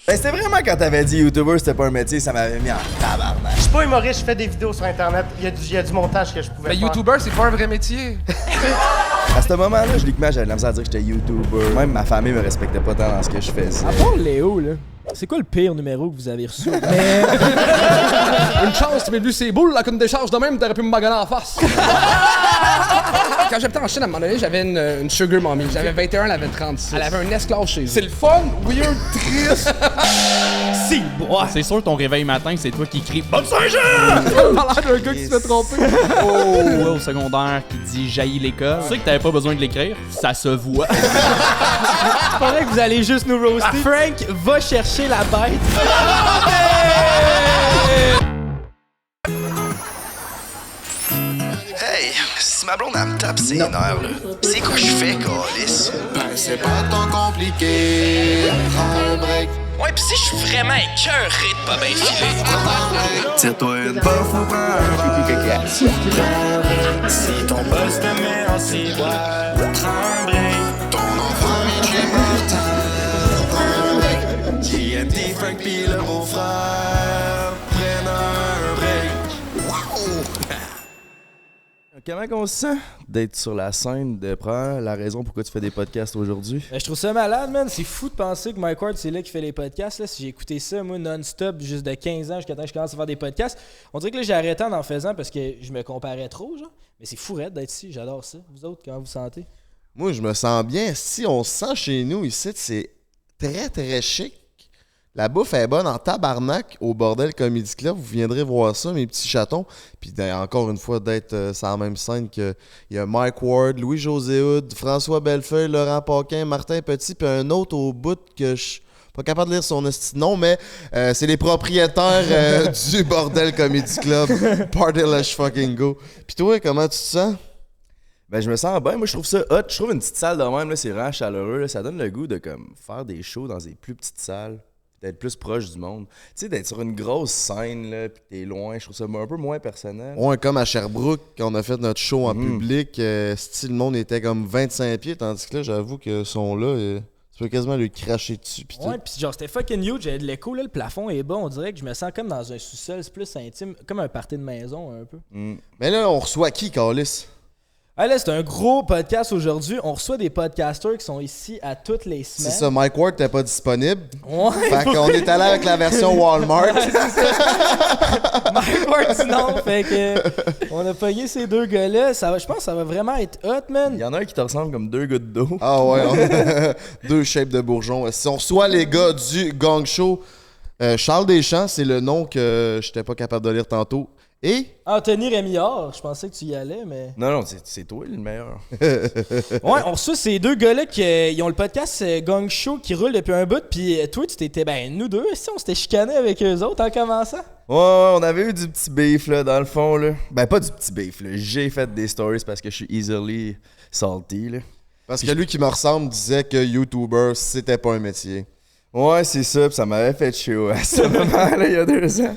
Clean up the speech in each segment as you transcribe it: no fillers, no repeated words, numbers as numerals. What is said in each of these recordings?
Ben, c'était vraiment quand t'avais dit YouTuber, c'était pas un métier, ça m'avait mis en tabarnak. Je suis pas humoriste, je fais des vidéos sur Internet. Il y a du montage que je pouvais faire. YouTuber, c'est pas un vrai métier. À ce moment-là, je j'avais la misère à dire que j'étais YouTuber. Même ma famille me respectait pas tant dans ce que je faisais. À part Léo, là, c'est quoi le pire numéro que vous avez reçu? Mais... Une chance, tu m'as vu ses boules, là, qu'une décharge de même, t'aurais pu me maganer en face. Quand j'habitais en Chine, à un moment donné, j'avais une sugar mommy. J'avais 21, elle avait 36. Elle avait un esclave chez eux. C'est le fun, weird, triste. Si, bois! C'est sûr, ton réveil matin, c'est toi qui crie « Bonne Saint-Jean! » T'as l'air d'un gars qui se fait tromper. Oh, au secondaire qui dit « Jaillit l'école ». Tu sais que t'avais pas besoin de l'écrire, ça se voit. C'est pas vrai que vous allez juste nous roaster. Frank va chercher la bête. Hey, si ma blonde, elle me tape ses nerfs, là, c'est quoi je fais, câlisse? Ben, c'est pas tant compliqué. Prends un break. Ouais, pis si je suis vraiment écœuré de pas bien filer. Tire-toi une puff ou prends un verre. Si ton boss te met en ciboire, prends un break. Ton enfant vient chez Martin. Prends un break. TNT, Frank pis le beau-frère prennent un break. Comment on se sent d'être sur la scène, de prendre la raison pourquoi tu fais des podcasts aujourd'hui? Je trouve ça malade, man. C'est fou de penser que Mike Ward, c'est là qui fait les podcasts. Là. Si j'ai écouté ça, moi, non-stop, juste de 15 ans jusqu'à temps que je commence à faire des podcasts, on dirait que là, j'ai arrêté en faisant parce que je me comparais trop, genre. Mais c'est fou raide d'être ici. J'adore ça. Vous autres, comment vous sentez? Moi, je me sens bien. Si on se sent chez nous ici, c'est très, très chic. La bouffe est bonne en tabarnak au Bordel Comedy Club. Vous viendrez voir ça, mes petits chatons. Puis encore une fois, d'être sur la même scène qu'il y a Mike Ward, Louis-José Hood, François Bellefeuille, Laurent Paquin, Martin Petit, puis un autre au bout que je suis pas capable de lire son nom, mais c'est les propriétaires du Bordel Comedy Club. Party let's fucking go. Puis toi, comment tu te sens? Ben, je me sens bien. Moi, je trouve ça hot. Je trouve une petite salle de même, là, c'est vraiment chaleureux. Là. Ça donne le goût de comme faire des shows dans des plus petites salles. D'être plus proche du monde. Tu sais, d'être sur une grosse scène, là, pis t'es loin, je trouve ça un peu moins personnel. Ouais, comme à Sherbrooke, quand on a fait notre show en public, style, le monde était comme 25 pieds, tandis que là, j'avoue que son là, tu peux quasiment lui cracher dessus. Pis ouais, pis genre, c'était fucking huge, j'avais de l'écho, là, le plafond est bas, on dirait que je me sens comme dans un sous-sol, c'est plus intime, comme un party de maison, un peu. Mais là, on reçoit qui, Carlis? Ah là, c'est un gros podcast aujourd'hui. On reçoit des podcasters qui sont ici à toutes les semaines. C'est ça, Mike Ward n'était pas disponible. Ouais. Fait qu'on est allé avec la version Walmart. Mike Ward dit non, fait que on a payé ces deux gars-là. Je pense que ça va vraiment être hot, man. Il y en a un qui te ressemble comme deux gouttes d'eau. Ah ouais, deux shapes de bourgeon. Si on reçoit les gars du Gang Show, Charles Deschamps, c'est le nom que j'étais pas capable de lire tantôt. Et Anthony Rémillard, je pensais que tu y allais, mais... Non, c'est toi le meilleur. Ouais, on reçoit ces deux gars-là qui ils ont le podcast Gang Show qui roule depuis un bout, puis toi, tu t'étais... Ben, nous deux, si on s'était chicanés avec eux autres en commençant. Ouais, on avait eu du petit beef, là, dans le fond, là. Ben, pas du petit beef, là. J'ai fait des stories parce que je suis easily salty, là. Parce que lui qui me ressemble disait que YouTuber, c'était pas un métier. Ouais, c'est ça, pis ça m'avait fait chaud à ce moment-là, il y a 2 ans.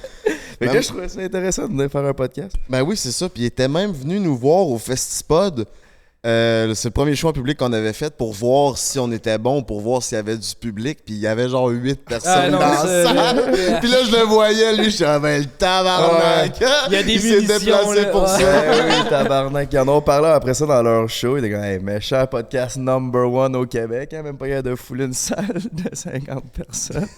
Fait que je trouvais ça intéressant de venir faire un podcast. Ben oui, c'est ça. Puis il était même venu nous voir au Festipod. C'est le premier show en public qu'on avait fait pour voir si on était bon, pour voir s'il y avait du public. Puis il y avait genre 8 personnes dans la salle. Puis là, je le voyais, lui, je suis le tabarnak. Ouais. Il y a des s'est déplacé pour ça. Oui, tabarnak. Ils en ont parlé après ça dans leur show. Ils étaient comme, hey, méchant podcast number 1 au Québec. Hein, même pas capable de fouler une salle de 50 personnes.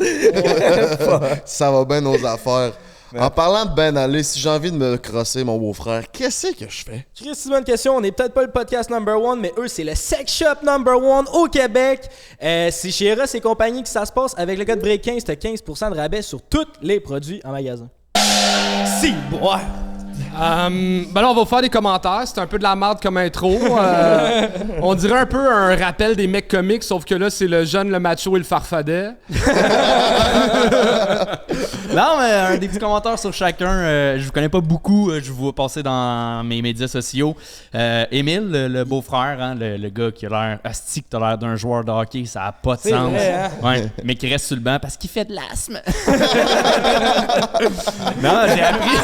Ça va bien nos affaires. En parlant de ben aller, si j'ai envie de me crosser mon beau-frère, qu'est-ce que je fais? Chris, c'est une bonne question. On n'est peut-être pas le podcast number 1, mais eux, c'est le sex shop number 1 au Québec. C'est chez Eros et compagnie que ça se passe. Avec le code BREAK15, t'as 15% de rabais sur tous les produits en magasin. Si, bois! Ben là, on va vous faire des commentaires. C'est un peu de la merde comme intro. On dirait un peu un rappel des mecs comiques, sauf que là, c'est le jeune, le macho et le farfadet. Non, mais un des petits commentaires sur chacun. Je vous connais pas beaucoup. Je vous vois passer dans mes médias sociaux. Émile, le beau-frère, hein, le gars qui a l'air asti, que t'as l'air d'un joueur de hockey, ça a pas de sens. Vrai, hein? Ouais, mais qui reste sur le banc parce qu'il fait de l'asthme. Non, j'ai appris.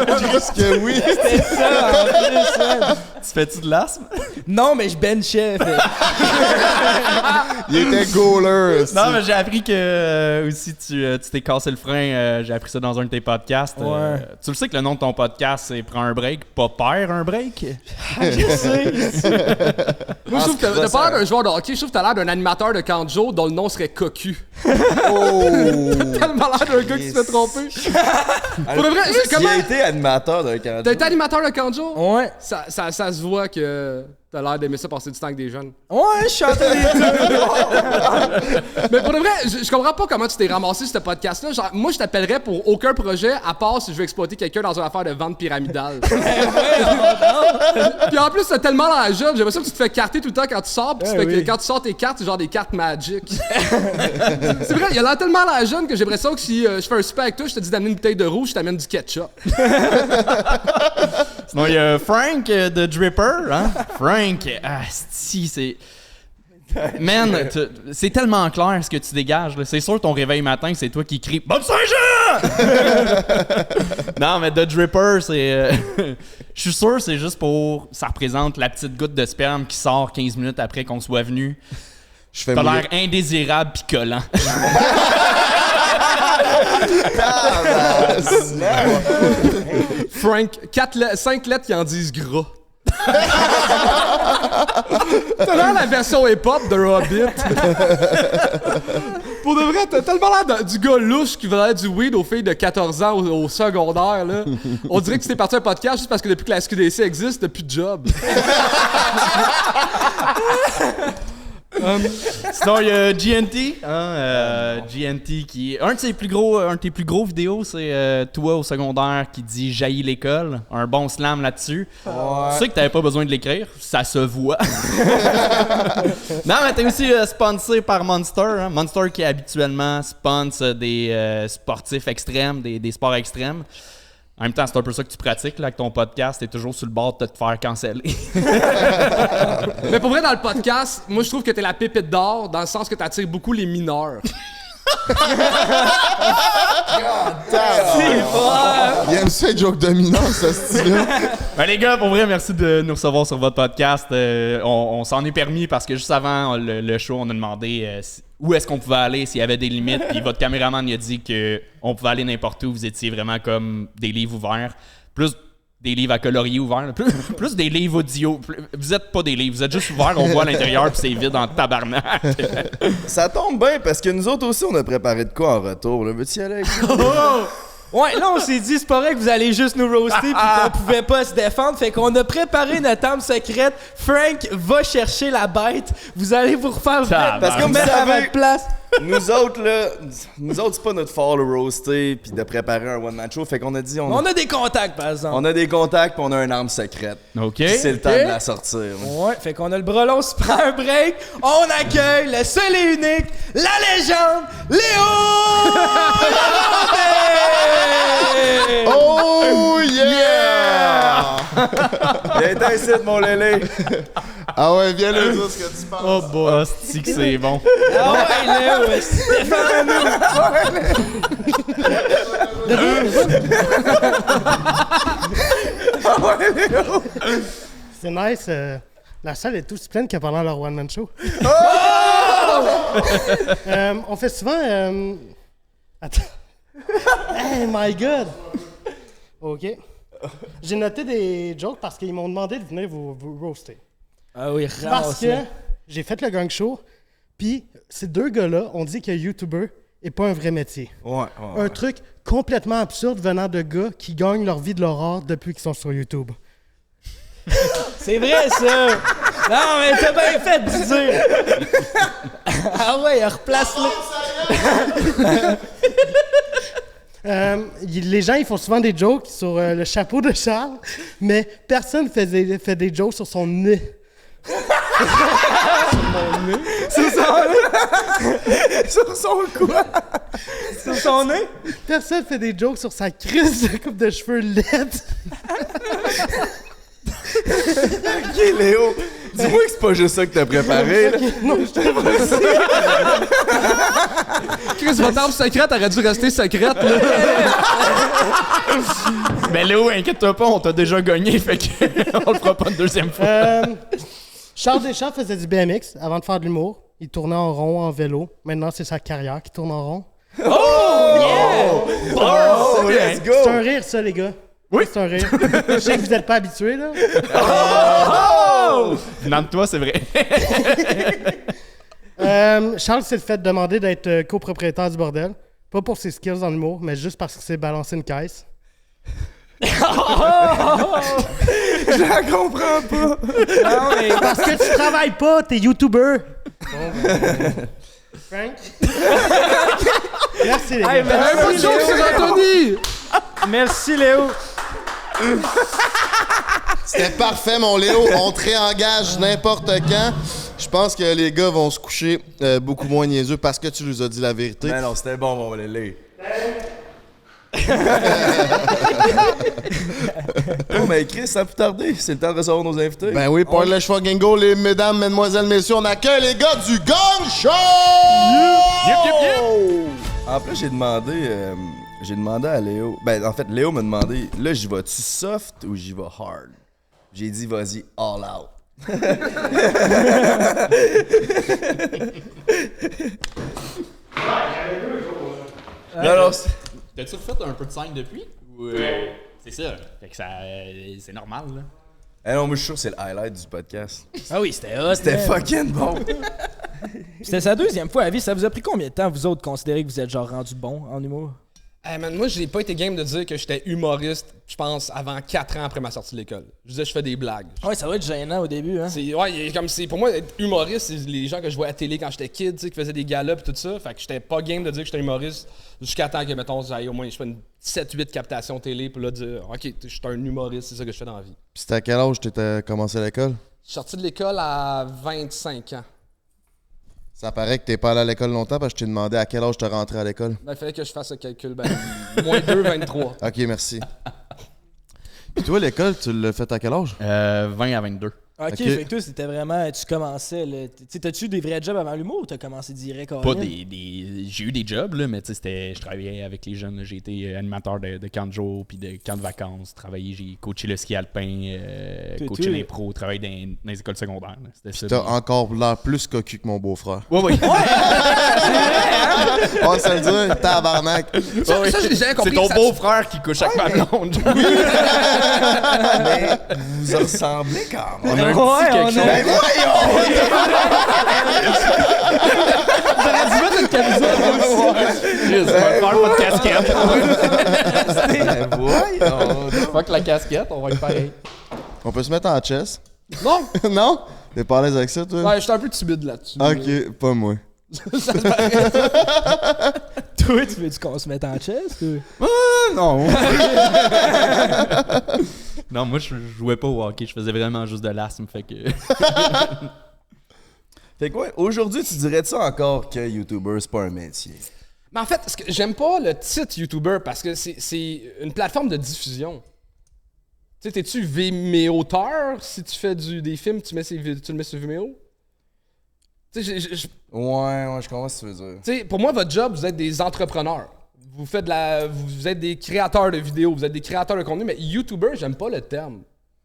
Parce que oui. C'est ça, en plus, man. Tu fais-tu de l'asthme? Non, mais je benchais. Fait. Il était goaler. aussi. Non, mais j'ai appris que aussi tu t'es cassé le frein. J'ai appris ça dans un de tes podcasts. Ouais. Tu le sais que le nom de ton podcast, c'est Prends un break, pas perd un break? Je sais. Moi, je trouve que t'as pas l'air d'un joueur de hockey, je trouve que t'as l'air d'un animateur de Kanjo dont le nom serait Cocu. Oh! Tellement l'air d'un gars qui se fait tromper. Pour de vrai, Il a été animateur d'un candidat. T'as été animateur de Kanjo? Ouais. Ça se voit que t'as l'air d'aimer ça passer du temps avec des jeunes. Ouais, je chantais des tunes. Mais pour de vrai, je comprends pas comment tu t'es ramassé sur ce podcast-là. Genre, moi, je t'appellerais pour aucun projet, à part si je veux exploiter quelqu'un dans une affaire de vente pyramidale. Puis en plus, t'as tellement l'air jeune, j'ai l'impression que tu te fais carter tout le temps quand tu sors, pis que quand tu sors tes cartes, c'est genre des cartes Magic. C'est vrai, il a l'air tellement l'air jeune que j'ai l'impression que si je fais un super avec toi, je te dis d'amener une bouteille de rouge, je t'amène du ketchup. Sinon, il y a Frank de Dripper, hein? Frank, si, c'est... Man, c'est tellement clair ce que tu dégages. Là. C'est sûr ton réveil matin, c'est toi qui crie « Bonne Saint-Jean! » Non, mais The Dripper, c'est... Je suis sûr c'est juste pour... Ça représente la petite goutte de sperme qui sort 15 minutes après qu'on soit venu. Je fais T'as mouiller. l'air indésirable pis collant. Frank, 5 lettres qui en disent gras. T'as l'air la version hip-hop de Hobbit. Pour de vrai, t'as tellement l'air du gars louche qui vendait du weed aux filles de 14 ans au secondaire. Là. On dirait que c'était parti un podcast juste parce que depuis que la SQDC existe, t'as plus de job. Sinon, il y a GNT. GNT qui... Un de tes plus gros vidéos, c'est toi au secondaire qui dit « Jaillit l'école ». Un bon slam là-dessus. Tu sais que t'avais pas besoin de l'écrire. Ça se voit. Non, mais t'es aussi sponsé par Monster. Hein? Monster qui habituellement sponsor des sportifs extrêmes, des sports extrêmes. En même temps, c'est un peu ça que tu pratiques là, avec ton podcast. T'es toujours sur le bord de te faire canceller. Mais pour vrai, dans le podcast, moi, je trouve que t'es la pépite d'or dans le sens que t'attires beaucoup les mineurs. Il aime ça, les jokes dominants, ce style-là. Ben les gars, pour vrai, merci de nous recevoir sur votre podcast. On s'en est permis parce que juste avant le show, on a demandé où est-ce qu'on pouvait aller, s'il y avait des limites. Puis votre caméraman il a dit qu'on pouvait aller n'importe où. Vous étiez vraiment comme des livres ouverts. Plus des livres à colorier ouverts. Plus des livres audio. Vous êtes pas des livres, vous êtes juste ouverts. On voit à l'intérieur puis c'est vide en tabarnak. Ça tombe bien parce que nous autres aussi, on a préparé de quoi en retour. Là. Veux-tu y aller avec nous? Ouais, là, on s'est dit, c'est pas vrai que vous allez juste nous roaster pis qu'on pouvait pas se défendre. Fait qu'on a préparé notre arme secrète. Frank va chercher la bête. Vous allez vous refaire Parce que vous mettre à savez- votre place. Nous autres, c'est pas notre fort de roaster puis de préparer un one-man show. Fait qu'on a dit, On a des contacts, par exemple. on a des contacts puis on a une arme secrète. OK. Puis c'est le temps de la sortir. Ouais, fait qu'on a le brelon super break. On accueille le seul et unique, la légende, Léo! Oh yeah! Viens ici, mon lélé. Ah ouais, viens le dire ce que tu penses. Oh boy, c'est que c'est bon. Ah ouais, Léo, Stéphane! C'est nice. La salle est aussi pleine que pendant leur one-man show. On fait souvent... Attends. Hey, my God! OK. J'ai noté des jokes parce qu'ils m'ont demandé de venir vous roaster. Ah oui, Parce que j'ai fait le gang show, puis ces deux gars-là ont dit que YouTuber est pas un vrai métier. Ouais. Un truc complètement absurde venant de gars qui gagnent leur vie de leur art depuis qu'ils sont sur YouTube. C'est vrai, ça! Non, mais t'as bien fait de dire! Ah ouais, replace-le! Les gens, ils font souvent des jokes sur le chapeau de Charles, mais personne fait des jokes sur son nez. Sur son quoi? Sur son nez? Personne fait des jokes sur sa crise de coupe de cheveux laide. Ok, Léo, dis-moi que c'est pas juste ça que t'as préparé. Là. Non, je te Chris, votre arme secrète aurait dû rester secrète, là. Mais Léo, inquiète-toi pas, on t'a déjà gagné, fait qu'on le fera pas une deuxième fois. Charles Deschamps faisait du BMX avant de faire de l'humour. Il tournait en rond en vélo. Maintenant, c'est sa carrière qui tourne en rond. Oh, let's go! C'est un rire, ça, les gars. Oui. C'est un rire. Je sais que vous n'êtes pas habitués, là. Venant de toi, c'est vrai. Charles s'est fait demander d'être copropriétaire du bordel. Pas pour ses skills dans l'humour, mais juste parce qu'il s'est balancé une caisse. Je la comprends pas! Non, mais parce que tu travailles pas, t'es YouTuber. Frank? Merci, les gars. Hey, pas de joke sur Anthony! Merci, Léo. C'était parfait, mon Léo. On te réengage n'importe quand. Je pense que les gars vont se coucher beaucoup moins niaiseux parce que tu nous as dit la vérité. Mais non, c'était bon, mon Lélé. Oh, mais Chris, ça peut tarder. C'est le temps de recevoir nos invités. Ben oui, pour le fucking go, les mesdames, mesdemoiselles, messieurs, on accueille les gars du Gong Show! En plus, j'ai demandé à Léo. Ben, en fait, Léo m'a demandé, là, j'y vais-tu soft ou j'y vais hard? J'ai dit, vas-y, all out. Non, T'as-tu refait un peu de scène depuis? Ou, c'est ça. Fait que ça, c'est normal, là. Eh non, moi, je suis sûr que c'est le highlight du podcast. Ah oui, c'était hot. C'était man. fucking bon. C'était sa deuxième fois à vie. Ça vous a pris combien de temps, vous autres, considérer que vous êtes genre rendu bon en humour? Hey man, moi, j'ai pas été game de dire que j'étais humoriste, je pense, avant 4 ans après ma sortie de l'école. Je disais, je fais des blagues. Ouais, ça va être gênant au début, hein? Pour moi, être humoriste, c'est les gens que je voyais à la télé quand j'étais kid, tu sais, qui faisaient des galas et tout ça. Fait que j'étais pas game de dire que j'étais humoriste jusqu'à temps que, mettons, j'aille au moins, je fais une 7-8 captations télé, puis là, dire, OK, je suis un humoriste, c'est ça que je fais dans la vie. Puis c'était à quel âge t'étais commencé à l'école? Je suis sorti de l'école à 25 ans. Ça paraît que t'es pas allé à l'école longtemps parce que je t'ai demandé à quel âge t'es rentré à l'école. Ben, il fallait que je fasse le calcul. Ben, moins 2, 23. Ok, merci. Puis toi, l'école, tu l'as fait à quel âge? 20 à 22. Ok, fait que toi, c'était vraiment. Tu commençais. Tu sais, t'as-tu eu des vrais jobs avant l'humour ou t'as commencé direct en Pas j'ai eu des jobs, là, mais tu sais, je travaillais avec les jeunes. Là. J'ai été animateur de camp de jour puis de camp de vacances. J'ai coaché le ski alpin, coaché l'impro, travaillé dans les écoles secondaires. Là. C'était ça. T'as encore l'air plus cocu que mon beau-frère. Oui. On se le dit, tabarnak. Ça, j'ai jamais compris. C'est ton ça- beau-frère qui couche avec ma blonde. Mais vous vous ressemblez quand même. On a un petit quelque chose. Ben voyons! Je vais faire pas de casquette. Ben voyons! Fuck la casquette, on va être pareil. On peut se mettre en chess? Non! Non? T'es pas à l'aise avec ça, toi? Ouais, j'étais un peu timide là-dessus. Ok, pas moi. Toi, tu veux-tu qu'on se mette en chest? Ou? Non. Non, moi, je jouais pas au hockey. Je faisais vraiment juste de l'asthme, fait que... Fait quoi, aujourd'hui, tu dirais-tu encore que YouTuber, c'est pas un métier? Mais en fait, j'aime pas le titre YouTuber parce que c'est une plateforme de diffusion. Tu sais, t'es-tu Vimeo-auteur si tu fais des films, tu le mets sur Vimeo? Tu sais, Ouais, je comprends ce que tu veux dire. tu sais, pour moi, votre job, vous êtes des entrepreneurs. Vous êtes des créateurs de vidéos, vous êtes des créateurs de contenu, mais YouTuber, j'aime pas le terme.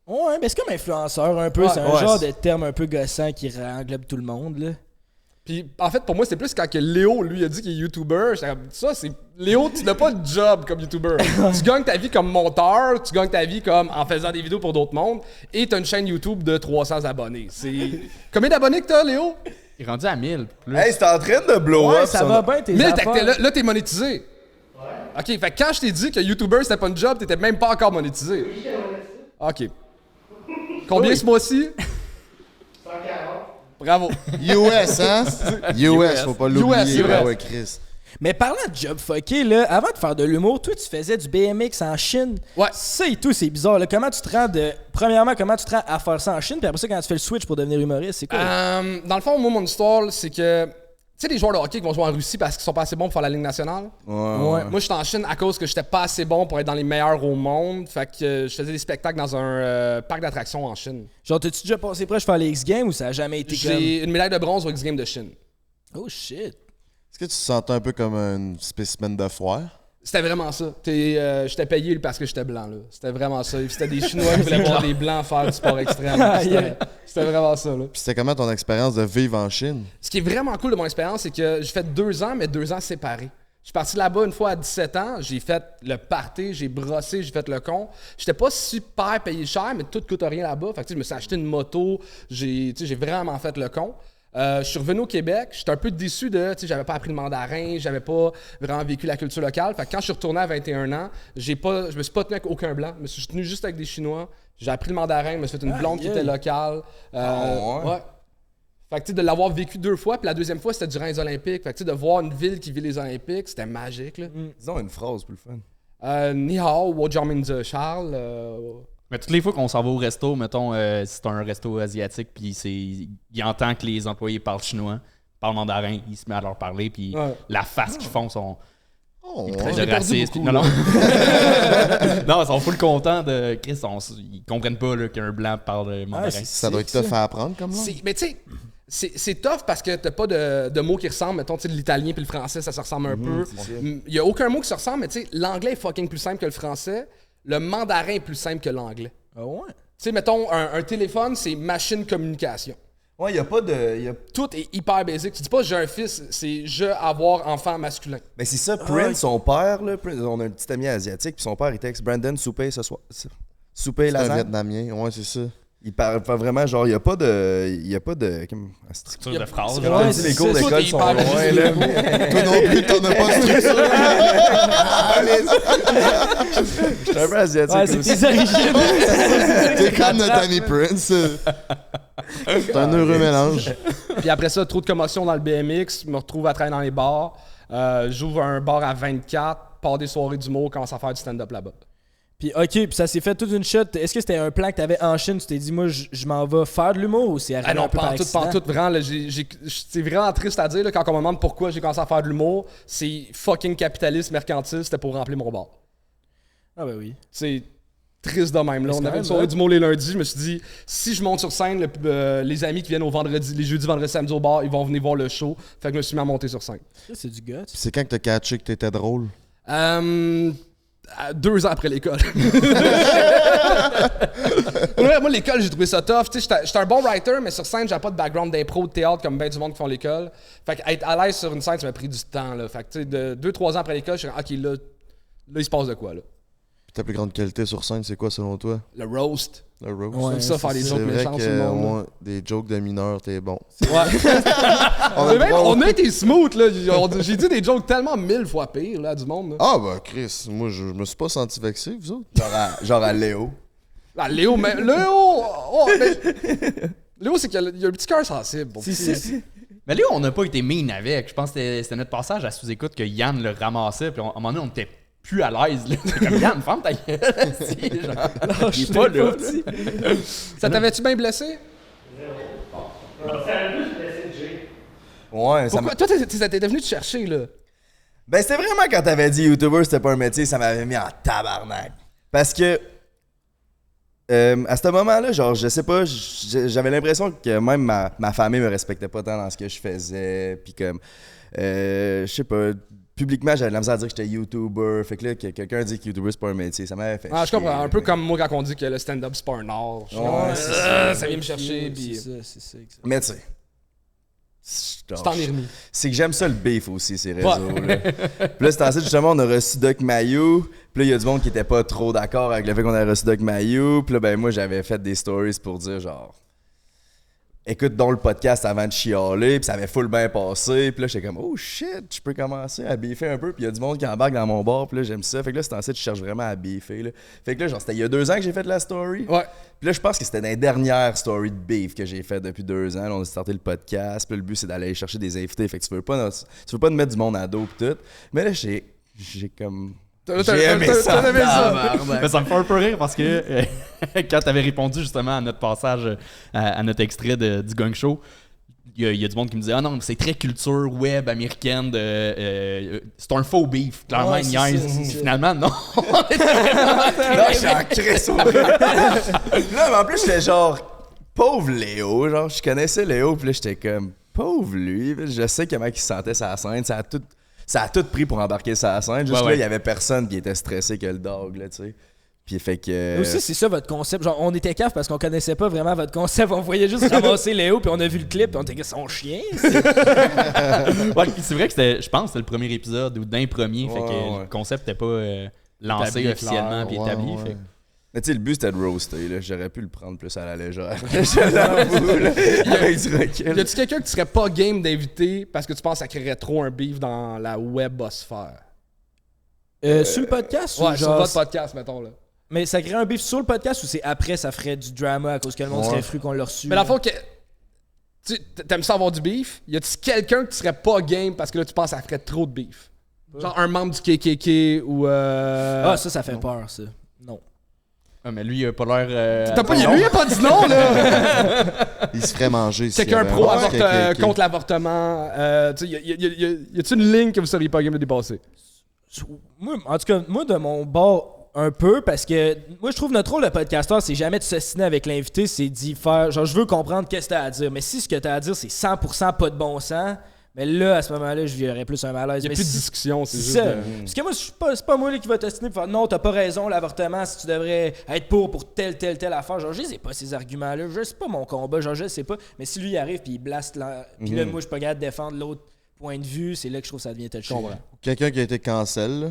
Ouais, mais c'est comme influenceur un peu. Ouais, c'est un genre de terme un peu gossant qui englobe tout le monde, là. Puis, en fait, pour moi, c'est plus quand que Léo, lui, a dit qu'il est YouTuber. Ça, c'est... Léo, tu n'as pas de job comme YouTuber. Tu gagnes ta vie comme monteur, tu gagnes ta vie comme en faisant des vidéos pour d'autres mondes, et tu as une chaîne YouTube de 300 abonnés. C'est... Combien d'abonnés que t'as, Léo? Il est rendu à 1000 plus. Hey, c'est en train de blow Ouais, up. ça va bien, tes affaires. Là, t'es monétisé. OK, fait que quand je t'ai dit que YouTuber, c'était pas une job, t'étais même pas encore monétisé. OK. Combien ce mois-ci? 140. Bravo. US, hein? US, faut pas l'oublier. US, c'est vrai. Ouais, Chris. Mais parlant de job fucké, là, avant de faire de l'humour, toi, tu faisais du BMX en Chine. Ouais. Ça et tout, c'est bizarre. Là. Comment tu te rends Premièrement, comment tu te rends à faire ça en Chine? Puis après ça, quand tu fais le switch pour devenir humoriste, c'est quoi? Dans le fond, moi, mon histoire, c'est que... Tu sais, les joueurs de hockey qui vont jouer en Russie parce qu'ils sont pas assez bons pour faire la Ligue nationale? Ouais. Moi, je suis en Chine à cause que j'étais pas assez bon pour être dans les meilleurs au monde. Fait que je faisais des spectacles dans un parc d'attractions en Chine. Genre, t'as-tu déjà passé proche de faire les X-Games ou ça a jamais été comme... J'ai une médaille de bronze aux X Games de Chine. Oh shit. Est-ce que tu te sentais un peu comme un spécimen de foire? C'était vraiment ça. J'étais payé parce que j'étais blanc. Là. C'était vraiment ça. C'était des Chinois qui voulaient voir des Blancs faire du sport extrême. C'était vraiment ça. Là. Puis c'était comment ton expérience de vivre en Chine? Ce qui est vraiment cool de mon expérience, c'est que j'ai fait 2 ans, mais 2 ans séparés. Je suis parti là-bas une fois à 17 ans. J'ai fait le party, j'ai brossé, j'ai fait le con. J'étais pas super payé cher, mais tout coûte rien là-bas. Fait que, je me suis acheté une moto. J'ai vraiment fait le con. Je suis revenu au Québec, j'étais un peu déçu j'avais pas appris le mandarin, j'avais pas vraiment vécu la culture locale. Fait que quand je suis retourné à 21 ans, je me suis pas tenu avec aucun blanc, je me suis tenu juste avec des Chinois. J'ai appris le mandarin, je me suis fait une blonde qui était locale. Ouais. Fait que de l'avoir vécu 2 fois, puis la deuxième fois c'était durant les Olympiques. Fait que de voir une ville qui vit les Olympiques, c'était magique. Là. Disons une phrase pour le fun. Ni hao, wo jiao min ze Charles. Mais toutes les fois qu'on s'en va au resto, mettons, si c'est un resto asiatique, puis il entend que les employés parlent chinois, parlent mandarin, il se met à leur parler, puis la face qu'ils font sont de racistes. Non, non. Non, ils sont full contents de Chris. Ils comprennent pas là, qu'un blanc parle mandarin. Ça doit être tough à apprendre comme là. Mais tu sais, c'est tough parce que t'as pas de mots qui ressemblent. Mettons, l'italien puis le français, ça se ressemble un peu. Il y a aucun mot qui se ressemble, mais tu sais, l'anglais est fucking plus simple que le français. Le mandarin est plus simple que l'anglais. Ah ouais? Tu sais, mettons, un téléphone, c'est machine communication. Ouais, y a pas de. Tout est hyper basique. Tu dis pas j'ai un fils, c'est je avoir enfant masculin. Ben c'est ça, Prince, son père, là, on a un petit ami asiatique, puis son père, il texte Brandon, souper ce soir. Souper C'est un lasagne. Vietnamien, ouais, c'est ça. Il parle pas vraiment, genre, il y a pas de. Structure de phrase. Genre, Ouais, les cours c'est d'école ça, sont t'es loin, hyper là. Toi non plus, t'en as pas structuré. J'étais un peu asiatique Ouais, c'est aussi. tes origines. T'es comme notre ami Prince. C'est un heureux mélange. Puis après ça, trop de commotion dans le BMX, me retrouve à travailler dans les bars. J'ouvre un bar à 24, pars des soirées d'humour, commence à faire du stand-up là-bas. Puis OK, puis ça s'est fait toute une shot. Est-ce que c'était un plan que t'avais en Chine? Tu t'es dit, moi, je m'en vais faire de l'humour ou c'est arrivé Ah non, un peu par accident? pantoute, vraiment. Là, c'est vraiment triste à dire là, quand on me demande pourquoi j'ai commencé à faire de l'humour. C'est fucking capitaliste, mercantile, c'était pour remplir mon bar. Ah ben oui. C'est triste de même. Là. C'est On quand avait une même soirée vrai. d'humour les lundis. Je me suis dit, si je monte sur scène, les amis qui viennent au vendredi, les jeudis, vendredis, samedi au bar, ils vont venir voir le show. Fait que je me suis mis à monter sur scène. Ça, c'est du guts. C'est quand que t'as catché que t'étais drôle? 2 ans après l'école. Ouais, moi, l'école, j'ai trouvé ça tough. J'étais un bon writer, mais sur scène, j'avais pas de background d'impro, de théâtre comme bien du monde qui font l'école. Fait que être à l'aise sur une scène, ça m'a pris du temps. Là. Fait que, de 2-3 ans après l'école, je suis OK, là, il se passe de quoi, là? Puis ta plus grande qualité sur scène, c'est quoi selon toi? Le roast. Le roast? Ouais, J'aime ça, faire des C'est jokes vrai méchants sur le monde. là. que des jokes de mineurs, t'es bon. On a été smooth, là. J'ai dit des jokes tellement 1000 fois pires, là, du monde. Là. Ah bah Chris, moi je me suis pas senti vexé, vous autres. Genre à Léo. Ah, Léo, mais. Léo, c'est qu'il y a un petit cœur sensible. Bon, Mais là, on n'a pas été mean avec. Je pense que c'était notre passage à sous-écoute que Yann le ramassait. Puis à un moment donné, on était plus à l'aise. Là. C'était comme Yann, ferme ta gueule. Si, genre, il est pas là. Ça t'avait-tu bien blessé? Ouais, ça m'a. Pourquoi? Toi, t'es venu te chercher, là. Ben, c'était vraiment quand t'avais dit YouTuber, c'était pas un métier, ça m'avait mis en tabarnak. Parce que. À ce moment-là, genre, je sais pas, j'avais l'impression que même ma famille me respectait pas tant dans ce que je faisais. Puis comme. Je sais pas. Publiquement, j'avais de la misère à dire que j'étais YouTuber. Fait que là, quelqu'un dit que YouTuber, c'est pas un métier. Ça m'avait fait Ah, je chier, comprends. Un là, peu mais- comme moi quand on dit que le stand-up, c'est pas un art. Je suis comme, Ouais, c'est ça. ça vient me chercher. Puis C'est ça. Mais tu sais. tu t'en es remis. C'est que j'aime ça le beef aussi, ces réseaux. Là. Puis là, c'est ensuite, justement, on a reçu Doc Mayou. Puis là, il y a du monde qui était pas trop d'accord avec le fait qu'on a reçu Doc Mayou. Puis là, ben moi, j'avais fait des stories pour dire genre. Écoute donc le podcast avant de chialer, puis ça avait full bien passé. Puis là, j'étais comme, oh shit, je peux commencer à biffer un peu. Puis il y a du monde qui embarque dans mon bar, puis là, j'aime ça. Fait que là, c'est ensuite, je cherche vraiment à biffer. Là. Fait que là, genre, c'était il y a 2 ans que j'ai fait la story. Ouais. Puis là, je pense que c'était dans les dernières stories de beef que j'ai fait depuis 2 ans. Là, on a starté le podcast. Puis là, le but, c'est d'aller chercher des invités. Fait que tu veux pas te mettre du monde à dos, pis tout. Mais là, j'ai comme. J'ai aimé ça. T'as aimé ça. tabarnak. Mais ça me fait un peu rire parce que quand tu avais répondu justement à notre passage, à notre extrait du Gong Show, il y a du monde qui me disait ah non, c'est très culture web américaine, c'est un faux beef. Clairement, Ouais, il c'est niaise. ça, c'est ça. Finalement, non. Là, j'ai en crisse au Là, mais en plus, j'étais genre pauvre Léo. Genre, je connaissais Léo, puis là, j'étais comme pauvre lui, je sais comment il se sentait sur la scène, ça a tout pris pour embarquer sur la scène. Juste là, il y avait personne qui était stressé que le dog, là, tu sais. Puis fait que... Mais aussi, c'est ça votre concept. Genre, on était cave parce qu'on connaissait pas vraiment votre concept. On voyait juste ramasser Léo, puis on a vu le clip, puis on était que son chien. Ouais, c'est vrai que je pense que c'était le premier épisode ou d'un premier. Fait que le concept n'était pas lancé Établi, officiellement puis établi. Fait que- Mais tu sais, le but c'était de roaster, là. J'aurais pu le prendre plus à la légère. Je l'avoue, là. Avec du recul. Y a-tu quelqu'un que tu serais pas game d'inviter parce que tu penses que ça créerait trop un beef dans la webosphère? Sur le podcast ou Ouais, sur genre... votre podcast, mettons, là. Mais ça crée un beef sur le podcast ou c'est après ça ferait du drama à cause que le monde serait fru qu'on l'a reçu? Mais dans le fond, t'aimes ça avoir du beef? Y a-tu quelqu'un que tu serais pas game parce que là, tu penses que ça ferait trop de beef? Genre un membre du KKK ou... Ah, ça fait peur, ça. Non. Ah, mais lui, il a pas l'air. Lui, il a pas dit non, là! Il se ferait manger. s'il y Quelqu'un avait un pro monstre KKK. contre l'avortement. Y a-tu une ligne que vous seriez pas game de dépasser? Moi, en tout cas, moi, de mon bord, un peu, parce que moi, je trouve notre rôle de podcasteur, c'est jamais de s'assiner avec l'invité, c'est d'y faire. Genre, je veux comprendre qu'est-ce que t'as à dire. Mais si ce que t'as à dire, c'est 100% pas de bon sens, mais là, à ce moment-là, je vivrais plus un malaise. Il y a Mais plus de si- discussion, c'est c'est juste... ça. Parce que moi, c'est pas moi là, qui va t'assiner pour faire non, t'as pas raison, l'avortement, si tu devrais être pour telle affaire. Genre, je sais pas ces arguments-là. Je sais pas mon combat. Genre, je sais pas. Mais si lui il arrive puis il blaste, puis là, moi, je suis pas capable de défendre l'autre point de vue, c'est là que je trouve que ça devient touché. Quelqu'un qui a été cancel, là.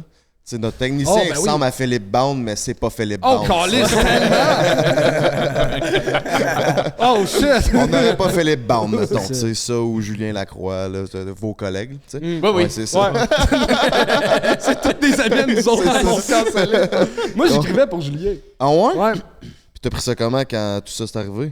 C'est notre technicien Oh, ben il ressemble à Philippe Bound, mais c'est pas Philippe Bound. calice, Oh, shit! On n'aurait pas Philippe Bound, mettons. Tu sais, ça ou Julien Lacroix, là, vos collègues. Tu sais. Oui, Ouais, c'est ça. C'est tous des amis à nous autres qui sont cancellés. Moi, j'écrivais pour Julien. Ah ouais? Ouais. Puis t'as pris ça comment quand tout ça s'est arrivé?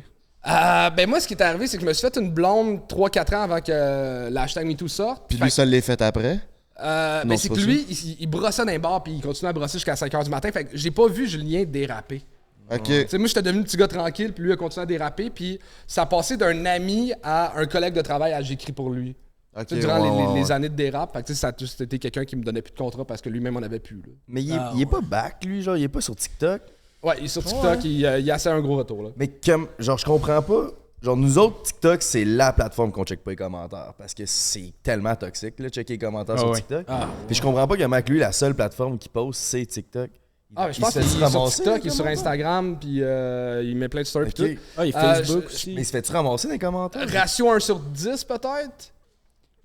Ben moi, ce qui est arrivé, c'est que je me suis fait une blonde 3-4 ans avant que l'hashtag MeToo sorte. Puis lui, ça l'est fait après? Ben Non, c'est c'est que pas lui, il brossait dans les bars puis il continuait à brosser jusqu'à 5h du matin. Fait que j'ai pas vu Julien déraper. Ok. Tu sais, moi, j'étais devenu petit gars tranquille, puis lui a continué à déraper, puis ça a passé d'un ami à un collègue de travail à j'écris pour lui. Ok, Tu sais, durant ouais. les années de dérap, fait que, tu sais, ça a juste été quelqu'un qui me donnait plus de contrat parce que lui-même en avait plus. Là. Mais il est pas back, lui, genre, il est pas sur TikTok. Ouais, il est sur TikTok, il a assez un gros retour. Là. Mais comme, genre, je comprends pas. Genre, nous autres, TikTok, c'est la plateforme qu'on check pas les commentaires. Parce que c'est tellement toxique, là, checker les commentaires sur TikTok. Puis je comprends pas comment que lui, la seule plateforme qu'il poste, c'est TikTok. Ah, mais je pense qu'il est sur TikTok, il est sur Instagram, puis il met plein de stories, puis tout. Ah, il y a Facebook aussi. Mais il se fait-tu ramasser dans les commentaires? Ratio 1 sur 10, peut-être.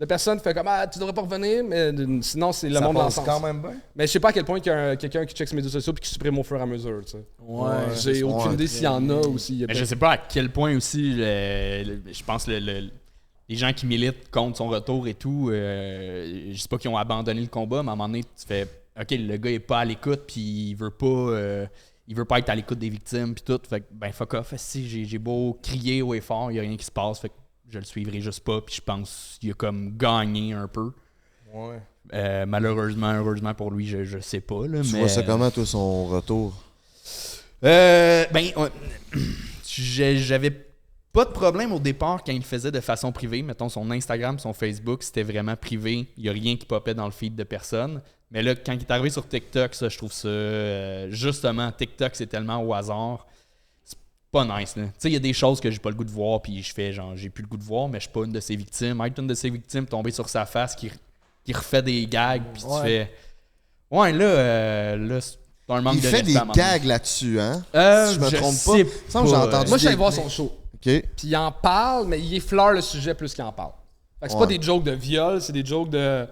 La personne fait comme « Ah, tu devrais pas revenir », mais sinon, c'est le Ça monde dans le passe sens. quand même bien. Mais je sais pas à quel point il y a quelqu'un qui check ses médias sociaux puis qui supprime au fur et à mesure, tu sais. J'ai aucune idée s'il y en a ou s'il y a Mais je sais pas à quel point aussi, je pense les gens qui militent contre son retour et tout, je sais pas qu'ils ont abandonné le combat, mais à un moment donné, tu fais OK, le gars est pas à l'écoute, puis il veut pas être à l'écoute des victimes, puis tout. Fait que, ben fuck off, si j'ai beau crier haut et fort, il y a rien qui se passe, fait que je le suivrai juste pas, puis je pense qu'il a comme gagné un peu. Ouais. Malheureusement, heureusement pour lui, je sais pas. Là, Tu mais... vois ça comment, toi, son retour? J'avais pas de problème au départ quand il le faisait de façon privée. Mettons, son Instagram, son Facebook, c'était vraiment privé. Il y a rien qui popait dans le feed de personne. Mais là, quand il est arrivé sur TikTok, ça, je trouve ça... justement, TikTok, c'est tellement au hasard. C'est pas nice, là. Tu sais, il y a des choses que j'ai pas le goût de voir, puis je fais genre, j'ai plus le goût de voir, mais je suis pas une de ses victimes. Être une de ses victimes, tomber sur sa face, qui refait des gags, puis tu fais... Ouais, là c'est un manque Il de fait respect des à un moment donné. gags là-dessus, hein? Si je me je trompe sais pas. Il me semble que j'ai entendu Moi, je suis allé des- voir son show. OK. Puis il en parle, mais il effleure le sujet plus qu'il en parle. Fait que c'est pas des jokes de viol, c'est des jokes de...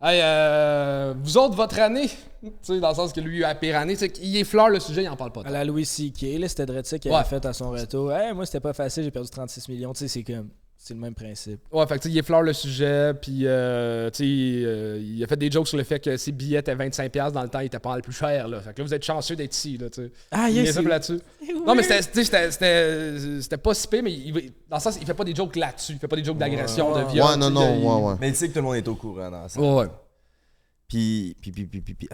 Hey, vous autres, votre année, tu sais, dans le sens que lui, a la pire année, tu sais, il effleure le sujet, il en parle pas. À la Louis C.K., là, c'était Dredd ça qu'il avait fait à son retour. Hey, moi, c'était pas facile, j'ai perdu 36 millions. Tu sais, c'est comme... C'est le même principe. Ouais, fait que tu sais, il effleure le sujet, puis tu sais, il a fait des jokes sur le fait que ses billets étaient 25$ dans le temps, il était pas mal plus cher, là. Fait que là, vous êtes chanceux d'être ici, là, tu sais. Ah, Il yes, niaisait un peu là-dessus. Non, mais c'était pas si pire, mais dans le sens, il fait pas des jokes là-dessus. Il fait pas des jokes d'agression, de viol. Ouais, non, ouais. Mais tu sais que tout le monde est au courant dans ça. Ouais. Puis,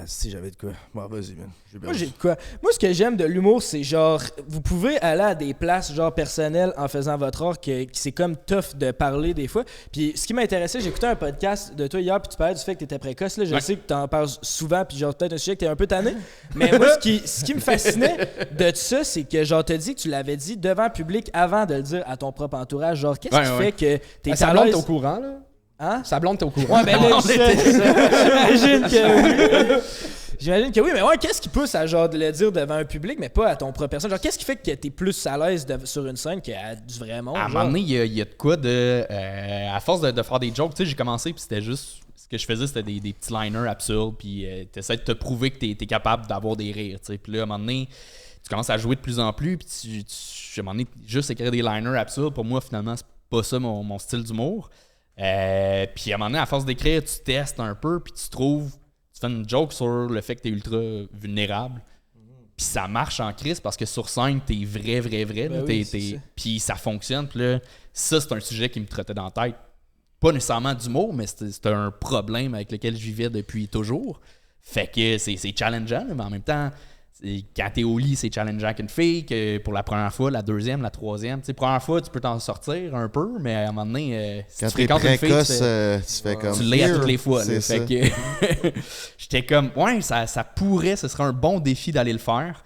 si j'avais de quoi. Bon, vas-y, man. Moi, j'ai de quoi. Moi, ce que j'aime de l'humour, c'est genre, vous pouvez aller à des places genre personnelles en faisant votre art, qui c'est comme tough de parler des fois. Puis, ce qui m'intéressait, j'ai écouté un podcast de toi hier, puis tu parlais du fait que tu étais précoce. Là. Je sais que tu en parles souvent, puis genre, peut-être un sujet que tu es un peu tanné. Mais moi, ce qui me fascinait de ça, c'est que genre, t'as dit que tu l'avais dit devant le public avant de le dire à ton propre entourage. Genre, qu'est-ce qui fait que t'es Sa blonde, t'es au courant, là? Hein? Sa blonde, t'es au courant. Ouais, ben là, j'imagine que oui. J'imagine que oui, mais ouais, qu'est-ce qui pousse à genre de le dire devant un public, mais pas à ton propre personne? Genre, qu'est-ce qui fait que t'es plus à l'aise sur une scène qu'à du vrai monde? À un moment donné, il y a de quoi de... à force de faire des jokes, tu sais, j'ai commencé, puis c'était juste... Ce que je faisais, c'était des petits liners absurdes, puis t'essaies de te prouver que t'es capable d'avoir des rires, tu sais. Puis là, à un moment donné, tu commences à jouer de plus en plus, puis à un moment donné, juste écrire des liners absurdes, pour moi, finalement, c'est pas ça mon style d'humour. Puis à un moment donné, à force d'écrire, tu testes un peu, puis tu fais une joke sur le fait que t'es ultra vulnérable. Puis ça marche en crise parce que sur scène, t'es vrai. Ben oui, puis ça fonctionne. Puis là, ça, c'est un sujet qui me trottait dans la tête. Pas nécessairement d'humour, mais c'était un problème avec lequel je vivais depuis toujours. Fait que c'est challengeant, mais en même temps, quand t'es au lit, c'est challengeant qu'une fille, que pour la première fois, la deuxième, la troisième. Tu sais, première fois, tu peux t'en sortir un peu, mais à un moment donné, si Quand tu t'es fréquentes une précoce, fille, tu fais comme... tu l'es à toutes les fois. Là, C'est fait que j'étais comme, ouais, ça pourrait, ce serait un bon défi d'aller le faire.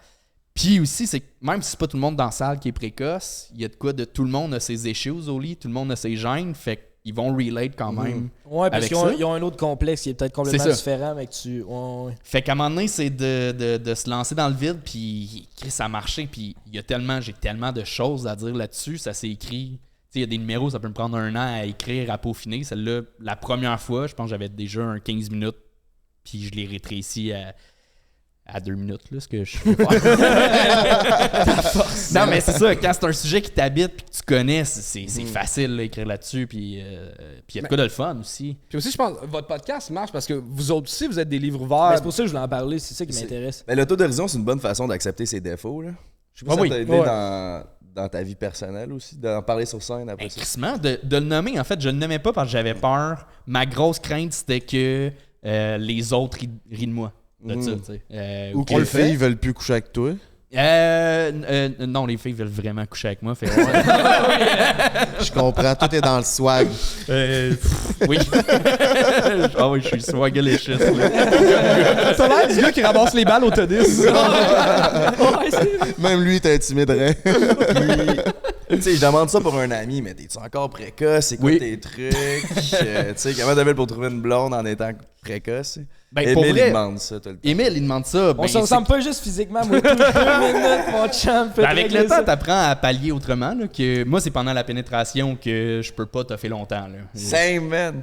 Puis aussi, c'est que même si c'est pas tout le monde dans la salle qui est précoce, il y a de quoi de tout le monde a ses issues au lit, tout le monde a ses gènes, fait qu'ils vont relate quand même. Ouais, parce avec qu'ils ça. ont un autre complexe qui est peut-être complètement C'est ça. différent, mais que tu... Ouais. Fait qu'à un moment donné, c'est de se lancer dans le vide, puis ça a marché, puis j'ai tellement de choses à dire là-dessus, ça s'est écrit. Tu sais, il y a des numéros, ça peut me prendre 1 an à écrire, à peaufiner. Celle-là, la première fois, je pense que j'avais déjà un 15 minutes, puis je l'ai rétréci à 2 minutes, là, ce que je fais faire. Non, mais c'est ça, quand c'est un sujet qui t'habite puis que tu connais, c'est facile d'écrire là-dessus, puis il y a de quoi de le fun aussi. Puis aussi, je pense, votre podcast marche parce que vous autres aussi, vous êtes des livres Ben, ouverts. c'est pour ça que je voulais en parler, c'est ça qui m'intéresse. Ben, l'autodérision, c'est une bonne façon d'accepter ses défauts. Là. Je sais pas si ça t'a aidé dans ta vie personnelle aussi, d'en parler sur scène après ça. Crissement, de le nommer, en fait, je le nommais pas parce que j'avais peur. Ma grosse crainte, c'était que les autres rient de moi. De ça, tu sais. Ou que les filles veulent plus coucher avec toi. Non, les filles veulent vraiment coucher avec moi. Fait Je comprends, tout est dans le swag. oui. Ah oui, je suis swagalicious. T'as l'air du gars qui ramasse les balles au tennis. Même lui, t'intimiderait. Tu sais, je demande ça pour un ami, mais t'es-tu encore précoce? C'est quoi tes trucs? Tu sais, comment t'appelles pour trouver une blonde en étant précoce? Ben, pour Émile, vrai, il demande ça tout le temps. Émile, il demande ça. On s'en ressemble pas juste physiquement, moi, 2 minutes, mon chum. Ben, avec le temps, t'apprends à pallier autrement. Là, que moi, c'est pendant la pénétration que je peux pas toffer longtemps. Là. Same, man.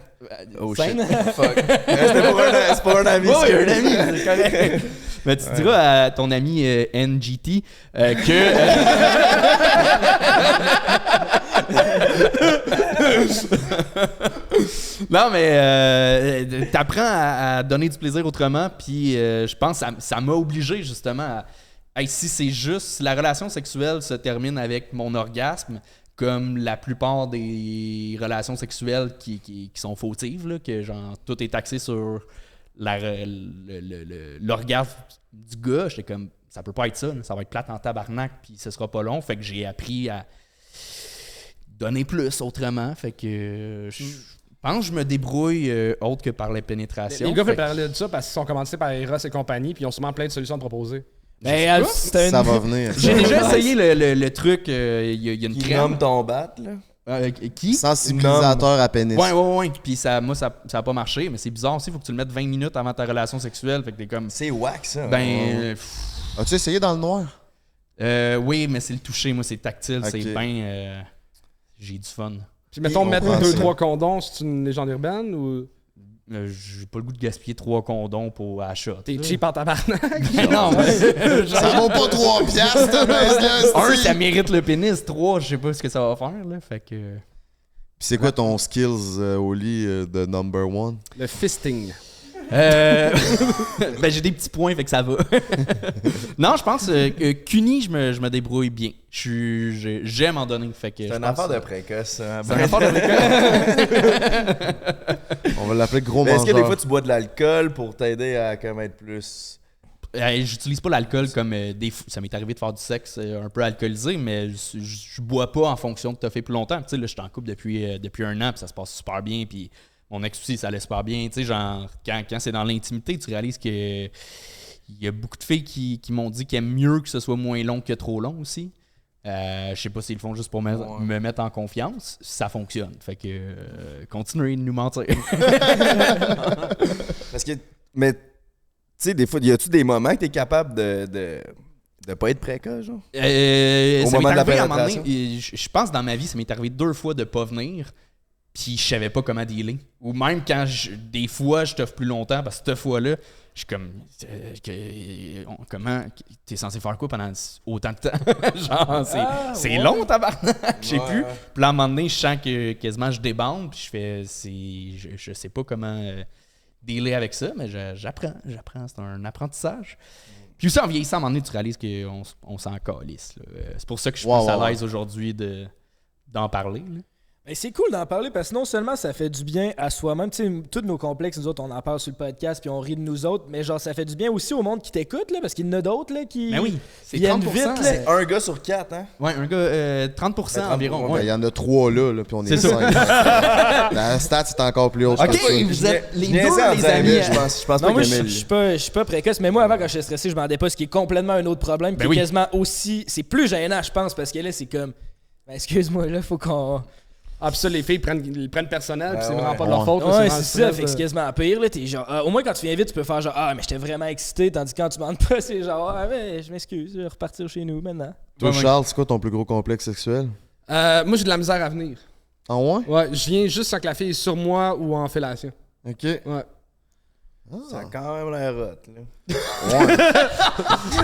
Oh Same? shit. Fuck. C'est pour un ami. Oui, un ami, c'est correct. Mais tu diras à ton ami NGT que... Non, mais t'apprends à donner du plaisir autrement, puis je pense que ça m'a obligé justement à... Hey, si la relation sexuelle se termine avec mon orgasme, comme la plupart des relations sexuelles qui sont fautives, là, que genre tout est axé sur l'orgasme du gars, j'étais comme, ça peut pas être ça, ça va être plate en tabarnak, puis ce sera pas long, fait que j'ai appris à donner plus autrement, fait que je pense que je me débrouille autre que par les pénétrations. Les gars veulent parler de ça parce qu'ils sont commencés par Eros et compagnie, puis ils ont sûrement plein de solutions à te proposer. Ben, Ça va venir. J'ai déjà essayé le truc, il y a une Qui crème. nomme ton bat, là. Qui? Sensibilisateur à pénis. Ouais. Puis moi, ça a pas marché, mais c'est bizarre aussi, il faut que tu le mettes 20 minutes avant ta relation sexuelle. Fait que t'es comme. C'est wack, ça. As-tu essayé dans le noir? Oui, mais c'est le toucher, moi, c'est tactile, Ok. c'est bien. J'ai du fun. Puis mettons, mettre comprends 2-3 condoms, c'est une légende urbaine ou. J'ai pas le goût de gaspiller 3 condoms pour achat. T'es cheap en tabarnak? Non, Ça vaut pas 3 piastres, ta baisse-là. un, ça mérite le pénis. 3, je sais pas ce que ça va faire, là. Fait que. Puis c'est quoi ton skills au lit de number 1? Le fisting. Ben j'ai des petits points, fait que ça va. Non, je pense que CUNY, je me débrouille bien. J'aime en donner, fait que. C'est une affaire de précoce. C'est une affaire de précoce. On va l'appeler gros Mais est-ce mangeur. que des fois tu bois de l'alcool pour t'aider à comme être plus. J'utilise pas l'alcool comme ça m'est arrivé de faire du sexe un peu alcoolisé, mais je bois pas en fonction de t'as fait plus longtemps. Tu sais, là, je suis en couple depuis 1 an, puis ça se passe super bien, puis mon ex aussi, ça allait super bien. Tu sais, genre, quand c'est dans l'intimité, tu réalises que il y a beaucoup de filles qui m'ont dit qu'elles aiment mieux que ce soit moins long que trop long aussi. Je sais pas s'ils le font juste pour me mettre en confiance. Ça fonctionne. Fait que continuez de nous mentir. Parce que. Mais, tu sais, des fois, y a-tu des moments que t'es capable de pas être précoce, genre? Au moment de la pénétration? Je pense dans ma vie, ça m'est arrivé 2 fois de pas venir, puis je savais pas comment dealer. Ou même quand des fois, je t'offre plus longtemps, parce que cette fois-là, je suis comme. Comment. T'es censé faire quoi pendant autant de temps? Genre, c'est long, tabarnak. Je sais plus. Puis là, à un moment donné, je sens que quasiment je débande, puis je fais. Je sais pas comment dealer avec ça, mais j'apprends. C'est un apprentissage. Puis aussi, en vieillissant, à un moment donné, tu réalises qu'on s'en calisse. C'est pour ça que je suis plus à l'aise aujourd'hui d'en parler. Là. Mais c'est cool d'en parler parce que non seulement ça fait du bien à soi-même, tu sais, tous nos complexes, nous autres, on en parle sur le podcast puis on rit de nous autres, mais genre ça fait du bien aussi au monde qui t'écoute, là, parce qu'il y en a d'autres là, qui Ben oui, c'est viennent 30%, vite. Là. C'est un gars sur 4, hein? Ouais, un gars, 30% environ. Ben, Ouais. il y en a 3 là puis on est C'est 5. La stat, c'est encore plus haut. Ok, que ça. vous êtes les Viens deux, ça en les disant, amis. Emile, je pense Non, pas moi, qu'Emile. je suis pas précoce, mais moi, avant, quand j'étais stressé, je m'en rendais pas, ce qui est complètement un autre problème. Ben Puis oui. quasiment aussi. C'est plus gênant, je pense, parce que là, c'est comme. Ben, excuse-moi, là, faut qu'on. Ah, pis ça, les filles ils prennent personnel, pis c'est ouais. vraiment pas de leur faute. là, Ouais, vraiment c'est le ça, stress fait que c'est de- quasiment pire, là. T'es genre. Au moins, quand tu viens vite, tu peux faire genre. Ah, mais j'étais vraiment excité, tandis que quand tu demandes pas, c'est genre. Ah, mais je m'excuse, je vais repartir chez nous maintenant. Toi, Ouais, ouais. Charles, c'est quoi ton plus gros complexe sexuel? Moi, j'ai de la misère à venir. En ouais? Ouais, je viens juste sans que la fille est sur moi ou en fellation. Ok. Ouais. Ça a quand même l'air hot, là.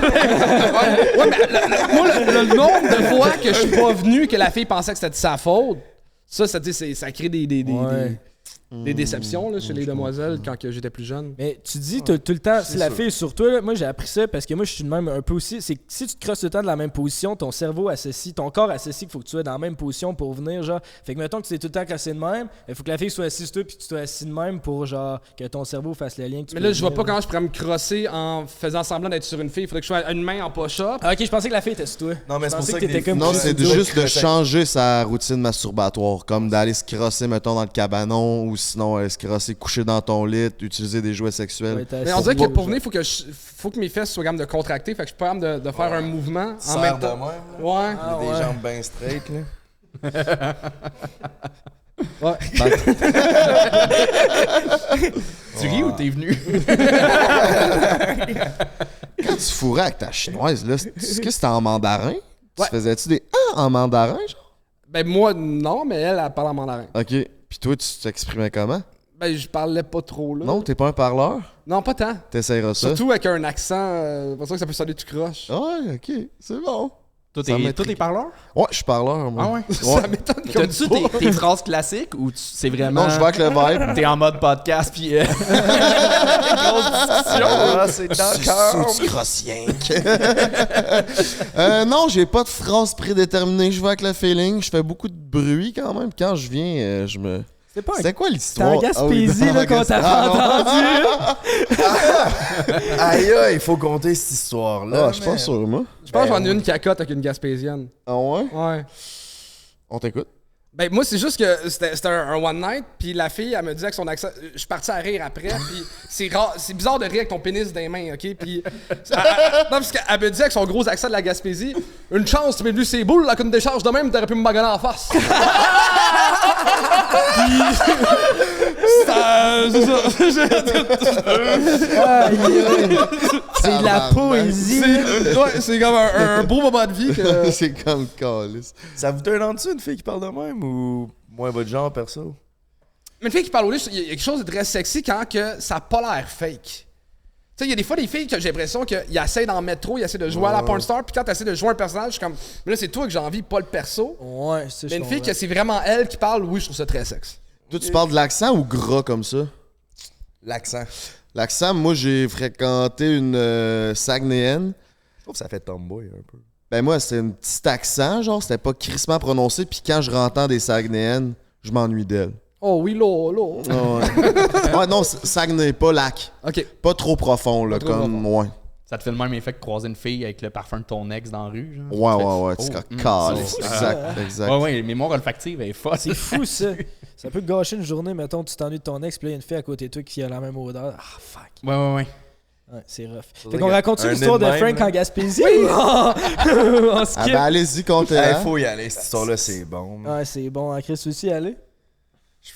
Ouais, mais moi, le nombre de fois que je suis pas venu, que la fille pensait que c'était de sa faute, ça crée des déceptions là, chez les demoiselles quand que j'étais plus jeune. Mais tu dis tout le temps, si la sûr. fille est sur toi, là, moi j'ai appris ça parce que moi je suis de même un peu aussi. C'est que si tu te crosses tout le temps de la même position, ton cerveau associe, ton corps associe qu'il faut que tu sois dans la même position pour venir. Genre, fait que mettons que tu es tout le temps crossé de même, il faut que la fille soit assise sur toi puis que tu sois assis de même pour genre que ton cerveau fasse le lien. Que tu Mais peux là, je vois venir, pas comment je pourrais me crosser en faisant semblant d'être sur une fille. Il faudrait que je sois une main en push-up. Ah, ok, je pensais que la fille était sur toi. Non, mais Je c'est pour pensais ça que que t'étais des- comme. Non, Ouais, c'est c'est juste de crosser. changer sa routine masturbatoire, comme d'aller se crosser, mettons, dans le cabanon, ou sinon se crosser coucher dans ton lit, utiliser des jouets sexuels. Ouais, t'as Mais on assis dirait que sur- pour venir, faut que mes fesses soient capables de contracter. Fait que je suis pas capable de faire un mouvement en Serre même de temps. même, là. Ouais. Ah, Des ouais. jambes bien straight, là. Ouais. Tu ris ou t'es venu? Quand tu fourrais avec ta chinoise, là, est-ce que c'était en mandarin? Ouais. Tu faisais-tu des en mandarin, genre? Ben moi, non, mais elle parle en mandarin. Ok. Puis toi, tu t'exprimais comment? Ben je parlais pas trop là. Non, t'es pas un parleur? Non, pas tant. T'essayeras ça. Surtout avec un accent, c'est pour ça que ça peut sonner tu croches. Ouais, ok. C'est bon. Toi, Ça t'es m'intrigue. parleur? Ouais, je suis parleur, moi. Ah ouais? Ça m'étonne comme T'as-tu pas. tes phrases classiques ou c'est vraiment. Non, je vais avec le vibe. T'es en mode podcast puis. Ah, c'est encore. Tu crosses rien que. Non, j'ai pas de phrase prédéterminée. Je vais avec le feeling. Je fais beaucoup de bruit quand même. Quand je viens, je me. C'est pas un. C'était quoi C'était l'histoire? en Gaspésie, Ah oui, là, qu'on t'a pas entendu. Aïe, aïe, il faut compter cette histoire-là. Ah, je suis pas sûr, moi. Je pense que j'en ai Ben, une cacotte avec une gaspésienne. Ah ouais? Ouais. On t'écoute. Ben moi c'est juste que c'était un one night puis la fille elle me disait avec son accent je suis parti à rire après puis c'est bizarre de rire avec ton pénis dans les mains OK puis non parce qu'elle me disait avec son gros accent de la Gaspésie une chance tu m'es venu ces boules là qu'une décharge de même t'aurais pu me maganer en face. C'est ça. C'est de la poésie. C'est comme un beau moment de vie que C'est comme calice. Ça vous donne en dessous une fille qui parle de même ou moins votre genre perso? Mais une fille qui parle au lit, il y a quelque chose de très sexy quand que ça n'a pas l'air fake. Tu sais, il y a des fois des filles que j'ai l'impression qu'ils essaient d'en mettre trop, ils essaient de jouer à la porn star, puis quand tu essaies de jouer un personnage, je suis comme, mais là c'est toi que j'ai envie, pas le perso. Ouais, c'est Mais une fille que c'est vraiment elle qui parle, oui, je trouve ça très sexe. Toi, tu parles de l'accent ou gras comme ça? L'accent. L'accent, moi, j'ai fréquenté une Saguenayenne. Je trouve que ça fait tomboy un peu. Ben moi, c'était un petit accent, genre, c'était pas crissement prononcé, puis quand je rentends des Saguenayennes, je m'ennuie d'elle. Oh oui, là. Ouais, non, Saguenay, pas lac. OK. Pas trop profond, là, Pas trop comme. Ouais. Ça te fait le même effet que croiser une fille avec le parfum de ton ex dans la rue, genre? Ouais. Tu calisse. Exact. Ouais, mémoire olfactive est folle. C'est fou, ça. Ça peut gâcher une journée, mettons, tu t'ennuies de ton ex, puis là, il y a une fille à côté de toi qui a la même odeur. Ah, fuck. Ouais. Ouais, c'est rough. Faudrait Fait qu'on raconte un l'histoire de nez de même, Frank là. en Gaspésie? On Ah skip. ben, allez-y, comptez. Il faut y aller, cette histoire-là, c'est bon. Ouais, c'est bon. Chris aussi, allez.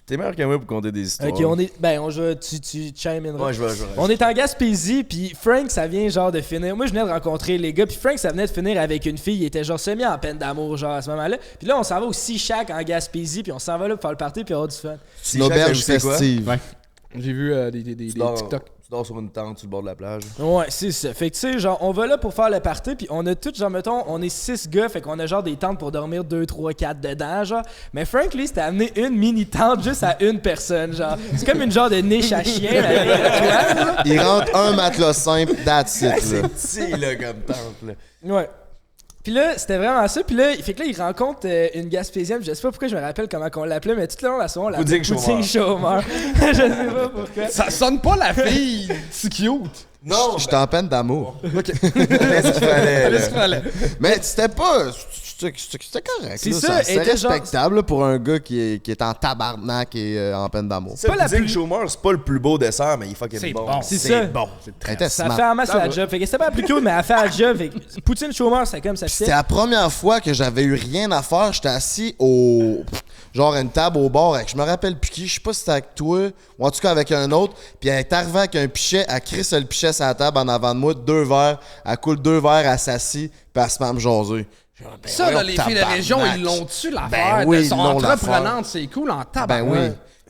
T'es meilleur que moi pour compter des histoires. Ok, on est. Ben, tu chime in. Ouais, je vais. On est en Gaspésie, puis Frank, ça vient genre de finir. Moi, je venais de rencontrer les gars, puis Frank, ça venait de finir avec une fille. Il était genre semi en peine d'amour, genre à ce moment-là. Puis là, on s'en va au Sea Shack en Gaspésie, puis on s'en va là pour faire le party, puis avoir du fun. C'est une auberge c'est quoi? festive. Ouais. J'ai vu des TikTok. Tu dors sur une tente sur le bord de la plage. Ouais, c'est ça. Fait que tu sais, genre, on va là pour faire le party, puis on a tout, genre, mettons, on est 6 gars, fait qu'on a genre des tentes pour dormir 2, 3, 4 dedans, genre. Mais Frank, lui, s'était amené une mini-tente juste à une personne, genre. C'est comme une genre de niche à chien, là. Il rentre un matelas simple, that's it, là. C'est petit, là, comme tente, là. Ouais. Puis là, c'était vraiment ça. Puis là, il rencontre une Gaspésienne. Je sais pas pourquoi je me rappelle comment on l'appelait, mais tout le long de la soirée, on l'appelait Pudding Chômeur. Je sais pas pourquoi. Ça sonne pas la fille si cute. Non, J'étais en peine d'amour. qu'est-ce qu'il fallait, là? Qu'est-ce qu'il fallait? Mais c'était pas. C'était correct. C'est là, ça, c'est était genre- respectable là, pour un gars qui est en tabarnak et en peine d'amour. C'est pas la le pudding plus- chômeur, c'est pas le plus beau dessert, mais il est fucking C'est bon. bon. C'est ça. bon. Elle était Ça smart. fait en masse la job. Fait que c'était pas la plus cool, mais elle fait la job. Fait que Poutine Chômeur, c'est comme ça C'était fait. la première fois que j'avais eu rien à faire. J'étais assis au. Genre une table au bord avec. Je me rappelle plus qui. Je sais pas si c'était avec toi ou en tout cas avec un autre. Puis elle est arrivée avec un pichet. Elle crisse le pichet sur la table en avant de moi. 2 verres. Elle coule 2 verres. Elle s'assit. Puis elle se met à me jaser. Ça, là, les filles de tabarnak. région, ils l'ont-tu l'affaire? Ben oui, Elles sont ils l'ont entreprenantes, c'est cool en Ben tabac. oui.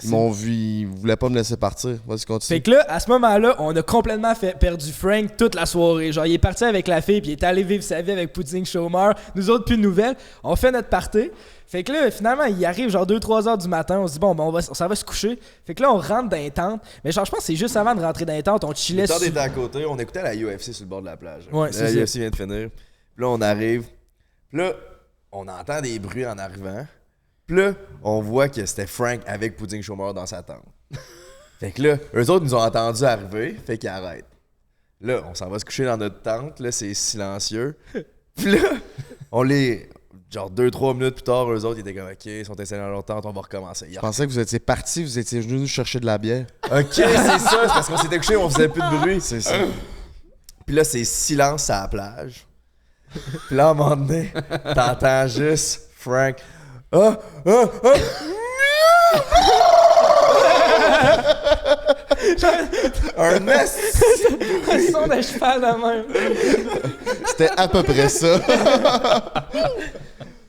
Ils m'ont vu. Ils voulaient pas me laisser partir. Vas-y, continue. Fait que là, à ce moment-là, on a complètement perdu Frank toute la soirée. Genre, il est parti avec la fille, puis il est allé vivre sa vie avec Poutine Chômeur. Nous autres, plus de nouvelles. On fait notre party. Fait que là, finalement, il arrive genre 2-3 heures du matin. On se dit, bon, ben, on s'en va se coucher. Fait que là, on rentre dans les tentes. Mais genre, je pense que c'est juste avant de rentrer dans les tentes, on chillait Le temps sur... d'être à côté, on écoutait la UFC sur le bord de la plage. Ouais, c'est La ça. UFC vient de finir. Puis là, on arrive. Puis là, on entend des bruits en arrivant. Puis là, on voit que c'était Frank avec Pudding Chômeur dans sa tente. Fait que là, eux autres nous ont entendus arriver, fait qu'ils arrêtent. Là, on s'en va se coucher dans notre tente, là, c'est silencieux. Puis là, on les... Genre 2-3 minutes plus tard, eux autres, ils étaient comme « Ok, ils sont installés dans leur tente, on va recommencer. » Je pensais que vous étiez partis. Vous étiez venus nous chercher de la bière. Ok, c'est ça, c'est parce qu'on s'était couché, on faisait plus de bruit. C'est ça. Puis là, c'est silence à la plage. Puis là, à un moment donné, t'entends juste Frank. Un mess! Un son de cheval de même. C'était à peu près ça.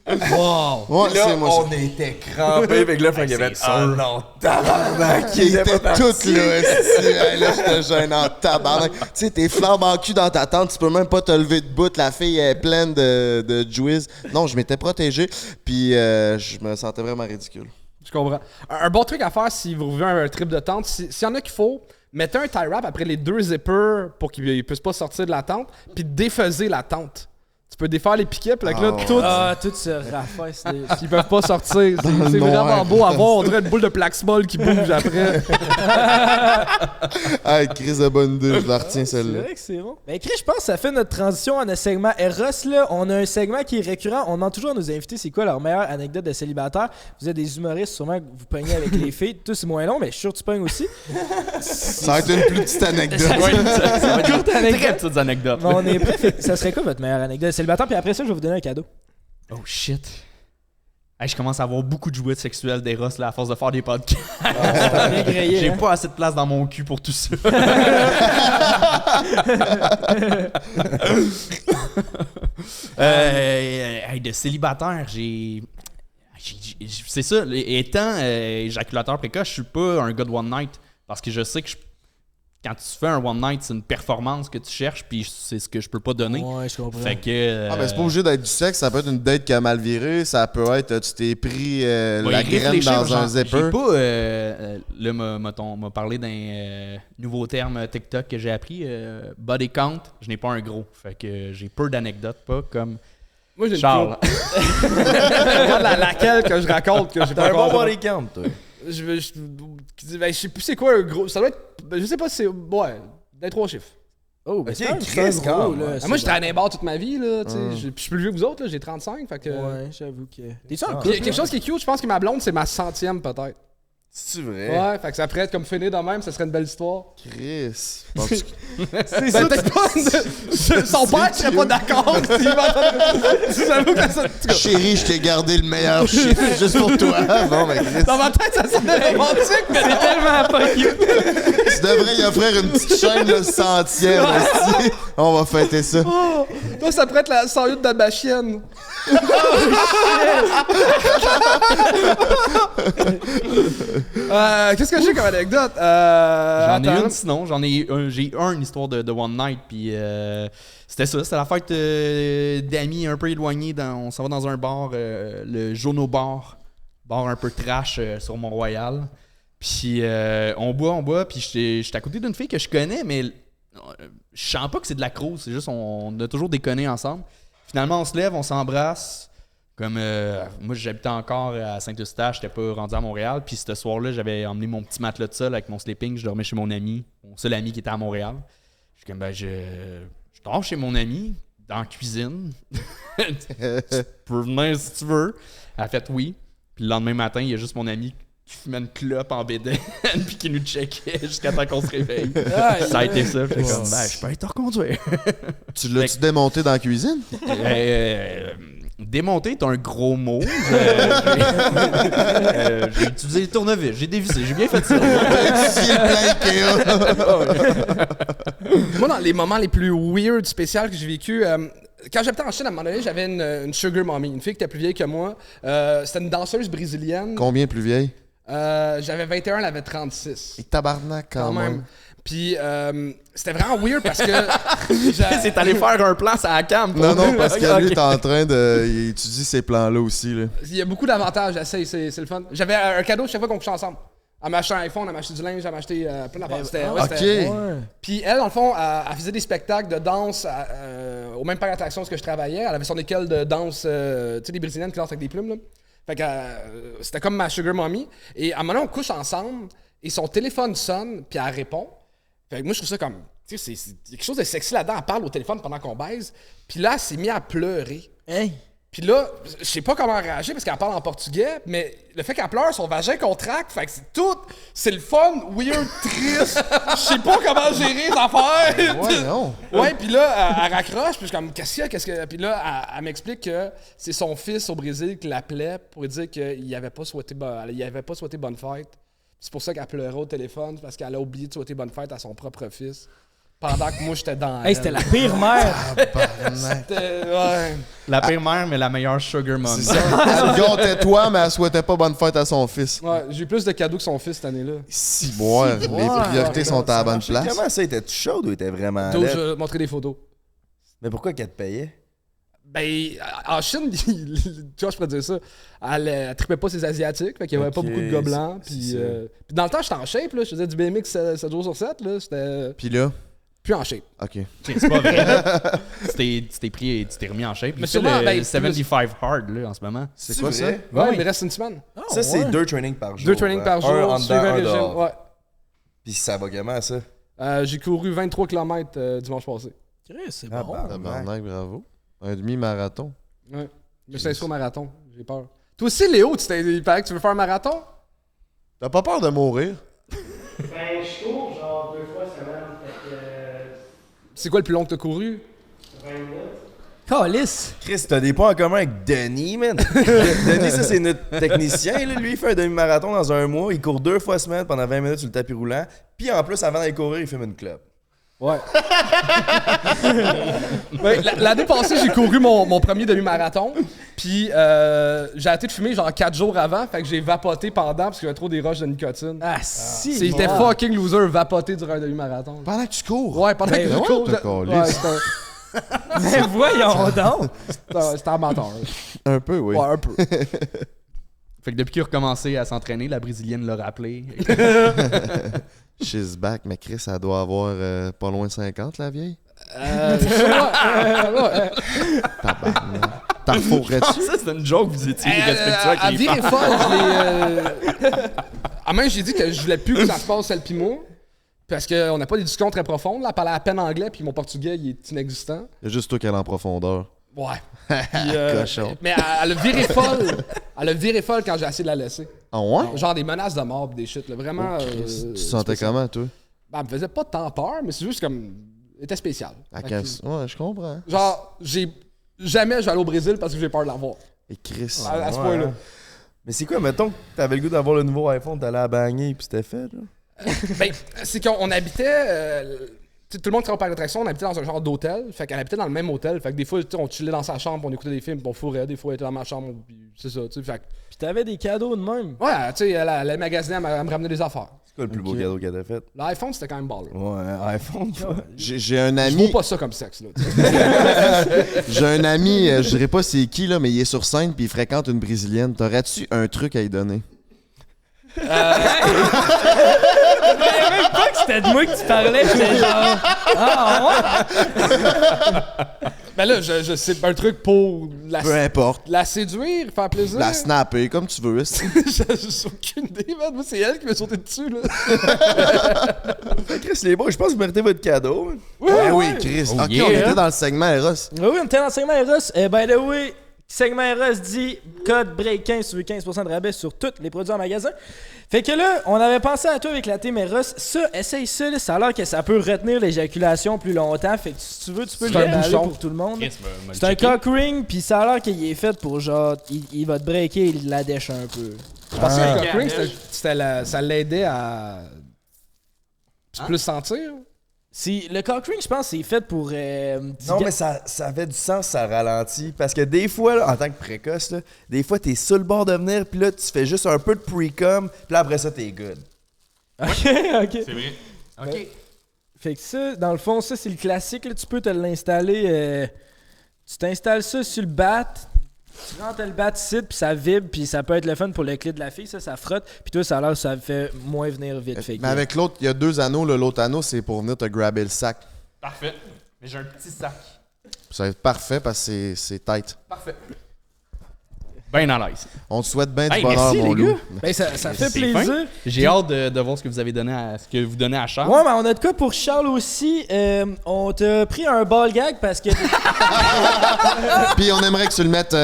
Wow! Ouais, Là, c'est moi on était crampés. Fait que là, Frank, il avait oh non, tabarnak! Il était pas tout parti. là, esti. Hey, là, j'étais gênant, tabarnak. Tu sais, t'es flambant cul dans ta tente, tu peux même pas te lever de bout. La fille est pleine de juice. Non, je m'étais protégé, puis je me sentais vraiment ridicule. Je comprends. Un bon truc à faire si vous vivez un trip de tente, s'il y en a qu'il faut, mettez un tie wrap après les 2 zippers pour qu'ils puissent pas sortir de la tente, puis défaisez la tente. Tu peux défaire les piquets, puis là, tout, Tout se raffaisse. ils peuvent pas sortir. C'est le noir. vraiment beau à voir. On dirait une boule de Plaxmol qui bouge après. Hey, crise de bonne idée, je la retiens C'est celle-là. vrai que c'est bon. Ben, Chris, je pense que ça fait notre transition à notre segment Eros. Là. On a un segment qui est récurrent. On demande toujours à nos invités c'est quoi leur meilleure anecdote de célibataire. Vous êtes des humoristes, sûrement que vous pognez avec les filles. Tout, c'est moins long, mais je suis sûr que tu pognes aussi. Ça va être une plus petite anecdote. Ça va être une courte Très anecdote. petites anecdotes. Mais on est prêt. Fait que ça serait quoi votre meilleure anecdote de célibataire? Puis après ça, je vais vous donner un cadeau. Oh shit. Hey, je commence à avoir beaucoup de jouets sexuels d'Eros là, à force de faire des podcasts. Bien grillé, J'ai hein? pas assez de place dans mon cul pour tout ça. Hey, de célibataire, c'est ça, étant éjaculateur précoce, je suis pas un gars de one night. Parce que je sais que quand tu fais un one night, c'est une performance que tu cherches, puis c'est ce que je peux pas donner. Ouais, je comprends. Fait que. Ah, ben, c'est pas obligé d'être du sexe, ça peut être une date qui a mal viré, ça peut être tu t'es pris la y graine réfléchir, dans genre, un zipper. J'ai pas. Là, m'a parlé d'un nouveau terme TikTok que j'ai appris, body count. Je n'ai pas un gros. Fait que j'ai peu d'anecdotes, pas comme Moi, j'ai une Charles. Regarde laquelle que je raconte que j'ai pas T'as un bon encore. body count, toi. je sais plus c'est quoi un gros. Ça doit être. Je sais pas si c'est. Ouais, des 3 chiffres. Oh, Ok, c'est un Chris, gros, quand là. Moi, je traîne dans les bars toute ma vie, là. Tu sais, je suis plus vieux que vous autres, là. J'ai 35, fait que. Ouais, j'avoue que. T'es-tu en Puis, couple? quelque chose qui est cute, je pense que ma blonde, c'est ma 100e peut-être. C'est vrai? Ouais, fait que ça pourrait être comme finir de même, ça serait une belle histoire. Chris. C'est peut-être pas. Son père serait pas d'accord s'il m'entendait. J'avoue que ça. Chérie, je t'ai gardé le meilleur chiffre juste pour toi. Bon, ben, Chris, Dans ma tête, ça sonnait romantique, mais non. Tellement pas cute. tu devrais y offrir une petite chaîne de 100e. esti. On va fêter ça. Oh, toi, ça pourrait être la 108 de ma chienne. Qu'est-ce que j'ai comme anecdote? J'en ai attends. une sinon, j'ai une histoire de One Night, puis c'était ça, c'était la fête d'amis un peu éloignés, on s'en va dans un bar, le Jono Bar un peu trash sur Mont-Royal, puis on boit, puis j'étais à côté d'une fille que je connais, mais je sens pas que c'est de la crouse, c'est juste on a toujours déconné ensemble. Finalement on se lève, on s'embrasse. Comme moi j'habitais encore à Saint-Eustache, j'étais pas rendu à Montréal, puis ce soir-là j'avais emmené mon petit matelas de sol avec mon sleeping, je dormais chez mon seul ami qui était à Montréal. Je suis comme je dors chez mon ami dans la cuisine. Tu peux venir si tu veux. Elle a fait oui. Puis le lendemain matin, il y a juste mon ami qui fumait une clope en bédaine puis qui nous checkait jusqu'à temps qu'on se réveille. Ça a été ça. Puis comme je peux te reconduire. Tu l'as-tu démonté dans la cuisine? Démonter est un gros mot. J'ai utilisé le tournevis, j'ai dévissé, j'ai bien fait ça. Moi, dans les moments les plus weird, spéciaux que j'ai vécu, quand j'habitais en Chine, à un moment donné, j'avais une sugar mommy, une fille qui était plus vieille que moi. C'était une danseuse brésilienne. Combien plus vieille? J'avais 21, elle avait 36. Et tabarnak quand même. Puis c'était vraiment weird parce que... C'est allé faire un plan sur la cam. Non, parce que lui, t'es en train de... Il étudie ces plans-là aussi, là. Il y a beaucoup d'avantages, j'essaye, c'est le fun. J'avais un cadeau chaque fois qu'on couchait ensemble. Elle m'a acheté un iPhone, elle m'a acheté du linge, elle m'a acheté plein d'affaires. Puis elle, dans le fond, elle faisait des spectacles de danse au même parc d'attractions que je travaillais. Elle avait son école de danse, tu sais, des Brésiliennes qui dansent avec des plumes, là. Fait que c'était comme ma sugar mommy. Et à un moment donné, on couche ensemble et son téléphone sonne, puis elle répond. Fait que moi, je trouve ça comme... Tu sais, c'est quelque chose de sexy là-dedans. Elle parle au téléphone pendant qu'on baise. Puis là, elle s'est mise à pleurer. Hein? Puis là, je sais pas comment réagir parce qu'elle parle en portugais, mais le fait qu'elle pleure, son vagin contracte, fait que c'est tout... C'est le fun, weird, triste. Je sais pas comment gérer les affaires. Ouais, non. Ouais, puis là, elle raccroche, puis je suis comme, qu'est-ce que... Puis là, elle m'explique que c'est son fils au Brésil qui l'appelait pour lui dire qu'il avait pas souhaité bonne fête. C'est pour ça qu'elle pleurait au téléphone, parce qu'elle a oublié de souhaiter bonne fête à son propre fils. Pendant que moi, j'étais dans Hey, c'était la pire mère! Ouais. La pire mère, mais la meilleure sugar mommy. C'est ça. Elle gâtait toi, mais elle souhaitait pas bonne fête à son fils. Ouais, j'ai eu plus de cadeaux que son fils cette année-là. Si, moi, les priorités sont à la bonne place. Comment ça, était-tu chaude ou était vraiment Donc, laide? je vais te montrer des photos. Mais pourquoi qu'elle te payait? Ben, en Chine, tu vois, je pourrais dire ça, elle trippait pas ses Asiatiques, fait qu'il y avait pas beaucoup de gars blancs. Puis dans le temps, j'étais en shape, là, je faisais du BMX 7 jours sur 7, là, j'étais Puis là? plus en shape. OK. C'est pas vrai. Tu t'es remis en shape. Mais C'est sûrement, le ben, 75 hard là, en ce moment. C'est quoi ça? Ouais, Oui. il me reste une semaine. Ça, c'est 2 trainings par jour. 2 trainings par jour, Un en suivant dedans, un régime. dehors. Ouais. Puis ça va comment, ça? J'ai couru 23 km dimanche passé. Chris, c'est Ah, bon. bah. Tabarnak, bravo. Un demi-marathon. Ouais. Je me suis inscrit au marathon, j'ai peur. Toi aussi, Léo, il paraît que tu veux faire un marathon? T'as pas peur de mourir? Ben, je cours genre 2 fois semaine, fait que C'est quoi le plus long que t'as couru? 20 minutes. Calice! Chris, t'as des points en commun avec Denis, man. Denis, ça, c'est notre technicien. Là. Lui, il fait un demi-marathon dans un mois. Il court 2 fois semaine pendant 20 minutes sur le tapis roulant. Puis en plus, avant d'aller courir, il fume une clope. Ouais. Ouais, l'année passée, j'ai couru mon premier demi-marathon. Puis j'ai arrêté de fumer genre 4 jours avant. Fait que j'ai vapoté pendant parce qu'il y avait trop des roches de nicotine. Ah, si! C'était fucking loser vapoter durant un demi-marathon. Pendant que tu cours? Ouais, pendant que je cours. t'as Mais voyons donc! C'était un menteur. Un peu, oui. Ouais, un peu. Fait que depuis qu'il a recommencé à s'entraîner, la brésilienne l'a rappelé. She's back, mais Chris, elle doit avoir pas loin de 50, la vieille. Ouais. T'as refourré dessus. Ça, c'est une joke, vous étiez respectueux avec Elle les virait femmes. folle. À même, j'ai dit que je voulais plus que ça se passe, elle pis moi. Parce qu'on n'a pas des discussions très profondes. Là, elle parlait à peine anglais, puis mon portugais, il est inexistant. Il y a juste toi qui allais en profondeur. Ouais. Cochon. Mais elle a viré folle. Elle a viré folle quand j'ai essayé de la laisser. Ah ouais? Genre des menaces de mort pis des shit. Là. Vraiment. Tu te sentais comment, toi? Ben, elle me faisait pas tant peur, mais c'est juste comme. Elle était spéciale. Ouais, je comprends. Genre, jamais je vais aller au Brésil parce que j'ai peur de l'avoir. Et Chris. À ce point-là. Mais c'est quoi, mettons que t'avais le goût d'avoir le nouveau iPhone, t'allais à bagner pis c'était fait, là? Ben, c'est qu'on habitait. Tout le monde qui travaille au parc d'attraction, on habitait dans un genre d'hôtel. Fait qu'elle habitait dans le même hôtel. Fait que des fois, on chillait dans sa chambre, on écoutait des films, on fourrait. Des fois, elle était dans ma chambre, puis c'est ça, tu sais. Fait que, Puis t'avais des cadeaux de même. ouais, tu sais, elle magasinait, elle me ramenait des affaires. C'est quoi le plus beau cadeau qu'elle a fait? L'iPhone, c'était quand même baller. Ouais, iPhone, tu vois. J'ai un Je ami. vaux pas ça comme sexe, là. Tu sais. J'ai un ami, je dirais pas c'est qui, là, mais il est sur scène puis il fréquente une Brésilienne. T'aurais-tu un truc à lui donner? Même pas que c'était de moi que tu parlais, j'étais genre. Ah, ouais? Ben là, je sais un truc pour Peu importe. la séduire, faire plaisir. La snapper, comme tu veux. J'ai aucune idée, man. Moi, c'est elle qui m'a sauté dessus, là. Chris, les beaux, je pense que vous méritez votre cadeau. Oui, Chris. Oh Ok, yeah. on était dans le segment Eros. Oui, on était dans le segment Eros. By the way, segment Eros dit code BREAK15 sur 15% de rabais sur tous les produits en magasin. Fait que là, on avait pensé à toi avec la team Eros. Ça, essaye ça, là, ça a l'air que ça peut retenir l'éjaculation plus longtemps. Fait que si tu veux, tu peux le C'est un déballer bouchon. pour tout le monde. Chris, m'a C'est un checké. cock ring, pis ça a l'air qu'il est fait pour genre, il va te breaker, il la dèche un peu. Parce que le cock ring, Ah. ça l'aidait à plus sentir. Le cock ring, je pense, c'est fait pour. Non, mais ça avait du sens, ça ralentit. Parce que des fois, là, en tant que précoce, là, des fois, t'es sur le bord de venir, puis là, tu fais juste un peu de pre-com, puis là, après ça, t'es good. Ok. C'est vrai. Ok. Fait que ça, dans le fond, ça, c'est le classique. Là, tu peux te l'installer. Tu t'installes ça sur le bat. Tu rentres le bat ici, puis ça vibre, puis ça peut être le fun pour le clé de la fille. Ça frotte. Puis toi, ça a l'air, ça fait moins venir vite. Fait que, Mais avec l'autre, il y a 2 anneaux. L'autre anneau, c'est pour venir te grabber le sac. Parfait. Mais j'ai un petit sac. Ça va être parfait parce que c'est tight. Parfait. Ben à l'aise. On te souhaite bien du Hey, bonheur, merci, mon les loup. gars. ben, ça fait C'est plaisir. fin. J'ai hâte de voir ce que vous avez donné à ce que vous donnez à Charles. Ouais, mais on a de quoi pour Charles aussi. On t'a pris un ball gag parce que Puis on aimerait que tu le mettes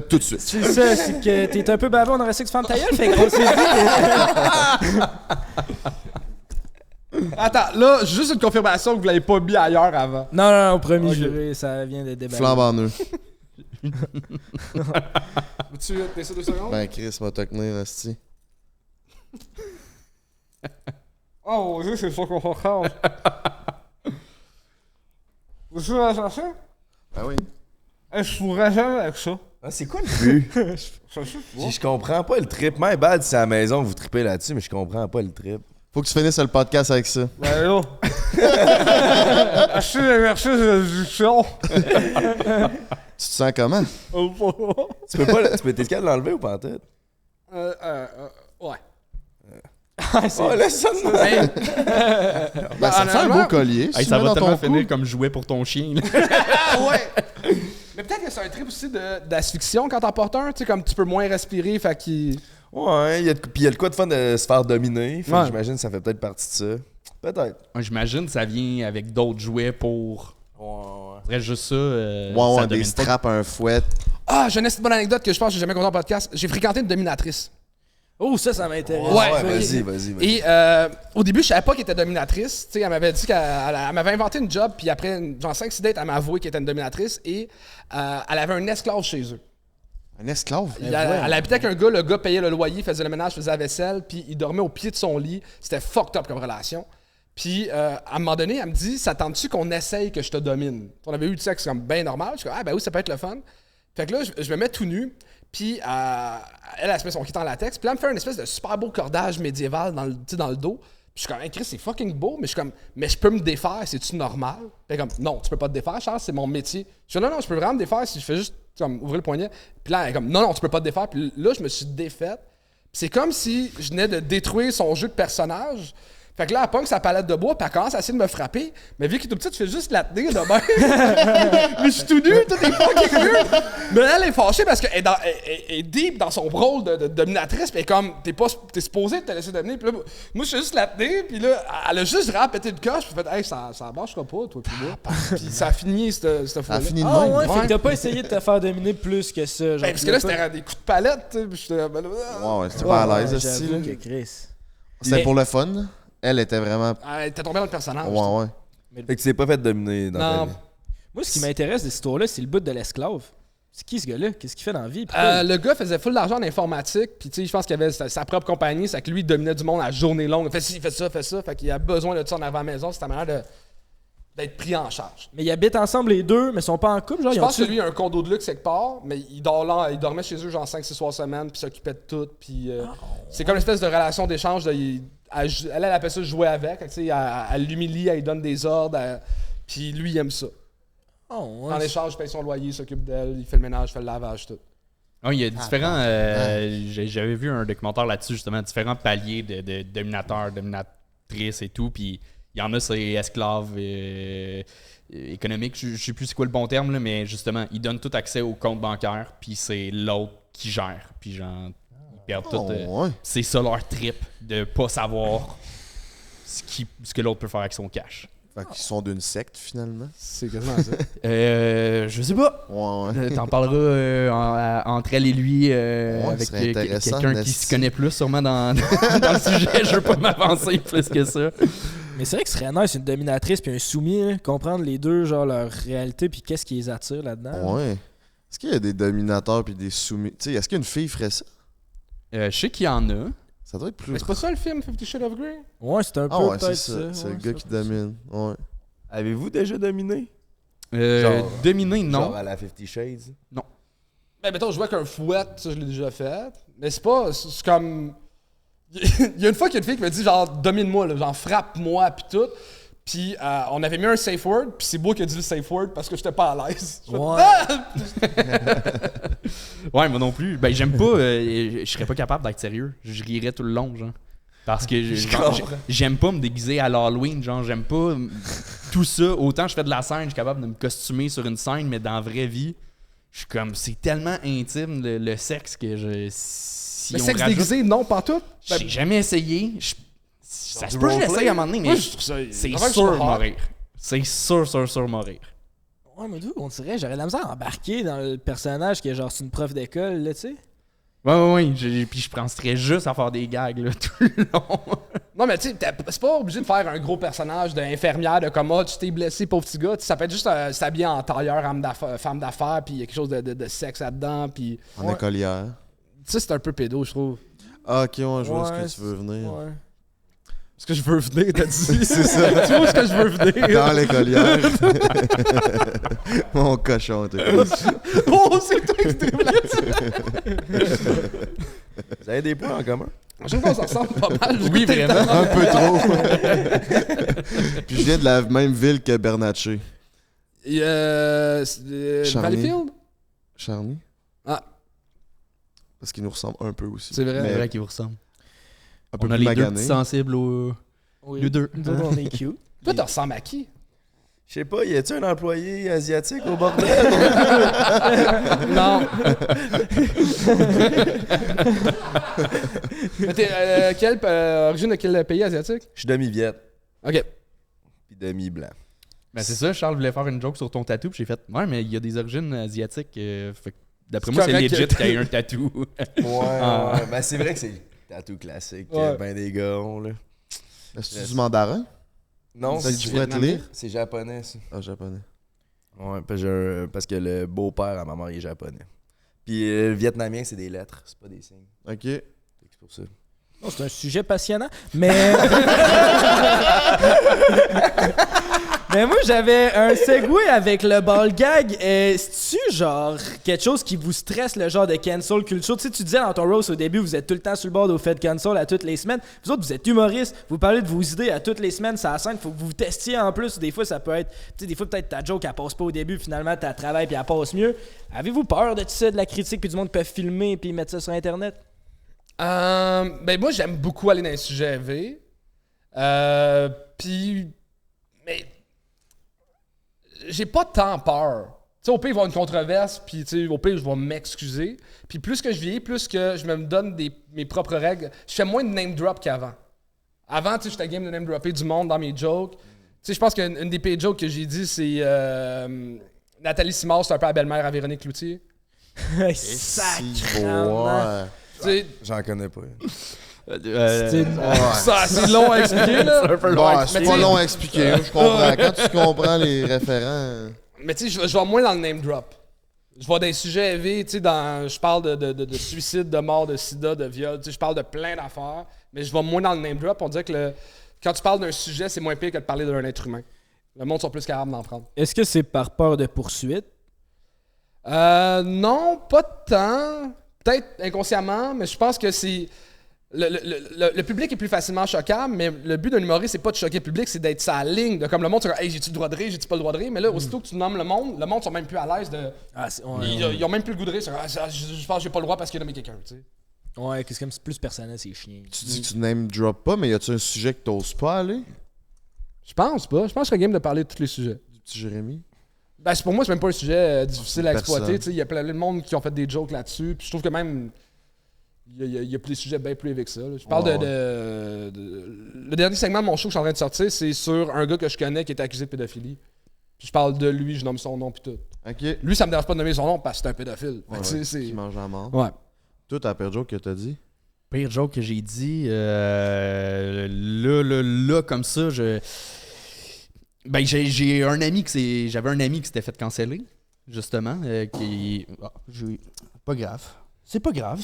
tout de suite. c'est ça, c'est que t'es un peu baveux, on aurait ça que tu fermes ta gueule. Fait qu'on s'est dit Attends, là, juste une confirmation que vous l'avez pas mis ailleurs avant. Non, premier Ok. juré, ça vient de débattre. Flambe en eux. Tu laisses 2 secondes? Ben, Chris, va te tenir, esti. Oh mon dieu, c'est trop confortable. Vous pouvez la chercher? Ben oui. Je pourrais jamais avec ça. Ah, c'est quoi le but? Je comprends pas le trip. My bad, si c'est à la maison, vous tripez là-dessus, mais je comprends pas le trip. Faut que tu finisses le podcast avec ça. Ben là. Merci de l'éducation. Tu te sens comment? Tu peux pas, t'es capable de l'enlever ou pas en tête? Ouais. Oh, laisse ça de même. Ben, ça fait un beau collier. Hey, si ça tu mets va dans tellement ton finir cou. comme jouet pour ton chien. là. Ouais. Mais peut-être que c'est un trip aussi d'asphyxion quand t'en portes un. Tu sais, comme tu peux moins respirer, fait qu'il. Ouais, puis il y a le quoi de fun de se faire dominer. Fait que Ouais. j'imagine que ça fait peut-être partie de ça. Peut-être. Ouais, j'imagine que ça vient avec d'autres jouets pour. Reste juste ça. Ouais, ça ouais, des domine pas. straps, un fouet. Ah, j'ai une bonne anecdote que je pense que j'ai jamais conté en podcast. J'ai fréquenté une dominatrice. Oh, ça m'intéresse. Ouais, vas-y. Et au début, je savais pas qu'elle était dominatrice. Tu sais, elle m'avait dit qu'elle elle m'avait inventé une job, puis après, genre 5-6 dates, elle m'a avoué qu'elle était une dominatrice et elle avait un esclave chez eux. Un esclave? Elle habitait avec un gars, le gars payait le loyer, faisait le ménage, faisait la vaisselle, puis il dormait au pied de son lit. C'était fucked up comme relation. Puis à un moment donné, elle me dit, ça tente-tu qu'on essaye que je te domine? On avait eu du sexe comme bien normal. Je suis comme, ah ben oui, ça peut être le fun. Fait que là, je me mets tout nu, puis elle se met son kit en latex, puis là, elle me fait une espèce de super beau cordage médiéval dans le dos. Puis je suis comme, hey, Chris, c'est fucking beau, mais je suis comme, mais je peux me défaire, c'est-tu normal? Puis elle est comme, non, tu peux pas te défaire, Charles, c'est mon métier. Je dis, non, je peux vraiment me défaire si je fais juste comme ouvrir le poignet. Puis là, elle est comme, non, tu peux pas te défaire. Puis là, je me suis défaite. Puis c'est comme si je venais de détruire son jeu de personnage. Fait que là, elle pogne sa palette de bois, puis elle commence à essayer de me frapper. Mais vu qu'elle est tout petite, tu fais juste la tenir de même. Mais je suis tout nu, tout est fucking weird. Mais elle est fâchée parce qu'elle est deep dans son rôle de dominatrice, puis elle est comme, t'es supposé te laisser dominer. Puis là, moi, je fais juste la tenir, puis là, elle a juste vraiment pété le coche, puis fait, hey, ça marchera pas, toi, puis moi. Puis ça a fini, cette fois-là. Ça a fini de Ah même. ouais, fait que t'as pas essayé de te faire dominer plus que ça. Genre, Ben, parce que là, c'était des coups de palette, tu sais, puis j'étais. Ben, Ouais, c'était pas à l'aise, Ouais, aussi. j'avoue que Chris. C'était pour le fun. Là. Elle était vraiment. t'es tombé dans le personnage. Ouais. Fait que tu t'es pas fait dominer dans ta Non. vie. Moi, ce qui m'intéresse de cette histoire-là, c'est le bout de l'esclave. C'est qui ce gars-là? Qu'est-ce qu'il fait dans la vie? Pourquoi Le gars faisait full d'argent en informatique, puis tu sais, je pense qu'il avait sa propre compagnie, c'est que lui, il dominait du monde à journée longue. Il fait ci, fait ça, fait qu'il a besoin de ça en avant à la maison, c'est ta manière d'être pris en charge. Mais ils habitent ensemble les deux, mais ils sont pas en couple, genre? Je ils pense que ont-tu- lui, il a un condo de luxe quelque part, mais il dormait chez eux genre 5-6 soirs semaine, puis s'occupait de tout, puis c'est comme une espèce de relation d'échange. Elle appelle ça jouer avec, tu sais, elle l'humilie, elle lui donne des ordres, puis lui, il aime ça. Oh, ouais. En échange, il paye son loyer, il s'occupe d'elle, il fait le ménage, il fait le lavage, tout. Ah, il y a différents. J'avais vu un documentaire là-dessus, justement, différents paliers de dominateurs, dominatrices et tout. Puis il y en a, c'est esclaves économiques. Je sais plus c'est quoi le bon terme, là, mais justement, ils donnent tout accès au compte bancaire. Puis c'est l'autre qui gère. Puis genre, ils perdent tout. Ouais. C'est ça leur trip de pas savoir ce que l'autre peut faire avec son cash. Fait qu'ils sont d'une secte, finalement. C'est quasiment ça. Je sais pas. Ouais. T'en parleras entre elle et lui avec ce serait intéressant, quelqu'un qui se connaît plus sûrement dans le sujet. Je veux pas m'avancer plus que ça. Mais c'est vrai que ce serait nice une dominatrice puis un soumis, hein, comprendre les deux, genre leur réalité puis qu'est-ce qui les attire là-dedans. Ouais. Est-ce qu'il y a des dominateurs puis des soumis? Tu sais, est-ce qu'une fille ferait ça? Je sais qu'il y en a. Ça doit être plus. Mais c'est pas ça le film, 50 Shades of Grey? Ouais, c'est un peu Ah ouais, peut-être c'est ça. ça. C'est ouais, le gars ça, qui c'est ça. domine. Ouais. Avez-vous déjà dominé? Genre- Dominer, non. Genre à la 50 Shades? Ben, mettons, je jouais avec un fouet, ça, je l'ai déjà fait. Mais c'est pas. C'est comme. Il y a une fois qu'il y a une fille qui m'a dit, genre, domine-moi, là, genre, frappe-moi, pis tout. Puis on avait mis un safe word, puis c'est moi qui ai dit le safe word parce que j'étais pas à l'aise. Je fais, Ouais. Ouais, moi non plus. Ben, j'aime pas. Je serais pas capable d'être sérieux. Je rirais tout le long, genre. Parce que j'aime pas me déguiser à l'Halloween, genre. J'aime pas tout ça. Autant je fais de la scène, je suis capable de me costumer sur une scène, mais dans la vraie vie, je suis comme. C'est tellement intime, le sexe, que je. Si Mais on sexe rajoute- déguisé, non, pas tout. J'ai jamais essayé. Ça se peut que je roleplay? l'essaye à un moment donné, mais Moi, je trouve ça. c'est vraiment, je sûr trouve hot. mourir. C'est sûr mourir. Ouais, mais d'où on dirait, j'aurais de la misère à embarquer dans le personnage qui est genre c'est une prof d'école, là, tu sais. Ouais. Puis je penserais juste à faire des gags, là, tout le long. Non, mais tu sais, c'est pas obligé de faire un gros personnage d'infirmière, de comme, tu t'es blessé, pauvre petit gars. Ça peut être juste s'habiller en tailleur, femme d'affaires, puis il y a quelque chose de sexe là-dedans, puis. En écolière. Ça, c'est un peu pédo, je trouve. Ah, ok, ouais, je vois Ouais, ce que tu veux venir. Ouais. Est-ce que je veux venir, t'as dit? C'est ça. Tu vois ce que je veux venir? Dans l'écolière. Mon cochon, t'es Oh, c'est toi qui dribble là-dessus. Vous avez des points en commun? Je trouve qu'on s'en ressemble pas mal. Oui, vraiment. un peu trop. Puis je viens de la même ville que Bernatchez. Charny. Valleyfield? Charny? Ah. Parce qu'il nous ressemble un peu aussi. C'est vrai. C'est vrai qu'il vous ressemble. Un peu On a plus les deux magané. petits sensibles aux Oui. les deux. Nous autres, on est cute. Toi, tu ressembles à qui? Je sais pas, y a-tu un employé asiatique au bordel? Non. Mais t'es origine de quel pays asiatique? Je suis demi-viette, Ok. puis demi-blanc. Ben c'est ça, Charles voulait faire une joke sur ton tatou, puis j'ai fait ouais, mais il y a des origines asiatiques. Fait que d'après C'est moi, c'est correct legit que- qu'il y ait un tatou. Ouais, ben c'est vrai que c'est le tatou classique, Ouais. ben des gars ont, là. C'est du mandarin? Non, Ça que tu pourrais te lire? c'est japonais, ça. Ah, japonais. Ouais, parce que le beau-père à ma mère, il est japonais. Puis le vietnamien, c'est des lettres, c'est pas des signes. Ok. Fait que c'est pour ça. Non, c'est un sujet passionnant, mais... mais moi, j'avais un segway avec le ball gag. C'est-tu genre quelque chose qui vous stresse, le genre de cancel culture? Tu sais, tu disais dans ton roast au début, vous êtes tout le temps sur le bord au fait de cancel à toutes les semaines. Vous autres, vous êtes humoristes, vous parlez de vos idées à toutes les semaines, ça la scène, faut que vous vous testiez en plus. Des fois, ça peut être... Tu sais, des fois, peut-être ta joke, elle passe pas au début, finalement, t'as travail puis elle passe mieux. Avez-vous peur de tout ça, de la critique, puis du monde peut filmer puis mettre ça sur Internet? Ben moi, j'aime beaucoup aller dans les sujets élevés. Puis, mais j'ai pas tant peur. Tu sais, au pire, il va y avoir une controverse, puis tu sais, au pire, je vais m'excuser. Puis plus que je vieillis, plus que je me donne mes propres règles, je fais moins de name drop qu'avant. Avant, tu sais, j'étais game de name dropper du monde dans mes jokes. Tu sais, je pense qu'une des pires jokes que j'ai dit, c'est Nathalie Simard, c'est un peu la belle-mère à Véronique Cloutier. Sacrément. Tu sais, J'en connais pas. c'est long à expliquer, là. C'est pas long à expliquer, je comprends. Quand tu comprends les référents... Mais tu sais, je vais moins dans le name drop. Je vais dans des sujets élevés, tu sais, je parle de suicide, de mort, de sida, de viol, tu sais, je parle de plein d'affaires, mais je vais moins dans le name drop. On dirait que quand tu parles d'un sujet, c'est moins pire que de parler d'un être humain. Le monde sont plus capables d'en prendre. Est-ce que c'est par peur de poursuite? Non, pas tant. Peut-être inconsciemment, mais je pense que c'est... Le public est plus facilement choquable, mais le but d'un humoriste, c'est pas de choquer le public, c'est d'être sa ligne, de comme le monde, c'est hey, j'ai-tu le droit de rire, j'ai-tu pas le droit de rire, mais là, aussitôt que tu nommes le monde sont même plus à l'aise de. Ils ont même plus le goût de rire, je pense que j'ai pas le droit parce qu'il a nommé quelqu'un, tu sais. Ouais, qu'est-ce que c'est plus personnel, c'est chiant. Tu dis que tu name drop pas, mais y a-tu un sujet que t'oses pas aller? Je pense pas. Je pense que je serais game de parler de tous les sujets. Du petit Jérémy? Ben, pour moi, c'est même pas un sujet difficile à exploiter, Personne. tu sais. Il y a plein de monde qui ont fait des jokes là-dessus, puis je trouve que même. Il y a des sujets bien plus élevés que ça. Là. Je parle le dernier segment de mon show que je suis en train de sortir, c'est sur un gars que je connais qui est accusé de pédophilie. Puis je parle de lui, je nomme son nom puis tout. Ok. Lui, ça me dérange pas de nommer son nom parce que c'est un pédophile. Fait que, tu sais, c'est... Qui mange la mort. Ouais. Toi, t'as la pire joke que t'as dit? Pire joke que j'ai dit, là, comme ça, ben, j'avais un ami qui s'était fait canceller, justement, qui... Pas grave. C'est pas grave.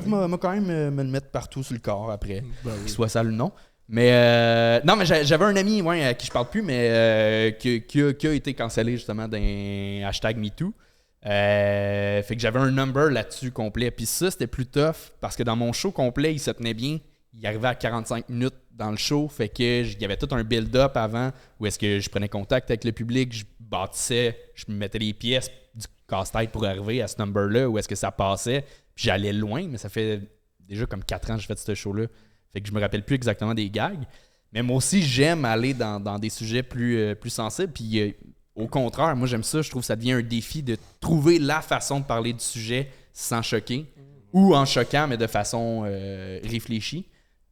M'a quand même me le mettre partout sur le corps après, qu'il soit sale ou non. Mais non, mais j'avais un ami à qui je parle plus, mais qui a été cancellé justement d'un hashtag MeToo. Fait que j'avais un number là-dessus complet. Puis ça, c'était plus tough parce que dans mon show complet, il se tenait bien. Il arrivait à 45 minutes dans le show. Fait que il y avait tout un build-up avant où est-ce que je prenais contact avec le public, je bâtissais, je me mettais les pièces du casse-tête pour arriver à ce number-là où est-ce que ça passait. Puis j'allais loin, mais ça fait déjà comme 4 ans que j'ai fait ce show-là. Fait que je me rappelle plus exactement des gags. Mais moi aussi, j'aime aller dans des sujets plus sensibles. Puis au contraire, moi j'aime ça. Je trouve que ça devient un défi de trouver la façon de parler du sujet sans choquer. Ou en choquant, mais de façon réfléchie.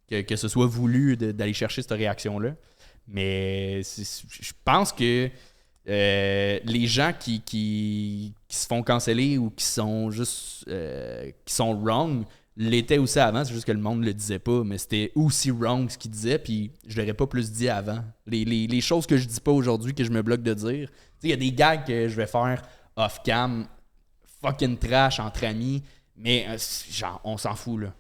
Que ce soit voulu d'aller chercher cette réaction-là. Mais je pense que les gens qui se font canceller ou qui sont juste qui sont wrong l'étaient aussi avant, c'est juste que le monde le disait pas, mais c'était aussi wrong ce qu'ils disaient, puis je l'aurais pas plus dit avant. Les choses que je dis pas aujourd'hui, que je me bloque de dire, il y a des gags que je vais faire off-cam, fucking trash entre amis, mais genre on s'en fout là.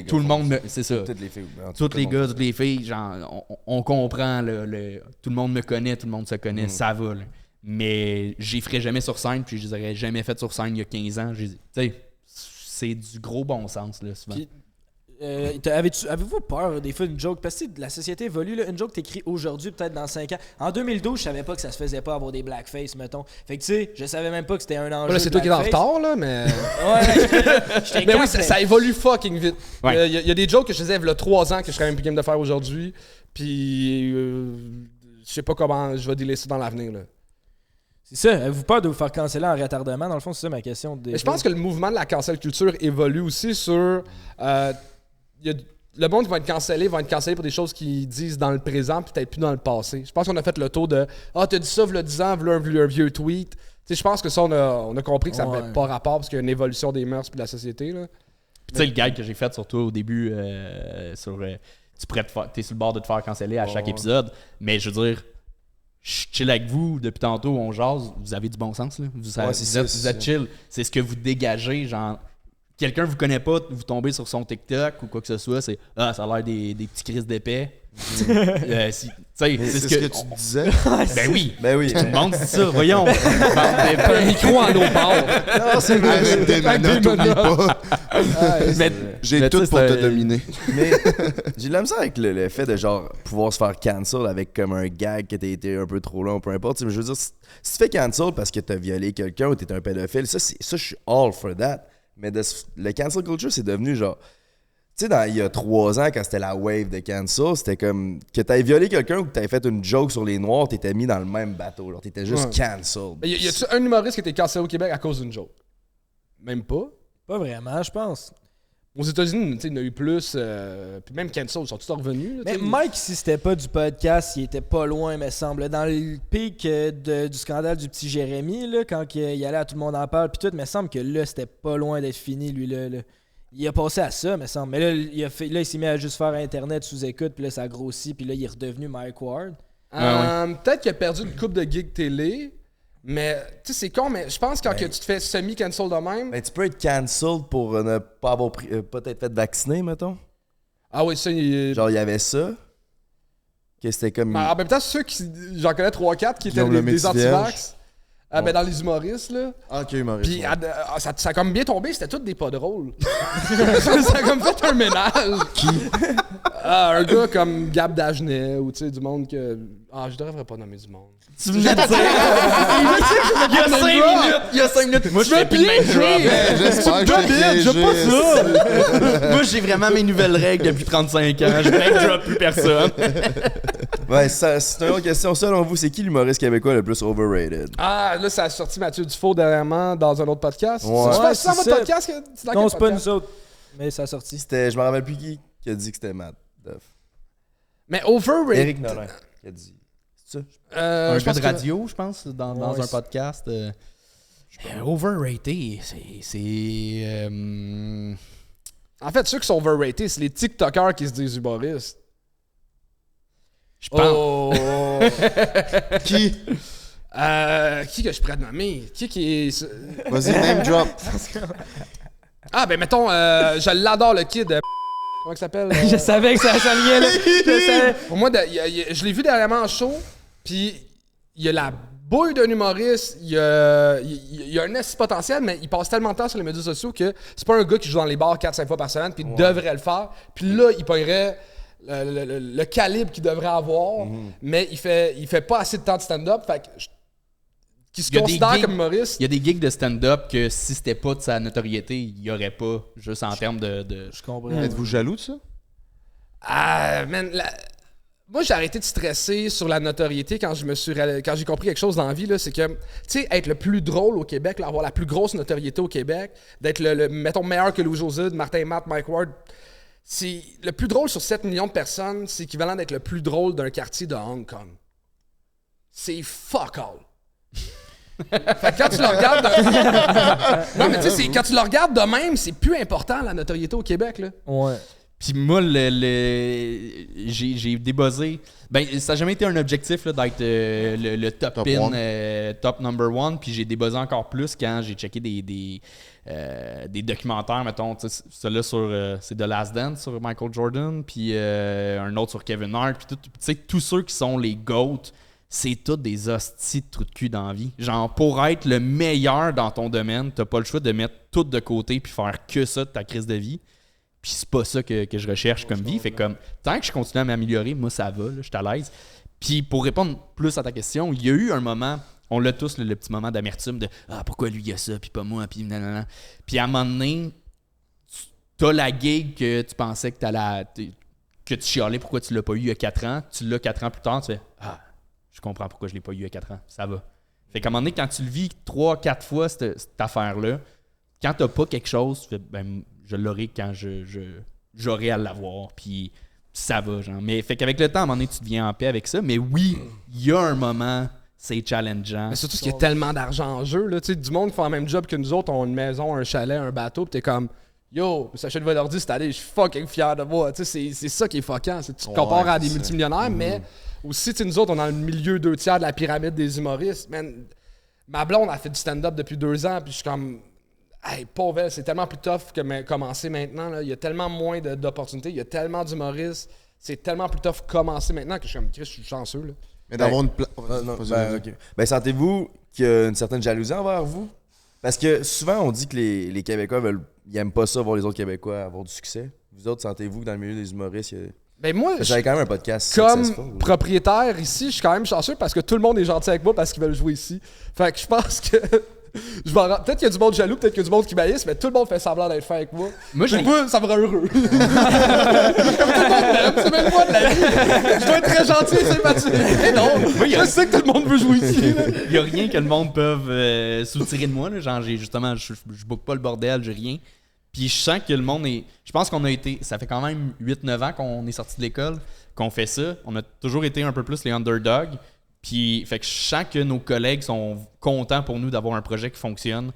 Tout le monde c'est ça. Toutes les filles. Toutes les gars, toutes les filles, genre on comprend tout le monde me connaît, tout le monde se connaît, ça va là. Mais j'y ferais jamais sur scène, puis je les aurais jamais fait sur scène il y a 15 ans. Tu sais, c'est du gros bon sens là souvent. Puis, avez-vous peur des fois d'une joke? Parce que la société évolue, là, une joke t'écris aujourd'hui, peut-être dans 5 ans. En 2012, je savais pas que ça se faisait pas avoir des blackface, mettons. Fait que tu sais, je savais même pas que c'était un enjeu. Là, c'est toi qui es en retard, là, mais. Ouais, mais oui, ça évolue fucking vite. Il Ouais. y a des jokes que je faisais il y a 3 ans que je serais même plus game de faire aujourd'hui. Puis, je sais pas comment je vais délaisser ça dans l'avenir, là. C'est ça, avez-vous peur de vous faire canceller en retardement? Dans le fond, c'est ça ma question. Mais je pense que le mouvement de la cancel culture évolue aussi sur. Le monde qui va être cancellé pour des choses qu'ils disent dans le présent, peut-être plus dans le passé. Je pense qu'on a fait le tour de t'as dit ça, v'là 10 ans, v'là un vieux tweet. Tu sais, je pense que ça, on a compris que ça n'avait pas rapport parce qu'il y a une évolution des mœurs et de la société. Là. Puis tu sais, le gag que j'ai fait sur toi au début, t'es sur le bord de te faire canceller à chaque épisode, mais je veux dire, je chill avec vous depuis tantôt, on jase, vous avez du bon sens, là. Vous êtes chill. C'est ce que vous dégagez, genre. Quelqu'un vous connaît pas, vous tombez sur son TikTok ou quoi que ce soit, c'est ça a l'air des petits crises d'épais. C'est ce que tu disais. Ben oui. Tout le monde dit ça, voyons. Un micro en eau part. Non, c'est avec des menottes, oublie pas. J'ai tout pour te dominer. Mais j'ai de la misère avec le fait de genre pouvoir se faire cancel avec comme un gag que t'as été un peu trop long, peu importe. Je veux dire, si tu te fais cancel parce que t'as violé quelqu'un ou t'es un pédophile, ça je suis all for that. Mais le cancel culture, c'est devenu genre. Tu sais, il y a 3 ans, quand c'était la wave de cancel, c'était comme que t'avais violé quelqu'un ou que t'avais fait une joke sur les Noirs, t'étais mis dans le même bateau. Genre, t'étais juste cancel. Y a-tu un humoriste qui a été cancellé au Québec à cause d'une joke? Même pas. Pas vraiment, je pense. Aux États-Unis, il y en a eu plus. Puis même cancel, ils sont tous revenus. Là, Mais Mike, si c'était pas du podcast, il était pas loin, me semble. Dans le pic du scandale du petit Jérémy, là, quand il allait à Tout le monde en parle, puis tout, me semble que là, c'était pas loin d'être fini, lui. Là. Il a passé à ça, me semble. Mais là, il s'est mis à juste faire Internet sous écoute, puis là, ça a grossi, puis là, il est redevenu Mike Ward. Peut-être qu'il a perdu une coupe de gigs télé, mais tu sais, c'est con, mais je pense que quand que tu te fais semi-cancel de même. Ben, tu peux être cancel pour ne pas avoir peut-être fait vacciner, mettons. Ah oui, ça, Genre, il y avait ça. Que c'était comme. Ben, en même temps, ceux qui. J'en connais 3-4 qui étaient Guillaume des anti-vax. Ouais. Ben, dans les humoristes, là. Ok, humoriste. Puis ça a comme bien tombé, c'était tous des pas drôles. Ça a comme fait un ménage. Qui? Un gars comme Gab Dagenet ou tu sais, du monde que. Ah, je devrais pas nommer du monde. Tu venais de dire. Il y a 5 minutes. Moi, je fais plus le même drop. J'espère que je t'ai piégé. Moi, j'ai vraiment mes nouvelles règles depuis 35 ans. Je ne drop plus personne. Ouais, c'est une autre question. Selon vous, c'est qui l'humoriste québécois le plus overrated? Ah, là, ça a sorti Mathieu Dufault dernièrement dans un autre podcast. Ouais. C'est dans votre ça. podcast? C'est dans Non, quel c'est pas podcast? nous autres. Mais ça a sorti. Je me rappelle plus qui a dit que c'était Matt Duff. Mais overrated. Eric Nolin qui a dit. C'est ça? Un je gars pense de que- radio, je pense, dans un podcast. Overrated, c'est. En fait, ceux qui sont overrated, c'est les TikTokers qui se disent humoristes. Je pense. Qui? Qui que je pourrais nommer? Qui est... Vas-y, name drop. Ah, ben mettons, je l'adore, le kid. Comment il s'appelle? Je savais que ça s'alignait, là. Je savais. Pour moi, je l'ai vu dernièrement en show, puis il y a la bouille d'un humoriste, il y a un esti potentiel, mais il passe tellement de temps sur les médias sociaux que c'est pas un gars qui joue dans les bars 4-5 fois par semaine, puis il devrait le faire. Puis là, il pognerait le calibre qu'il devrait avoir, mais il fait pas assez de temps de stand-up, fait que qui se Il y a des considère gigs- comme humoriste. Il y a des gigs de stand-up que si c'était pas de sa notoriété, il y aurait pas, juste en termes de. Je comprends. Êtes-vous jaloux de ça? Ah, man, moi, j'ai arrêté de stresser sur la notoriété quand j'ai compris quelque chose dans la vie, là, c'est que, tu sais, être le plus drôle au Québec, là, avoir la plus grosse notoriété au Québec, d'être mettons, meilleur que Louis-José, Martin Matt, Mike Ward, c'est le plus drôle sur 7 millions de personnes, c'est équivalent d'être le plus drôle d'un quartier de Hong Kong. C'est fuck all. Fait que quand tu le regardes non, mais tu sais, quand tu le regardes de même, c'est plus important la notoriété au Québec, là. Ouais. Puis moi, j'ai débuzzé. Ben, ça n'a jamais été un objectif là, d'être le top Top pin, one. top number one. Puis j'ai débuzzé encore plus quand j'ai checké des documentaires, mettons. Celui-là sur c'est The Last Dance sur Michael Jordan, puis un autre sur Kevin Hart. Puis tu sais, tous ceux qui sont les GOAT, c'est tous des hosties de trous de cul dans la vie. Genre, pour être le meilleur dans ton domaine, t'as pas le choix de mettre tout de côté puis faire que ça de ta crise de vie. Puis c'est pas ça que je recherche comme vie. Fait comme, tant que je continue à m'améliorer, moi, ça va, là, je suis à l'aise. Puis pour répondre plus à ta question, il y a eu un moment, on l'a tous, le petit moment d'amertume de « Ah, pourquoi lui, il y a ça, puis pas moi, puis nanana. » Puis à un moment donné, t'as la gig que tu pensais que que tu chialais pourquoi tu l'as pas eu il y a 4 ans. Tu l'as 4 ans plus tard, tu fais « Ah, je comprends pourquoi je l'ai pas eu il y a 4 ans. Ça va. » Fait qu'à un moment donné, quand tu le vis 3-4 fois, cette affaire-là, quand t'as pas quelque chose, tu fais « Ben, je l'aurai quand j'aurai à l'avoir, puis ça va, genre. » Mais fait qu'avec le temps, à un moment donné, tu deviens en paix avec ça. Mais oui, il y a un moment, c'est challengeant. Mais surtout qu'il y a tellement d'argent en jeu, là. Tu sais, du monde qui font le même job que nous autres, ont une maison, un chalet, un bateau, pis t'es comme yo, s'achète votre ordi cette année, je suis fucking fier de moi. Tu sais, c'est ça qui est fuckant. Tu te compares à des multimillionnaires, mais aussi, tu sais, nous autres, on est dans le milieu 2/3 de la pyramide des humoristes. Man, ma blonde a fait du stand-up depuis 2 ans, puis je suis comme. Hey, pauvre elle, c'est tellement plus tough que commencer maintenant. Là. Il y a tellement moins d'opportunités, il y a tellement d'humoristes. C'est tellement plus tough commencer maintenant que je suis comme Chris, je suis chanceux. Là. Mais d'avoir une place. Ok. Ben, sentez-vous qu'il y a une certaine jalousie envers vous? Parce que souvent, on dit que les Québécois ils aiment pas ça, voir les autres Québécois avoir du succès. Vous autres, sentez-vous que dans le milieu des humoristes, Ben moi, j'avais quand même un podcast comme successful. propriétaire ici, je suis quand même chanceux parce que tout le monde est gentil avec moi parce qu'ils veulent jouer ici. Fait que je pense que Peut-être qu'il y a du monde jaloux, peut-être qu'il y a du monde qui maïsse, mais tout le monde fait semblant d'être fin avec moi. Moi, j'ai- Moi, ça me rend heureux. Comme tout le monde m'aime, c'est même moi de la vie. Je dois être très gentil et sympathique. Mais non, je sais que tout le monde veut jouer ici. Là. Il y a rien que le monde peut soutirer de moi. Là. Genre, justement, je book pas le bordel, j'ai rien. Puis je sens que le monde est... Je pense qu'on a été... Ça fait quand même 8-9 ans qu'on est sorti de l'école, qu'on fait ça. On a toujours été un peu plus les underdogs. Puis, fait que je sens que nos collègues sont contents pour nous d'avoir un projet qui fonctionne.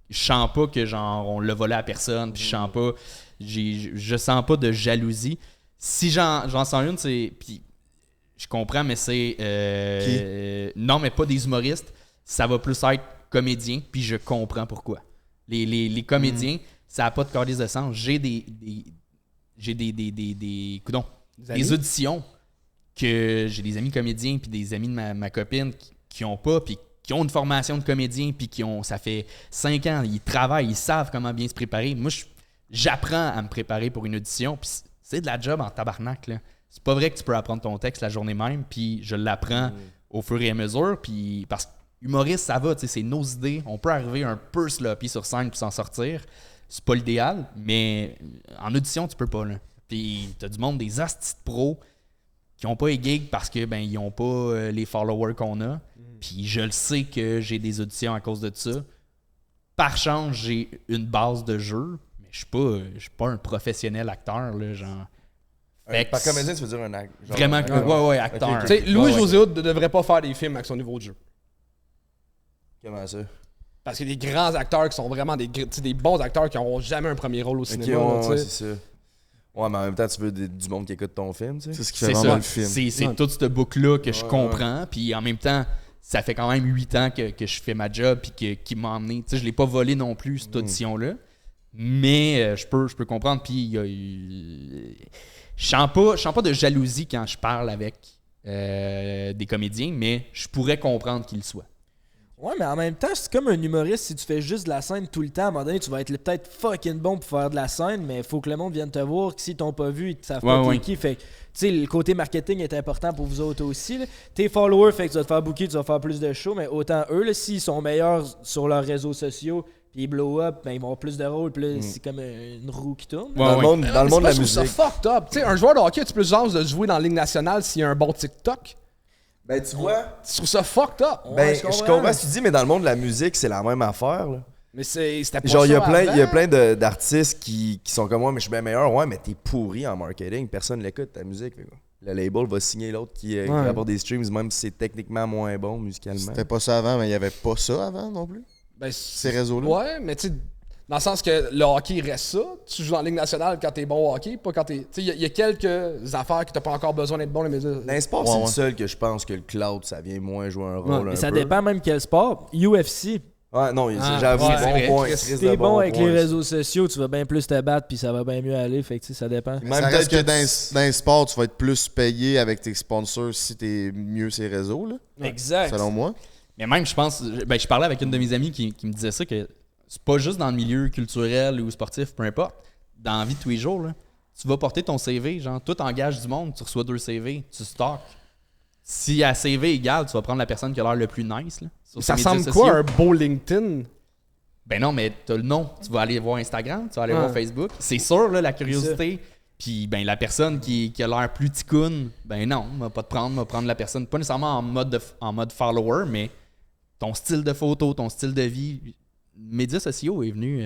Je sens pas que, genre, on l'a volé à personne. Puis je sens pas... Je sens pas de jalousie. Si j'en sens une, c'est... Puis je comprends, mais c'est... non, mais pas des humoristes. Ça va plus être comédien. Puis je comprends pourquoi. Les comédiens... Ça n'a pas de calice de sens. J'ai des auditions que j'ai des amis comédiens puis des amis de ma copine qui ont pas, puis qui ont une formation de comédien, puis ça fait 5 ans, ils travaillent, ils savent comment bien se préparer. Moi, j'apprends à me préparer pour une audition, puis c'est de la job en tabarnak, là. C'est pas vrai que tu peux apprendre ton texte la journée même, puis je l'apprends au fur et à mesure, puis parce que humoriste, ça va, tu sais, c'est nos idées. On peut arriver un peu sloppy sur scène puis s'en sortir. C'est pas l'idéal, mais en audition, tu peux pas, là. Puis t'as du monde, des astis de pros qui ont pas les gigs parce que ben ils ont pas les followers qu'on a. Puis je le sais que j'ai des auditions à cause de ça. Par chance, j'ai une base de jeu, mais je suis pas un professionnel acteur, là, genre. Par comédien, tu veux dire un acte. Vraiment, ouais, acteur. Ok, ok. Tu sais, Louis-José Hood ne devrait pas faire des films avec son niveau de jeu. Comment ça? Parce qu'il y a des grands acteurs qui sont vraiment des bons acteurs qui n'auront jamais un premier rôle au Ok, cinéma. là, ouais, tu sais. c'est ça. Ouais, mais en même temps, tu veux du monde qui écoute ton film, tu sais. C'est ce qui fait C'est vraiment ça. le film. C'est tout ce book-là que je comprends. Puis en même temps, ça fait quand même 8 ans que je fais ma job puis qui m'a emmené. Tu sais, je l'ai pas volé non plus, cette audition-là. Mais je peux comprendre. Puis je sens pas de jalousie quand je parle avec des comédiens, mais je pourrais comprendre qu'ils le soient. Ouais, mais en même temps, c'est comme un humoriste, si tu fais juste de la scène tout le temps, à un moment donné, tu vas être peut-être fucking bon pour faire de la scène, mais il faut que le monde vienne te voir, que s'ils t'ont pas vu, ils ne savent pas t'es qui. Fait que, tu sais, le côté marketing est important pour vous autres aussi. Là. Tes followers, fait que tu vas te faire booker, tu vas faire plus de shows, mais autant eux, là, s'ils sont meilleurs sur leurs réseaux sociaux, puis ils blow up, ben, ils vont avoir plus de rôles, puis là, c'est comme une roue qui tourne. Dans le monde de la Je trouve musique. ça fucked up. Tu sais, un joueur de hockey, tu peux chance de jouer dans la Ligue nationale s'il y a un bon TikTok. Ben, tu vois. Tu trouves ça fucked up. Ben, je comprends ce que tu dis, mais dans le monde de la musique, c'est la même affaire, là. Mais c'était pas Genre, il y ça a avant. plein d'artistes qui sont comme moi, mais je suis bien meilleur. Ouais, mais t'es pourri en marketing. Personne l'écoute, ta musique. Fait quoi. Le label va signer l'autre qui rapporte des streams, même si c'est techniquement moins bon musicalement. C'était pas ça avant, mais il y avait pas ça avant non plus. Ben, Ces réseaux-là. Ouais, mais tu sais, dans le sens que le hockey reste ça. Tu joues en Ligue nationale quand t'es bon au hockey, pas quand t'es. Tu sais, il y a quelques affaires que t'as pas encore besoin d'être bon, les médias. Dans le sport, c'est le seul que je pense que le cloud, ça vient moins jouer un rôle. Mais un ça peu. dépend même quel sport. UFC, Ouais, non, j'avoue, ouais, c'est vrai. bon point. Si Chris si t'es de bon avec point. les réseaux sociaux, tu vas bien plus te battre, puis ça va bien mieux aller. Fait que, tu sais, ça dépend. Même Ça reste que peut-être dans les sports, tu vas être plus payé avec tes sponsors si t'es mieux ces réseaux, là, Exact. selon moi. Mais même, je pense, ben, je parlais avec une de mes amies qui me disait ça, que c'est pas juste dans le milieu culturel ou sportif, peu importe. Dans la vie de tous les jours, là, tu vas porter ton CV, genre, tout engage du monde, tu reçois 2 CV, tu stocks. Si à CV égal, tu vas prendre la personne qui a l'air le plus nice. Là, sur Ça ses médias ressemble quoi sociaux. un beau LinkedIn? Ben non, mais t'as le nom. Tu vas aller voir Instagram, tu vas aller voir Facebook. C'est sûr, là, la curiosité. Puis ben la personne qui a l'air plus ticoune, ben non, on va pas te prendre, on va prendre la personne, pas nécessairement en mode follower, mais ton style de photo, ton style de vie. Médias sociaux est venu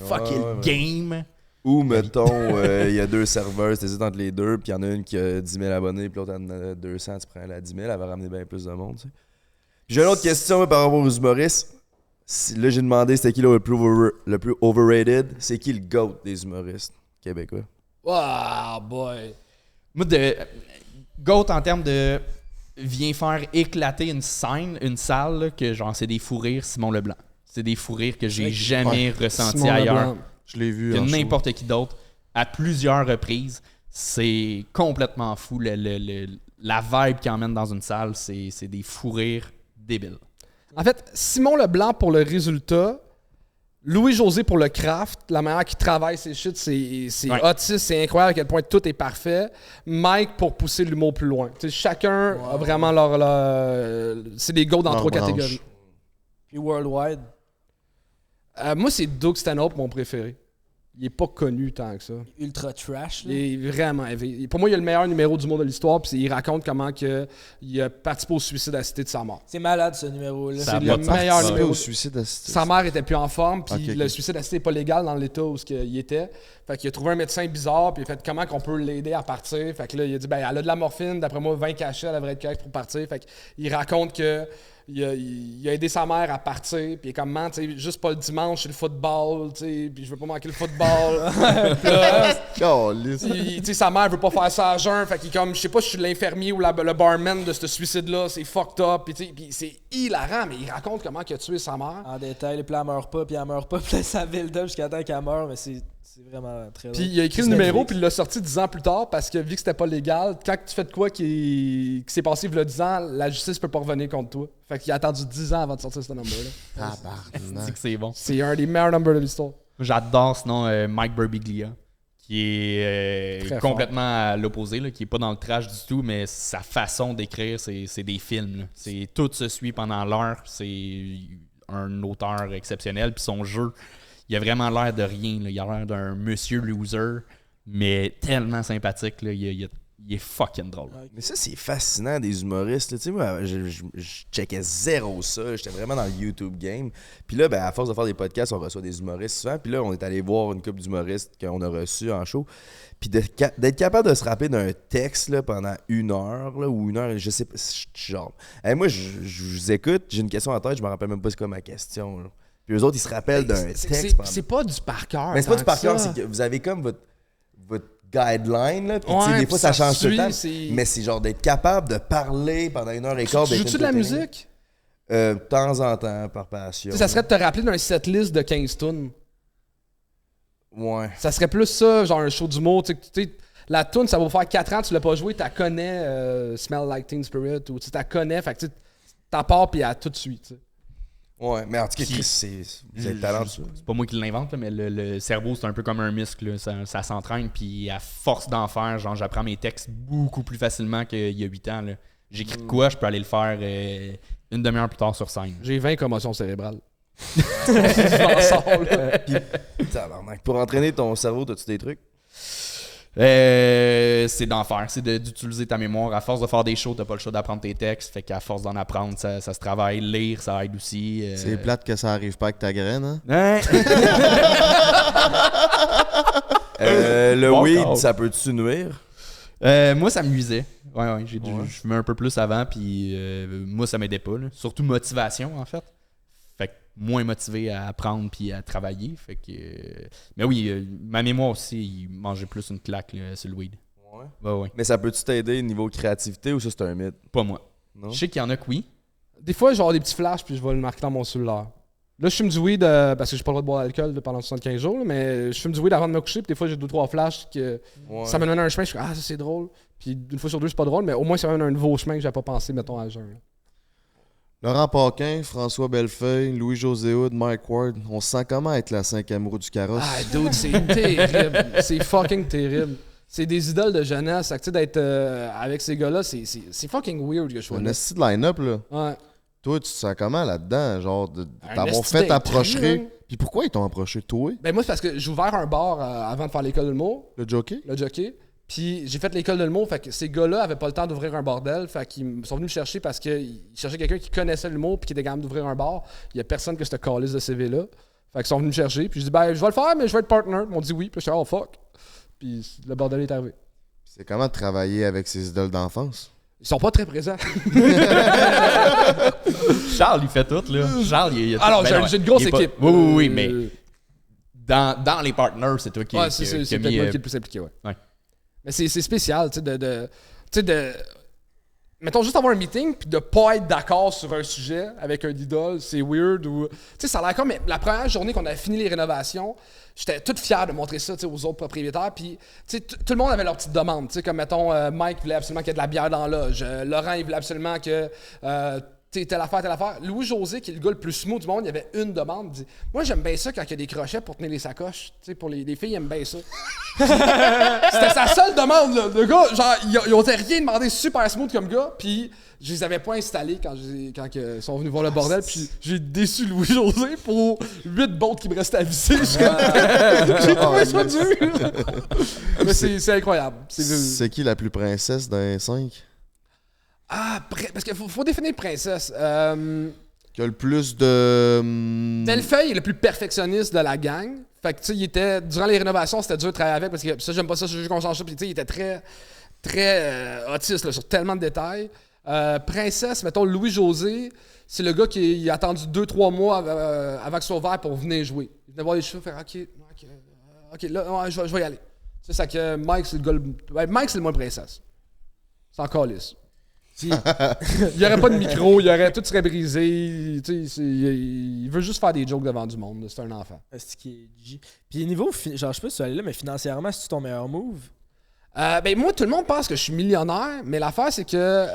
fucking game. Ou, mettons, il y a 2 serveurs, t'hésites entre les deux, puis il y en a une qui a 10 000 abonnés, puis l'autre en a 200, tu prends la 10 000, elle va ramener bien plus de monde, tu sais. J'ai une autre question par rapport aux humoristes. Là, j'ai demandé c'était qui le plus overrated. C'est qui le GOAT des humoristes québécois? Wow, boy. Moi, GOAT en termes de vient faire éclater une scène, une salle, là, que genre c'est des fous rires Simon Leblanc. C'est des fous rires que j'ai jamais ressenti Simon ailleurs. Leblanc. Je l'ai vu Que en show. n'importe qui d'autre à plusieurs reprises. C'est complètement fou. La vibe qu'il emmène dans une salle, c'est des fous rires débiles. En fait, Simon Leblanc pour le résultat, Louis-José pour le craft, la manière qu'il travaille ses shit, c'est Ouais. autiste, c'est incroyable à quel point tout est parfait. Mike pour pousser l'humour plus loin. T'sais, chacun a vraiment leur c'est des go dans Leur 3 branche. catégories. Puis Worldwide. Moi, c'est Doug Stanhope, mon préféré. Il est pas connu tant que ça. Ultra trash. Là. Il est vraiment élevé. Pour moi, il a le meilleur numéro du monde de l'histoire, puis il raconte comment il a participé au suicide assisté de sa mort. C'est malade, ce numéro-là. C'est le meilleur numéro. Au suicide assisté. Sa mère était plus en forme, puis Ok. le suicide assisté n'est pas légal dans l'état où il était. Fait qu'il a trouvé un médecin bizarre, puis il a fait comment qu'on peut l'aider à partir. Fait que là, il a dit, ben, elle a de la morphine, d'après moi, 20 cachets, elle devrait être correcte pour partir. Fait qu'il raconte que il a aidé sa mère à partir, puis il est comme, man, tu sais, juste pas le dimanche, c'est le football, tu sais, puis je veux pas manquer le football. Puis là, Calisse. tu sais, sa mère veut pas faire ça à jeun, fait qu'il est comme, je sais pas si je suis l'infirmier ou le barman de ce suicide-là, c'est fucked up, puis tu sais, puis c'est hilarant, mais il raconte comment il a tué sa mère. En détail, puis elle meurt pas, puis elle meurt pas, puis là, ça build up jusqu'à temps qu'elle meurt, mais c'est vraiment très Puis drôle. il a écrit le C'est numéro, Netflix. puis il l'a sorti 10 ans plus tard parce que vu que c'était pas légal, quand tu fais de quoi qui s'est passé il y a 10 ans, la justice peut pas revenir contre toi. Fait qu'il a attendu 10 ans avant de sortir ce number-là. Tabarnak. C'est bon. C'est un des meilleurs numbers de l'histoire. J'adore sinon Mike Birbiglia, qui est Très complètement à l'opposé, là, qui est pas dans le trash du tout, mais sa façon d'écrire, c'est des films. Là. Tout se suit pendant l'heure. C'est un auteur exceptionnel. Puis son jeu, il a vraiment l'air de rien. Là. Il a l'air d'un monsieur loser, mais tellement sympathique. Là. Il est fucking drôle. Mais ça, c'est fascinant des humoristes. là. Tu sais, moi, je checkais zéro ça. J'étais vraiment dans le YouTube game. Puis là, ben, à force de faire des podcasts, on reçoit des humoristes souvent. Puis là, on est allé voir une couple d'humoristes qu'on a reçus en show. Puis d'être capable de se rappeler d'un texte là, pendant 1 heure là, ou 1 heure, je sais pas, genre. Hey, moi, je vous écoute, j'ai une question en tête, je me rappelle même pas c'est quoi ma question. Là. Puis eux autres, ils se rappellent d'un texte. C'est pas du par cœur. Mais c'est pas du tant par que cœur, ça. c'est que vous avez comme votre guideline, là, puis tu sais, Ouais, des puis fois ça change tout le temps, c'est- mais c'est genre d'être capable de parler pendant 1h15. Tu joues-tu de la musique? De temps en temps, par passion. Tu sais, ça serait de te rappeler d'un setlist de 15 tunes. Ouais. Ça serait plus ça, genre un show d'humour. Tu sais, la tune, ça va faire 4 ans, tu l'as pas joué, tu la connais, Smell Like Teen Spirit, ou tu la connais, fait que tu t'en pars puis à tout de suite. Tu sais. Ouais, mais en tout cas, Puis- Chris, vous êtes talentueux. C'est pas moi qui l'invente, là, mais le cerveau, c'est un peu comme un muscle. Là. Ça s'entraîne, puis à force d'en faire, genre, j'apprends mes textes beaucoup plus facilement qu'il y a 8 ans. Là. J'écris de quoi, je peux aller le faire une demi-heure plus tard sur scène. J'ai 20 commotions cérébrales. Je m'en sors, là. Tabarnak. Pour entraîner ton cerveau, t'as-tu des trucs? C'est d'en faire, c'est d'utiliser ta mémoire. À force de faire des shows, t'as pas le choix d'apprendre tes textes. Fait qu'à force d'en apprendre, ça se travaille. Lire, ça aide aussi. C'est plate que ça arrive pas avec ta graine, hein? Hein? Le Bon weed, corps. ça peut-tu nuire? Moi, ça me nuisait. Ouais. Je fumais un peu plus avant, puis moi, ça m'aidait pas. Là. Surtout motivation, en fait. Fait que moins motivé à apprendre puis à travailler. Fait que. Mais oui, ma mémoire aussi, il mangeait plus une claque là, sur le weed. Ouais. Ouais. Mais ça peut-tu t'aider niveau créativité ou ça, c'est un mythe? Pas moi. Non? Je sais qu'il y en a que oui. Des fois, j'ai des petits flashs puis je vais le marquer dans mon cellulaire. Là, je fume du weed parce que j'ai pas le droit de boire d'alcool pendant 75 jours, là, mais je fume du weed avant de me coucher. Puis des fois, j'ai 2-3 flashs que Ouais. ça me donne un chemin. Je suis ah, ça c'est drôle. Puis une fois sur deux, c'est pas drôle, mais au moins, ça me donne un nouveau chemin que j'avais pas pensé, mettons, à jeun. là. Laurent Paquin, François Bellefeuille, Louis-José Hood, Mike Ward, on se sent comment être la 5e roue du carrosse? Ah, dude, c'est terrible. C'est fucking terrible. C'est des idoles de jeunesse. Fait que, tu sais, d'être avec ces gars-là, c'est fucking weird que je sois un là. esti de line-up, là. Ouais. Toi, tu te sens comment là-dedans? Genre, Un d'avoir esti fait d'intrus, approcher. hein. Puis pourquoi ils t'ont approché? Toi, Ben moi, c'est parce que j'ai ouvert un bar avant de faire l'école de l'humour, le jockey? le jockey. Puis j'ai fait l'école de l'humour, fait que ces gars-là avaient pas le temps d'ouvrir un bordel, fait qu'ils sont venus me chercher parce qu'ils cherchaient quelqu'un qui connaissait l'humour puis qui était capable d'ouvrir un bar. Il y a personne que cette calice de CV-là. Fait qu'ils sont venus me chercher, puis je dis ben je vais le faire, mais je vais être partner. Ils m'ont dit oui, puis je suis oh fuck. Puis le bordel est arrivé. C'est comment de travailler avec ces idoles d'enfance? Ils sont pas très présents. Charles, il fait tout, là. Charles, il a tout. Alors, Ben non, j'ai une grosse il est pas- équipe. Oui, mais dans les partners, c'est toi qui Ouais, qui c'est a peut-être mis, moi qui est le plus impliqué, ouais. ouais. Mais c'est spécial, tu sais, de. Mettons, juste avoir un meeting puis de pas être d'accord sur un sujet avec un idole, c'est weird ou. Tu sais, ça a l'air comme. Mais la première journée qu'on avait fini les rénovations, j'étais tout fier de montrer ça, tu sais, aux autres propriétaires. Puis, tu sais, tout le monde avait leur petite demande. Tu sais, comme, mettons, Mike voulait absolument qu'il y ait de la bière dans la loge. Laurent, il voulait absolument que telle affaire. Louis-José, qui est le gars le plus smooth du monde, il y avait une demande. Il dit moi, j'aime bien ça quand il y a des crochets pour tenir les sacoches. Tu sais, pour les filles, ils aiment bien ça. C'était sa seule demande, là. Le gars, genre, ils osaient rien demander super smooth comme gars, puis je les avais pas installés quand ils sont venus voir le bordel, puis j'ai déçu Louis-José pour 8 bolts qui me restaient à visser. J'ai trouvé ça dur. Mais c'est incroyable. C'est qui la plus princesse dans les 5? Ah, parce qu'il faut définir princesse. Qui a le plus de... Bellefeuille est le plus perfectionniste de la gang. Fait que, tu sais, il était... Durant les rénovations, c'était dur de travailler avec parce que ça, j'aime pas ça, je veux qu'on change ça. Puis, tu sais, il était très, très autiste là, sur tellement de détails. Princesse, mettons, Louis-José, c'est le gars qui a attendu 2-3 mois avant que ce soit ouvert pour venir jouer. Il venait voir les cheveux, faire OK, là, ouais, je vais y aller. C'est ça que Mike, c'est le gars... Mike, c'est le moins princesse. C'est encore lisse. Il n'y aurait pas de micro, tout serait brisé. Il veut juste faire des jokes devant du monde. C'est un enfant. Puis niveau, genre, je sais pas si tu es allé là, mais financièrement, c'est-tu ton meilleur move? Ben moi, tout le monde pense que je suis millionnaire, mais l'affaire, c'est que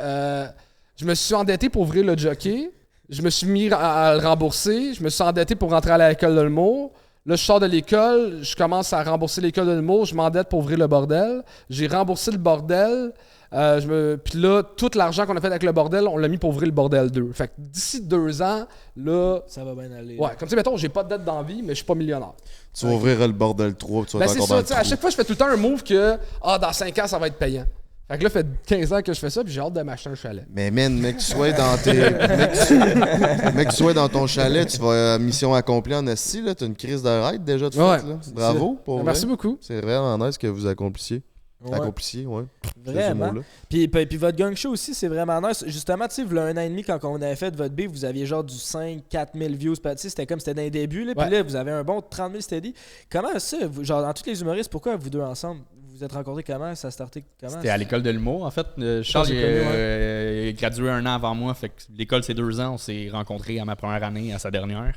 je me suis endetté pour ouvrir le jockey. Je me suis mis à le rembourser. Je me suis endetté pour rentrer à l'école de l'humour. Là, je sors de l'école, je commence à rembourser l'école de l'humour. Je m'endette pour ouvrir le bordel. J'ai remboursé le bordel. Puis là, tout l'argent qu'on a fait avec le bordel, on l'a mis pour ouvrir le bordel 2. Fait que d'ici 2 ans, là... Ça va bien aller. Ouais, comme tu sais, mettons, j'ai pas de dette d'envie, mais je suis pas millionnaire. Tu vas ouvrir le bordel 3, tu vas c'est ça, tu sais, à chaque fois, je fais tout le temps un move que, dans 5 ans, ça va être payant. Fait que là, ça fait 15 ans que je fais ça, puis j'ai hâte de m'acheter un chalet. Mais man, mec, tu sois dans tu sois dans ton chalet, tu vas à mission accomplie en esti, là. T'as une crise de ride déjà de Ouais. fait, là. Bravo, pour vrai. Merci beaucoup. C'est vraiment nice que vous accomplissiez. Ouais. Accomplissiez, ouais. Vraiment. Ce mot-là. Puis votre gang show aussi, c'est vraiment nice. Justement, tu sais, il y a 1 an et demi, quand on avait fait votre beat, vous aviez genre du 5-4 000 views. Tu sais, c'était dans les débuts. Là, puis là, vous avez un bon 30 000 steady. Comment ça, genre, dans tous les humoristes, pourquoi vous deux ensemble? Vous vous êtes rencontrés comment? Ça a starté comment? C'était à l'école de l'humour, en fait. Charles il a gradué 1 an avant moi. Fait que l'école, c'est 2 ans. On s'est rencontrés à ma première année, à sa dernière.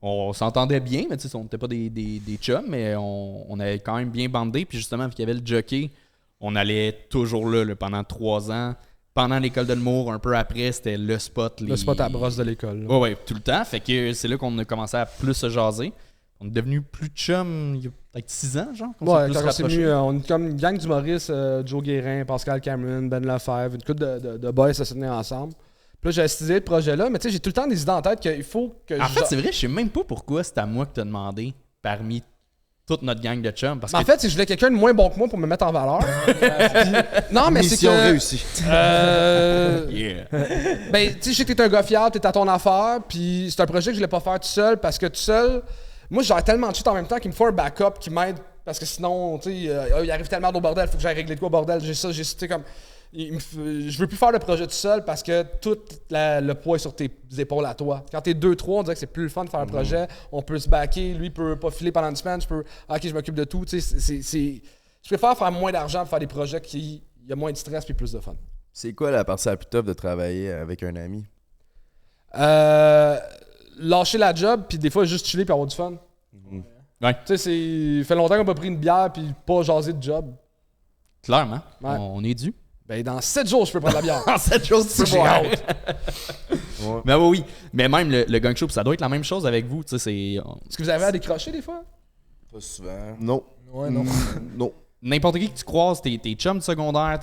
On s'entendait bien, mais tu sais, on n'était pas des chums, mais on avait quand même bien bandé. Puis justement, vu qu'il y avait le jockey, on allait toujours là pendant 3 ans. Pendant l'école de l'humour, un peu après, c'était le spot. Le spot à brosse de l'école. Ouais, tout le temps. Fait que c'est là qu'on a commencé à plus se jaser. On est devenu plus chum il y a peut-être 6 ans, genre. Ouais, quand on s'est mis, on est comme une gang d'humoristes, Joe Guérin, Pascal Cameron, Ben Lefebvre, une couple de boys à se tenir ensemble. Puis là, j'ai essayé le projet-là, mais tu sais, j'ai tout le temps des idées en tête qu'il faut que En fait, c'est vrai, je sais même pas pourquoi c'est à moi que t'as demandé parmi toute notre gang de chums. Parce que en fait, c'est que je voulais quelqu'un de moins bon que moi pour me mettre en valeur. Non, mais c'est que... Mission réussie. yeah. Ben, tu sais, je sais que t'es un gars fiable, t'es à ton affaire, puis c'est un projet que je voulais pas faire tout seul, parce que tout seul, moi, j'ai tellement de shit en même temps qu'il me faut un backup qui m'aide, parce que sinon, tu sais, il arrive tellement au bordel, faut que j'aille régler de quoi au bordel, j'ai ça, tu sais, comme... Je veux plus faire le projet tout seul parce que tout le poids est sur tes épaules à toi. Quand t'es 2-3, on dirait que c'est plus le fun de faire un projet. On peut se backer, lui peut pas filer pendant une semaine, ok, je m'occupe de tout. Tu sais, je préfère faire moins d'argent pour faire des projets qui il y a moins de stress puis plus de fun. C'est quoi la partie la plus tough de travailler avec un ami? Lâcher la job puis des fois juste chiller puis avoir du fun. Ouais. Tu sais, ça fait longtemps qu'on n'a pas pris une bière puis pas jaser de job. Clairement, Ouais. on est dû. Ben dans 7 jours, je peux prendre la bière. En 7 jours, c'est j'ai hâte. Mais oui. Mais même le gang show, ça doit être la même chose avec vous. Tu sais, c'est Est-ce que vous avez à décrocher des fois? Pas souvent. Non. Ouais, non. Non. n'importe qui que tu croises, tes chums de secondaire,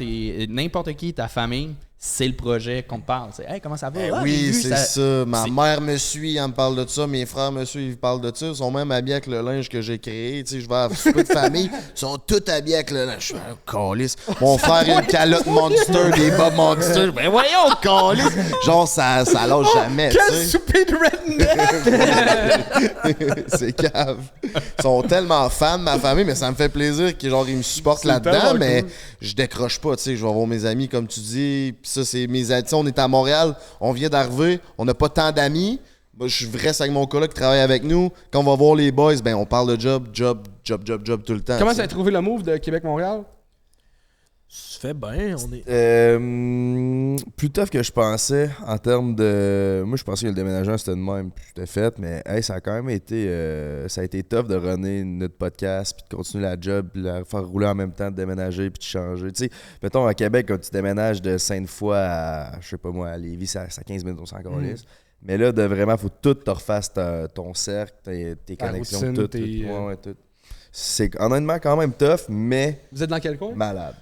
n'importe qui, ta famille, c'est le projet qu'on te parle. C'est hey, comment ça va? Ah, j'ai Oui, vu, c'est ça. Ma mère me suit, elle me parle de ça. Mes frères me suivent, ils parlent de ça. Ils sont même habillés avec le linge que j'ai créé. Tu sais, je vais à souper de famille, ils sont tous habillés avec le linge. Je suis un calice. Mon frère, il a une calotte Monster, des bas Monster. Ben voyons, calice. Genre, ça lâche jamais. Quel souper de redneck! C'est cave. Ils sont tellement fans de ma famille, mais ça me fait plaisir qu'ils ils me supportent là-dedans. tellement Mais cool. je décroche pas. Tu sais, je vais voir mes amis, comme tu dis. Puis ça, c'est mes amis. Tu sais, on est à Montréal, on vient d'arriver, on n'a pas tant d'amis. Moi, je reste avec mon coloc qui travaille avec nous. Quand on va voir les boys, ben on parle de job tout le temps. Comment tu sais. ça a trouvé le move de Québec-Montréal? Ça fait bien, on est. Plus tough que je pensais en termes de. Moi, je pensais que le déménagement c'était de même, puis c'était fait, mais hey, ça a quand même été. Ça a été tough de runner notre podcast, puis de continuer la job, puis de faire rouler en même temps, de déménager, puis de changer. Tu sais, mettons à Québec, quand tu déménages de Sainte-Foy à, je sais pas moi, à Lévis, c'est à 15 minutes, on s'en calisse. Mais là, de vraiment, faut tout te refasses ton cercle, tes Ta connexions, routine, tout. Tout. C'est honnêtement quand même tough, mais Vous êtes dans quel coin? malade.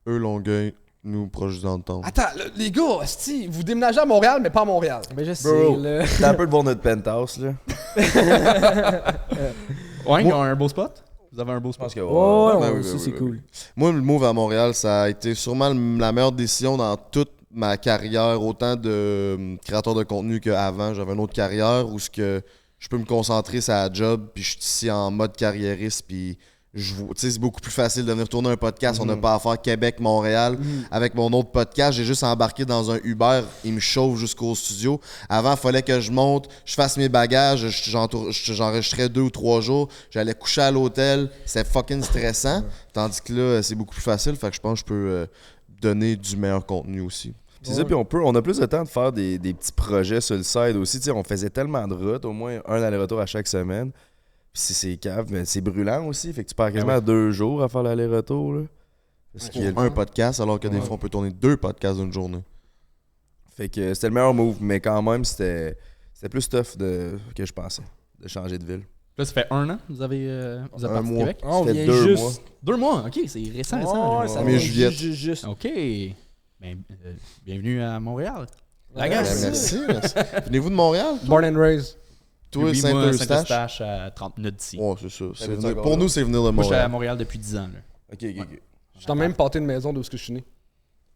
Eux, Longueuil, nous, proches d'entendre. Attends, les gars, asti, vous déménagez à Montréal, mais pas à Montréal. Ben, je sais, Bro, là. t'as un peu de voir notre penthouse, là. Ouais, ils ont un beau spot. Vous avez un beau Je pense spot. que Ouais, oui, ça, oui, c'est oui, cool. Moi, le move à Montréal, ça a été sûrement la meilleure décision dans toute ma carrière, autant de créateur de contenu qu'avant. J'avais une autre carrière où je peux me concentrer sur la job, puis je suis ici en mode carriériste, puis c'est beaucoup plus facile de venir tourner un podcast. On n'a pas à faire Québec-Montréal. Avec mon autre podcast, j'ai juste embarqué dans un Uber. Il me chauffe jusqu'au studio. Avant, il fallait que je monte, je fasse mes bagages. J'enregistrais 2 ou 3 jours. J'allais coucher à l'hôtel. C'était fucking stressant. Tandis que là, c'est beaucoup plus facile. Fait que je pense que je peux donner du meilleur contenu aussi. C'est ça, puis on a plus de temps de faire des petits projets sur le side aussi. Tu sais, on faisait tellement de routes, au moins un aller-retour à chaque semaine. Puis c'est cave, mais c'est brûlant aussi. Fait que tu perds quasiment 2 jours à faire l'aller-retour. Là. Parce qu'il y a Un podcast, alors que des fois, on peut tourner 2 podcasts d'une journée. Fait que c'était le meilleur move, mais quand même, c'était plus tough que je pensais, de changer de ville. Là, ça fait 1 an, vous avez vous êtes Un parti de mois. Québec? On C'était vient 2 juste. mois. 2 mois, ok, c'est récent. Ouais, ça Mais vient juillet. juste. Ok. Ben, bienvenue à Montréal. La Ben, gueule, merci. Venez-vous de Montréal? Born and raised. Toi, Oui, moi, Saint-Eustache? Saint-Eustache à 30 minutes d'ici. Ouais, c'est ça. T'habites encore Pour là? nous, c'est venir de Moi, j'étais à Montréal. Montréal depuis 10 ans. Là. Ok. Je suis dans même pâté de maison d'où je suis né.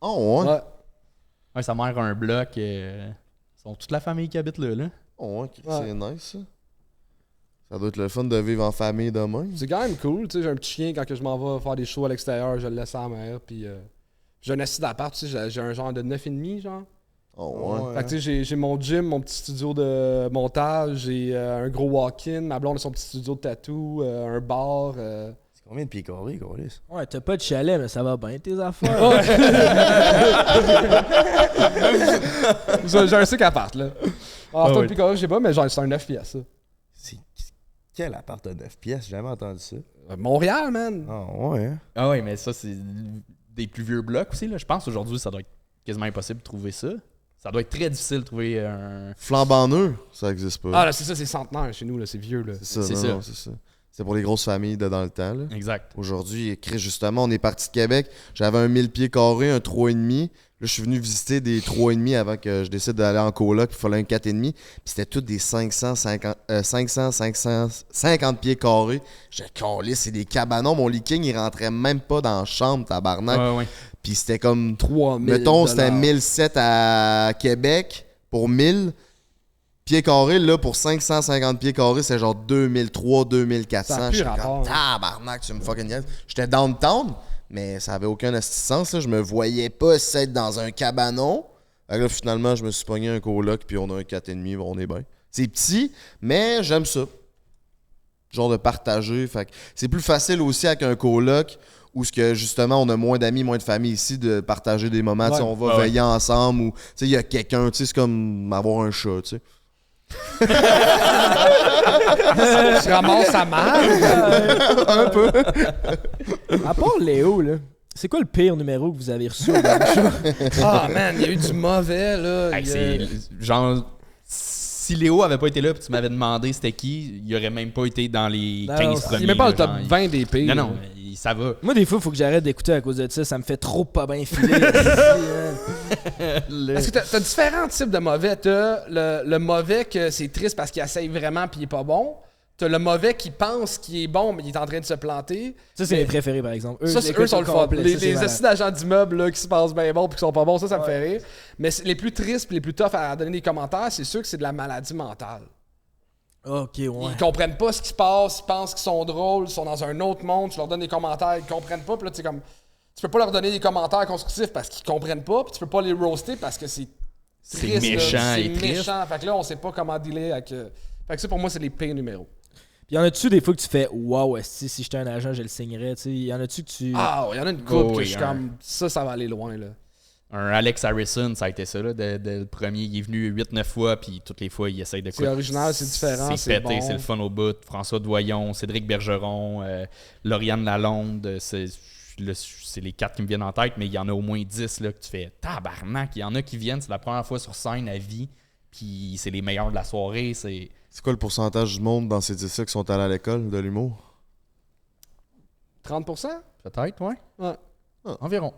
Oh, ouais. Ouais. Ouais, sa mère a un bloc. Sont toute la famille qui habite là. Oh, ouais, c'est nice, ça. Ça doit être le fun de vivre en famille de même. C'est quand même cool. Tu sais, j'ai un petit chien quand que je m'en vais faire des shows à l'extérieur, je le laisse à la mer. Puis j'ai un assis d'appart, tu sais, j'ai un genre de 9,5 genre. Oh, ouais. Fait que tu sais, j'ai mon gym, mon petit studio de montage, j'ai un gros walk-in, ma blonde a son petit studio de tattoo, un bar. C'est combien de pieds carrés, Colis? Ouais, t'as pas de chalet, mais ça va bien tes affaires. J'ai un 5 appart là. Alors, Ah toi, oui. le plus je sais pas, mais genre, c'est un 9 pièces ça. C'est quel appart de 9 pièces? J'ai jamais entendu ça. Montréal, man! Ah ouais, hein? Ah ouais, mais ça, c'est des plus vieux blocs aussi. Là. Je pense qu'aujourd'hui, ça doit être quasiment impossible de trouver ça. Ça doit être très difficile de trouver un. Flambant neuf, ça existe pas. Ah là, c'est ça, c'est centenaire chez nous, là, c'est vieux là. c'est ça, c'est non, ça. non, c'est ça. C'est pour les grosses familles de dans le temps, là. Exact. Aujourd'hui, Chris, justement, on est parti de Québec. J'avais un 1000 pieds carrés, un 3,5. Là, je suis venu visiter des 3,5 avant que je décide d'aller en coloc. Puis il fallait un 4,5. Puis c'était tous des 550 pieds carrés. J'ai collé, c'est des cabanons. Mon leaking, il rentrait même pas dans la chambre, tabarnak. Ouais. Puis c'était comme 3000 mettons, c'était 1007 à Québec pour 1000 pieds carrés. Là, pour 550 pieds carrés, c'est genre 2003, 2400. Ça a plus J'étais rapport. comme, tabarnak, tu me fucking niaises. J'étais downtown, mais ça avait aucun assistance. Je me voyais pas être dans un cabanon. Fait que là, finalement, je me suis pogné un coloc, puis on a un 4,5, on est bien. C'est petit, mais j'aime ça. Genre de partager. Fait que c'est plus facile aussi avec un coloc où ce que justement on a moins d'amis, moins de famille ici, de partager des moments. Tu sais, on va veiller ensemble ou tu sais, il y a quelqu'un, tu sais, c'est comme avoir un chat, tu sais. Tu ramasses sa mère. Un peu. À part Léo, là, c'est quoi le pire numéro que vous avez reçu au dernier show? Ah man, il y a eu du mauvais là. Hey, Il y a- c'est genre. Si Léo avait pas été là et tu m'avais demandé c'était qui, il aurait même pas été dans les Non, 15 c'est- premiers. Il est même pas là, le top genre, 20 des pires. Non, ça va. Moi, des fois, il faut que j'arrête d'écouter à cause de ça. Ça me fait trop pas bien filer. Parce que t'as différents types de mauvais. T'as le mauvais que c'est triste parce qu'il essaye vraiment puis il est pas bon. T'as le mauvais qui pense qu'il est bon mais il est en train de se planter. Ça, c'est mes préférés, par exemple. Ça, j'écoute eux sont au le fun. complet. Les Ça, c'est malade. assis d'agents d'immeubles là, qui se passent bien bons puis qui sont pas bons, ça me fait rire. Mais les plus tristes et les plus toughs à donner des commentaires, c'est sûr que c'est de la maladie mentale. Ok, ouais. Ils comprennent pas ce qui se passe, ils pensent qu'ils sont drôles, ils sont dans un autre monde, tu leur donnes des commentaires, ils comprennent pas, puis là, tu sais, comme. Tu peux pas leur donner des commentaires constructifs parce qu'ils comprennent pas, puis tu peux pas les roaster parce que c'est C'est triste, là. méchant C'est et triste. méchant. Fait que là, on sait pas comment dealer avec. Fait que ça, pour moi, c'est les pires numéros. Puis y en a-tu des fois que tu fais wow, si j'étais un agent, je le signerais, tu sais. Y en a-tu que tu. Ah, il y en a une couple Oh, que oui, je suis comme ça va aller loin là. Un Alex Harrison, ça a été ça, là. Le premier, il est venu 8-9 fois, puis toutes les fois, il essaye de C'est original, c'est différent, c'est pété, bon. c'est le fun au bout. François Doyon, Cédric Bergeron, Lauriane Lalonde, c'est les 4 qui me viennent en tête, mais il y en a au moins 10 là, que tu fais tabarnak. Il y en a qui viennent, c'est la première fois sur scène à vie, puis c'est les meilleurs de la soirée. C'est quoi le pourcentage du monde dans ces 10-là qui sont allés à l'école de l'humour? 30%? Peut-être, ouais. Ouais. Environ.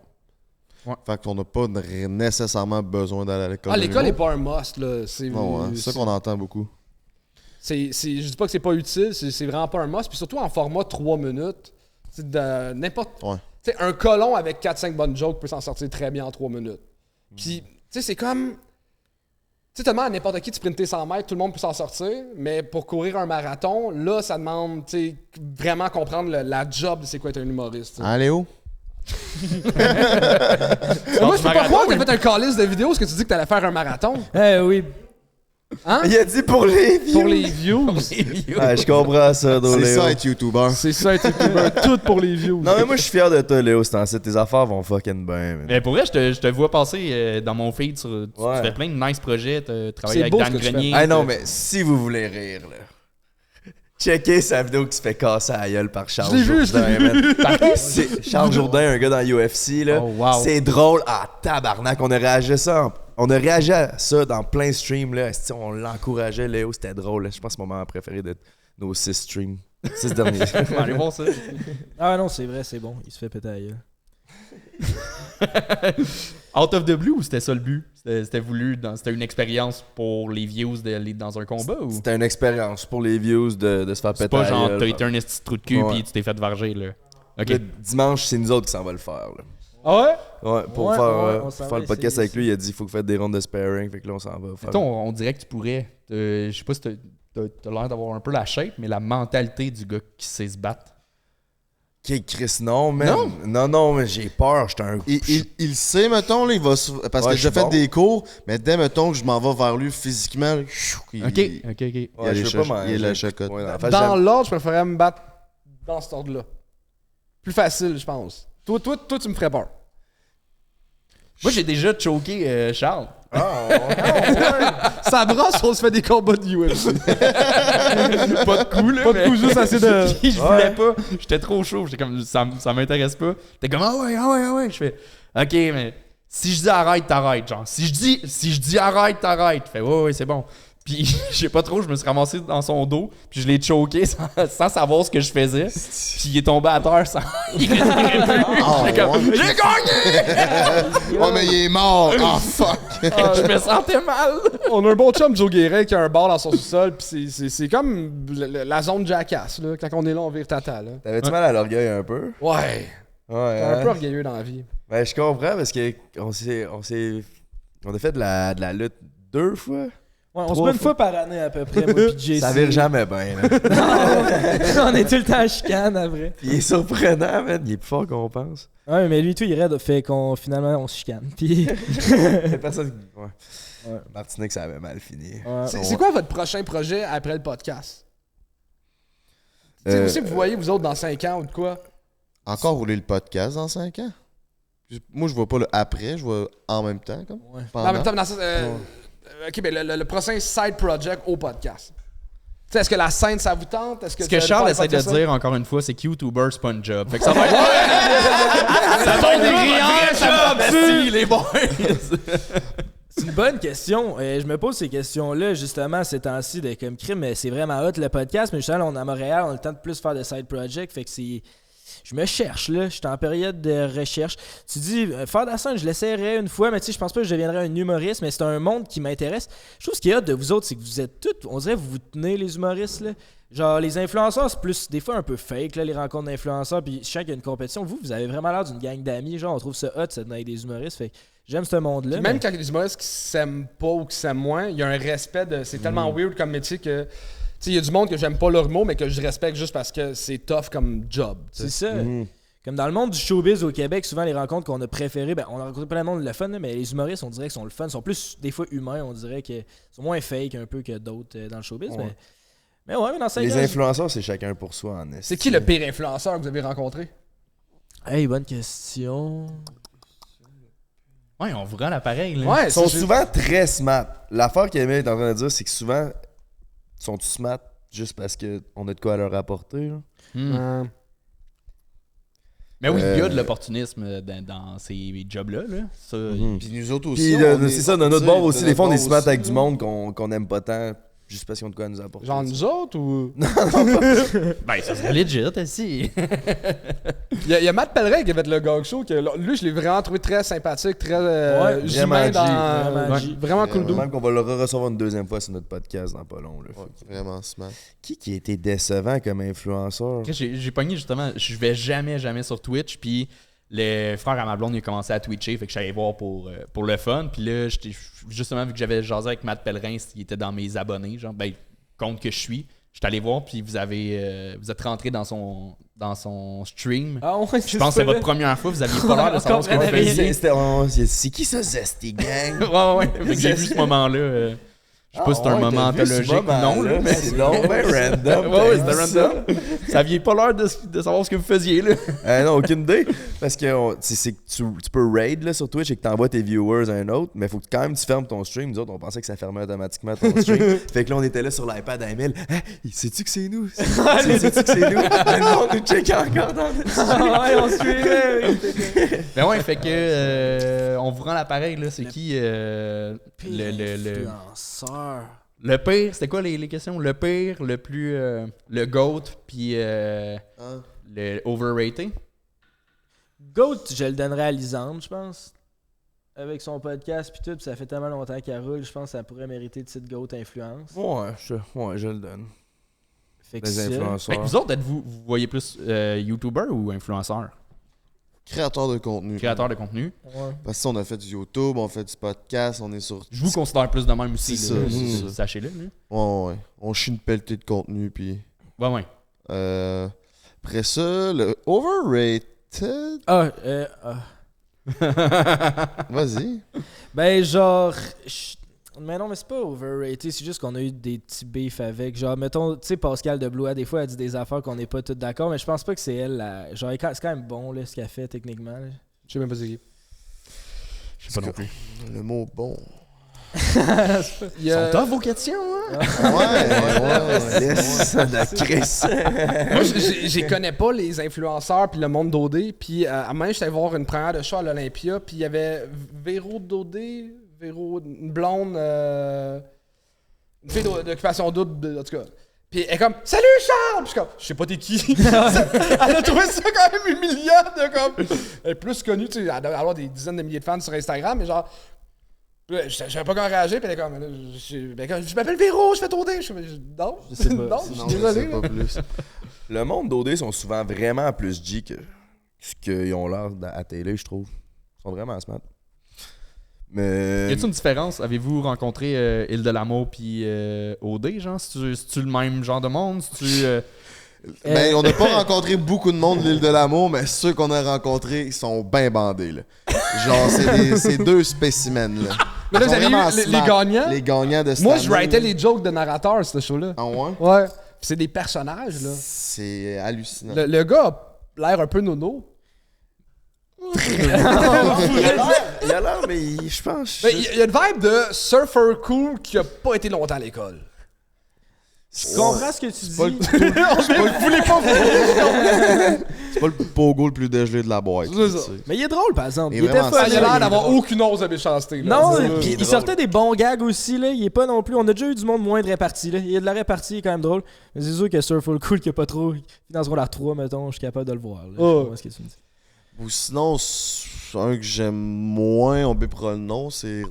Fait qu'on n'a pas nécessairement besoin d'aller à l'école. Ah, de l'école n'est l'humour. pas un must, là. C'est C'est ça qu'on entend beaucoup. je dis pas que c'est pas utile, c'est vraiment pas un must. Puis surtout en format 3 minutes, de n'importe. Ouais. Tu sais, un colon avec 4-5 bonnes jokes peut s'en sortir très bien en 3 minutes. Puis, tu sais, c'est comme. Tu sais, tellement à n'importe qui de sprinter 100 mètres, tout le monde peut s'en sortir. Mais pour courir un marathon, là, ça demande, tu sais, vraiment comprendre la job de c'est quoi être un humoriste. Hein, Léo? Moi, je peux pas croire que t'as fait un calice de vidéos parce que tu dis que t'allais faire un marathon. Oui. Hein? Il a dit pour les views. Pour les views. Ouais, je comprends ça, Doléo. C'est ça être YouTuber. C'est ça, être YouTuber. Tout pour les views. Non, mais moi, je suis fier de toi, Léo. C'est en site. Tes affaires vont fucking bien. man. Mais pour vrai, je te vois passer dans mon feed. Tu Ouais. fais plein de nice projets. Tu C'est travailles avec beau Dan ce que tu Grenier. Ah non, mais si vous voulez rire, là. Checkez sa vidéo qui se fait casser à la gueule par Charles Je l'ai vu, Jourdain, man. C'est Charles Jourdain, un gars dans UFC, là. Oh, wow. C'est drôle à tabarnak. On a réagi à ça dans plein de streams, là. Esti, on l'encourageait, Léo. C'était drôle, là. Je pense que c'est mon moment préféré de nos 6 streams. 6 derniers. On va aller voir ça. Ah non, c'est vrai, c'est bon. Il se fait péter à la gueule. Out of the blue ou c'était ça le but? C'était voulu, c'était une expérience pour les views d'aller dans un combat ou? C'était une expérience pour les views de se faire péter C'est pas à la genre gueule. t'as été un esti de trou de cul Ouais. puis tu t'es fait varger là. Ok. Le dimanche, c'est nous autres qui s'en va le faire, là. Ah ouais? Ouais, pour Ouais, faire, ouais, on pour s'en faire va le podcast essayer avec ça. lui, il a dit qu'il faut que vous faites des rondes de sparring. Fait que là, on s'en va faire. Mettons, on dirait que tu pourrais. Je sais pas si t'as l'air d'avoir un peu la shape, mais la mentalité du gars qui sait se battre. Ok, Chris, non, man. Non, mais j'ai peur. J'étais un. Il sait, mettons, là, il va parce Ouais, que je j'ai suis fait bon. des cours, mais dès, mettons, que je m'en vais vers lui physiquement, là, il, Ok. il Ouais, y a je les veux pas m'en- il y a la j'ai- chocotte. ouais, en fait, Dans j'aime- l'ordre, je préférerais me battre dans cet ordre-là. Plus facile, je pense. Toi, tu me ferais peur. Moi, j'ai déjà choqué Charles. Ça brosse, on se fait des combats de UFC. Pas de coup, là. Pas de coup, juste assez de. Puis je voulais pas. J'étais trop chaud. J'étais comme, ça m'intéresse pas. T'es comme, ah ouais. Je fais, ok, mais si je dis arrête, t'arrêtes. Genre, si je dis arrête, t'arrêtes. Fait, ouais, c'est bon. Puis, je sais pas trop, je me suis ramassé dans son dos. Puis, je l'ai choqué sans savoir ce que je faisais. Puis, il est tombé à terre sans. Il respirait plus. J'étais comme, j'ai gagné! Oh, mais il est mort! Oh, fuck! Je me sentais mal. On a un bon chum, Joe Guérin, qui a un bar dans son sous-sol. Puis, c'est comme la zone Jackass, là. Quand on est là, on vire tata, là. T'avais-tu mal à l'orgueil un peu? Ouais. Ouais. T'es un peu orgueilleux dans la vie. Ben, je comprends parce que on a fait de la lutte 2 fois. Ouais, on se Trois bat une fois par année à peu près, moi pis JC. Ça vire jamais bien, là. On est tout le temps en chicane, après. Puis il est surprenant, man. Il est plus fort qu'on pense. Ouais, mais lui, tout, il est raide, fait qu'on finalement, on se chicane. Puis. C'est personne qui. Ouais. Ouais. Martinique, ça avait mal fini. Ouais. C'est quoi votre prochain projet après le podcast? Tu sais, où c'est que vous voyez, vous autres, dans 5 ans ou de quoi? Encore rouler le podcast dans 5 ans? Moi, je vois pas le après, je vois en même temps, comme. Ouais. Pendant. En même temps, ok, mais le prochain side project au podcast. Tu sais, est-ce que la scène, ça vous tente? Est-ce Ce tu que vas Charles faire essaie de ça? dire, encore une fois, c'est que YouTuber, c'est pas une job. Fait que ça va être. Ça va être des grillons, ça va être les boys. C'est une bonne question. Je me pose ces questions-là, justement, ces temps-ci, de comme crime. Mais c'est vraiment hot le podcast. Mais justement, on est à Montréal, on a le temps de plus faire de side project. Fait que c'est. Je me cherche, là. Je suis en période de recherche. Tu dis, faire de la scène, je l'essaierais une fois, mais tu sais, je pense pas que je deviendrais un humoriste, mais c'est un monde qui m'intéresse. Je trouve ce qui est hot de vous autres, c'est que vous êtes tous, on dirait, vous vous tenez les humoristes, là. Genre, les influenceurs, c'est plus, des fois, un peu fake, là, les rencontres d'influenceurs, puis je sens qu'il y a une compétition. Vous avez vraiment l'air d'une gang d'amis, genre, on trouve ça hot, c'est avec des humoristes, fait que j'aime ce monde-là. Puis même quand il y a des humoristes qui s'aiment pas ou qui s'aiment moins, il y a un respect de. C'est tellement weird comme métier que. Tu sais, il y a du monde que j'aime pas leur mot, mais que je respecte juste parce que c'est tough comme job. tu sais. C'est ça. Comme dans le monde du showbiz au Québec, souvent les rencontres qu'on a préférées, ben, on a rencontré plein de monde le fun, là, mais les humoristes, on dirait qu'ils sont le fun. Ils sont plus, des fois, humains. On dirait qu'ils sont moins fake un peu que d'autres dans le showbiz. Ouais. Mais Mais ouais, mais dans 5 Les ans. influenceurs, c'est chacun pour soi, en C'est qui le pire influenceur que vous avez rencontré? Hey, bonne question. Ouais, on vous rend l'appareil, là. Ouais, Ils sont souvent très smart. L'affaire qu'Emile est en train de dire, c'est que souvent, ils sont smart juste parce qu'on a de quoi leur apporter. Là. Mais oui, il y a de l'opportunisme dans ces jobs-là. Là. Ça, Puis nous autres aussi. Puis on est- c'est ça, de notre tu sais, bord aussi, de des fois, on est notre smart bord avec aussi, du là. monde qu'on aime pas tant, juste parce qu'ils ont de quoi nous apporter. Genre nous autres ou. ben, ça serait legit, aussi. Il y a Matt Pellerin qui avait fait le Gog Show. Que, lui, je l'ai vraiment trouvé très sympathique, très humain. Vraiment cool dude. Même qu'on va le recevoir une deuxième fois sur notre podcast dans pas long. Là. Ouais, vraiment smart. Qui a été décevant comme influenceur? J'ai pogné justement, je vais jamais sur Twitch, puis le frère à ma blonde il a commencé à twitcher, fait que j'allais voir pour le fun, puis là, justement, vu que j'avais jasé avec Matt Pellerin, il était dans mes abonnés, genre, ben, compte que je suis, j'étais allé voir, puis vous êtes rentré dans son stream. Ah ouais, Je pense que c'est votre première fois, vous aviez pas l'air de savoir ce que vous faisiez. C'est qui ça, Zesty Gang? Ouais. Fait que j'ai vu ce moment-là. Je sais pas si c'est un moment anthologique ou non, là, mais c'est non, ben random. ouais, c'était random. Ça aviez pas l'air de savoir ce que vous faisiez, là. Non, aucune idée. Parce que c'est que tu peux raid là, sur Twitch et que t'envoies tes viewers à un autre, mais faut que quand même tu fermes ton stream. Nous autres, on pensait que ça fermait automatiquement ton stream. Fait que là, on était là sur l'iPad à Emile. Hey, sais-tu que c'est nous? Sais-tu que c'est nous? Mais non, nous check encore dans le Ouais, on suivait. Ben ouais, fait que on vous rend l'appareil, là. C'est qui Influenceur. le pire, c'était quoi les questions? Le pire, le plus le GOAT, puis le overrated? Goat, je le donnerais à Lisande, je pense. Avec son podcast puis tout, puis ça fait tellement longtemps qu'elle roule, je pense que ça pourrait mériter le titre Goat Influence. Ouais, je le donne. Fait que Les ça. influenceurs. Fait que vous autres, vous voyez plus YouTuber ou influenceur? Créateur de contenu. Créateur de contenu? Ouais. Parce que on a fait du YouTube, on fait du podcast, on est sur. Je vous considère plus de même aussi, C'est là. ça, c'est ça. Sachez-le, là. Ouais. On chie une pelletée de contenu, puis. Ouais. Après ça, le overrated. Vas-y. Ben, genre. Mais non, mais c'est pas overrated, c'est juste qu'on a eu des petits beefs avec. Genre, mettons, tu sais, Pascal de Blois, des fois, elle dit des affaires qu'on n'est pas tous d'accord, mais je pense pas que c'est elle. Genre, c'est quand même bon, là, ce qu'elle fait, techniquement. Là. Je sais même pas c'est qui. Je sais pas non plus. Le mot bon. Il y a- Sont tough vos questions, hein? Ouais. Laisse la Chris. Moi, je connais pas les influenceurs puis le monde d'OD. Puis à main, j'étais voir une première de show à l'Olympia. Puis il y avait Véro d'OD, une blonde, une fille d'occupation double, en tout cas. Puis elle est comme « Salut Charles! » Puis je suis comme « Je sais pas t'es qui. » Elle a trouvé ça quand même humiliant de comme... Elle est plus connue, tu sais, elle doit avoir des dizaines de milliers de fans sur Instagram, mais genre... Je savais pas comment réagir, puis elle est comme, je m'appelle Véro, je fais ton dé. Non, Je sais pas. non, je suis Non, désolé. c'est pas plus. Le monde d'OD sont souvent vraiment plus G que ce qu'ils ont l'air à télé, je trouve. Ils sont vraiment smart. Mais. Y a-t-il une différence? Avez-vous rencontré Île de l'amour puis OD, genre? C'est-tu le même genre de monde? Ben, on n'a pas rencontré beaucoup de monde de l'île de l'amour, mais ceux qu'on a rencontrés, ils sont bien bandés, là. Genre, c'est deux spécimens, là. Mais là, Ils vous sont avez vraiment eu les smart. gagnants? Les gagnants de cette Moi, année, je writais là. les jokes de narrateur, ce show-là. Ah ouais? Ouais. Puis c'est des personnages, là. C'est hallucinant. Le gars a l'air un peu nono. Il a l'air, mais je pense. Mais il y a une vibe de surfer cool qui a pas été longtemps à l'école. Je comprends ce que tu dis. pas le- Vous voulez pas vous... C'est pas le pogo le plus dégelé de la boîte. C'est ça. tu sais. Mais il est drôle, par exemple. Et Il était vraiment, fun. Ah, il a là. l'air d'avoir aucune ose de méchanceté. là. Non, C'est- puis il sortait des bons gags aussi, là. Il est pas non plus. On a déjà eu du monde moins de réparti, là. Il y a de la répartie, il est quand même drôle. Mais c'est sûr que Surfall Cool, qui a pas trop. Dans ce rôle 3, mettons, je suis capable de le voir. Là. Je Oh. sais pas ce que tu me dis. Ou sinon, un que j'aime moins, on bipera le nom, c'est.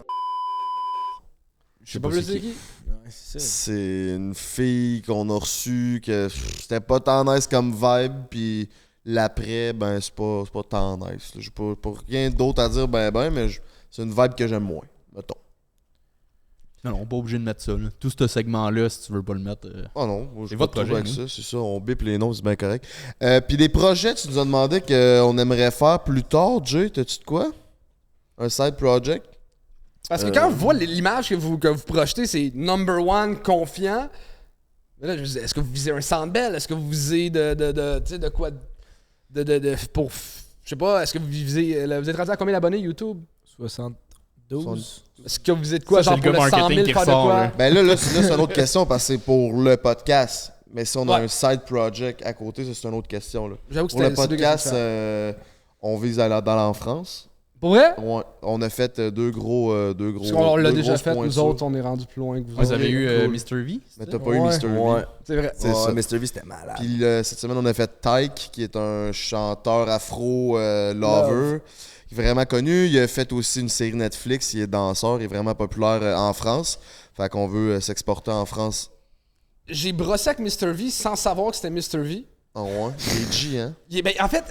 Je sais pas plus c'est qui. Ouais, c'est ça. C'est une fille qu'on a reçue que c'était pas tant nice comme vibe, puis l'après, ben c'est pas tant nice. J'ai pas rien d'autre à dire, mais c'est une vibe que j'aime moins, mettons. Non, pas obligé de mettre ça, là. Tout ce segment-là, si tu veux pas le mettre... Oh non, moi, C'est j'ai votre pas de trouble projet, avec ça, c'est ça, on bip les noms, c'est bien correct. Puis des projets, tu nous as demandé qu'on aimerait faire plus tard, Jay, t'as-tu de quoi? Un side project? Parce que quand on voit l'image que vous projetez, c'est number one, confiant. Mais là, je disais, est-ce que vous visez un Sandbell? Est-ce que vous visez de quoi? Pour. Je sais pas, est-ce que vous visez. Vous êtes rendu à combien d'abonnés YouTube? 72. Est-ce que vous visez de quoi? Ça, Genre c'est le pour gars le 100 000 marketing qui faire de ressort, quoi? là. Ben là, c'est une autre question parce que c'est pour le podcast. Mais si on a Ouais. un side project à côté, ça, c'est une autre question. Là. J'avoue que Pour le c'est deux podcast, questions on vise à aller en France. Pour vrai? Ouais, on a fait deux gros. Parce qu'on l'a deux déjà grosses fait, nous pointures. autres, on est rendu plus loin que vous Vous avez autres. eu cool. Mr. V? Mais t'as pas Ouais. eu Mr. V. Ouais. C'est vrai. C'est ça. Mr. V, c'était malade. Puis cette semaine, on a fait Tyke, qui est un chanteur afro-lover, qui est vraiment connu. Il a fait aussi une série Netflix, il est danseur, il est vraiment populaire en France. Fait qu'on veut s'exporter en France. J'ai brossé avec Mr. V sans savoir que c'était Mr. V. Ah ouais? Il est G, hein? En fait,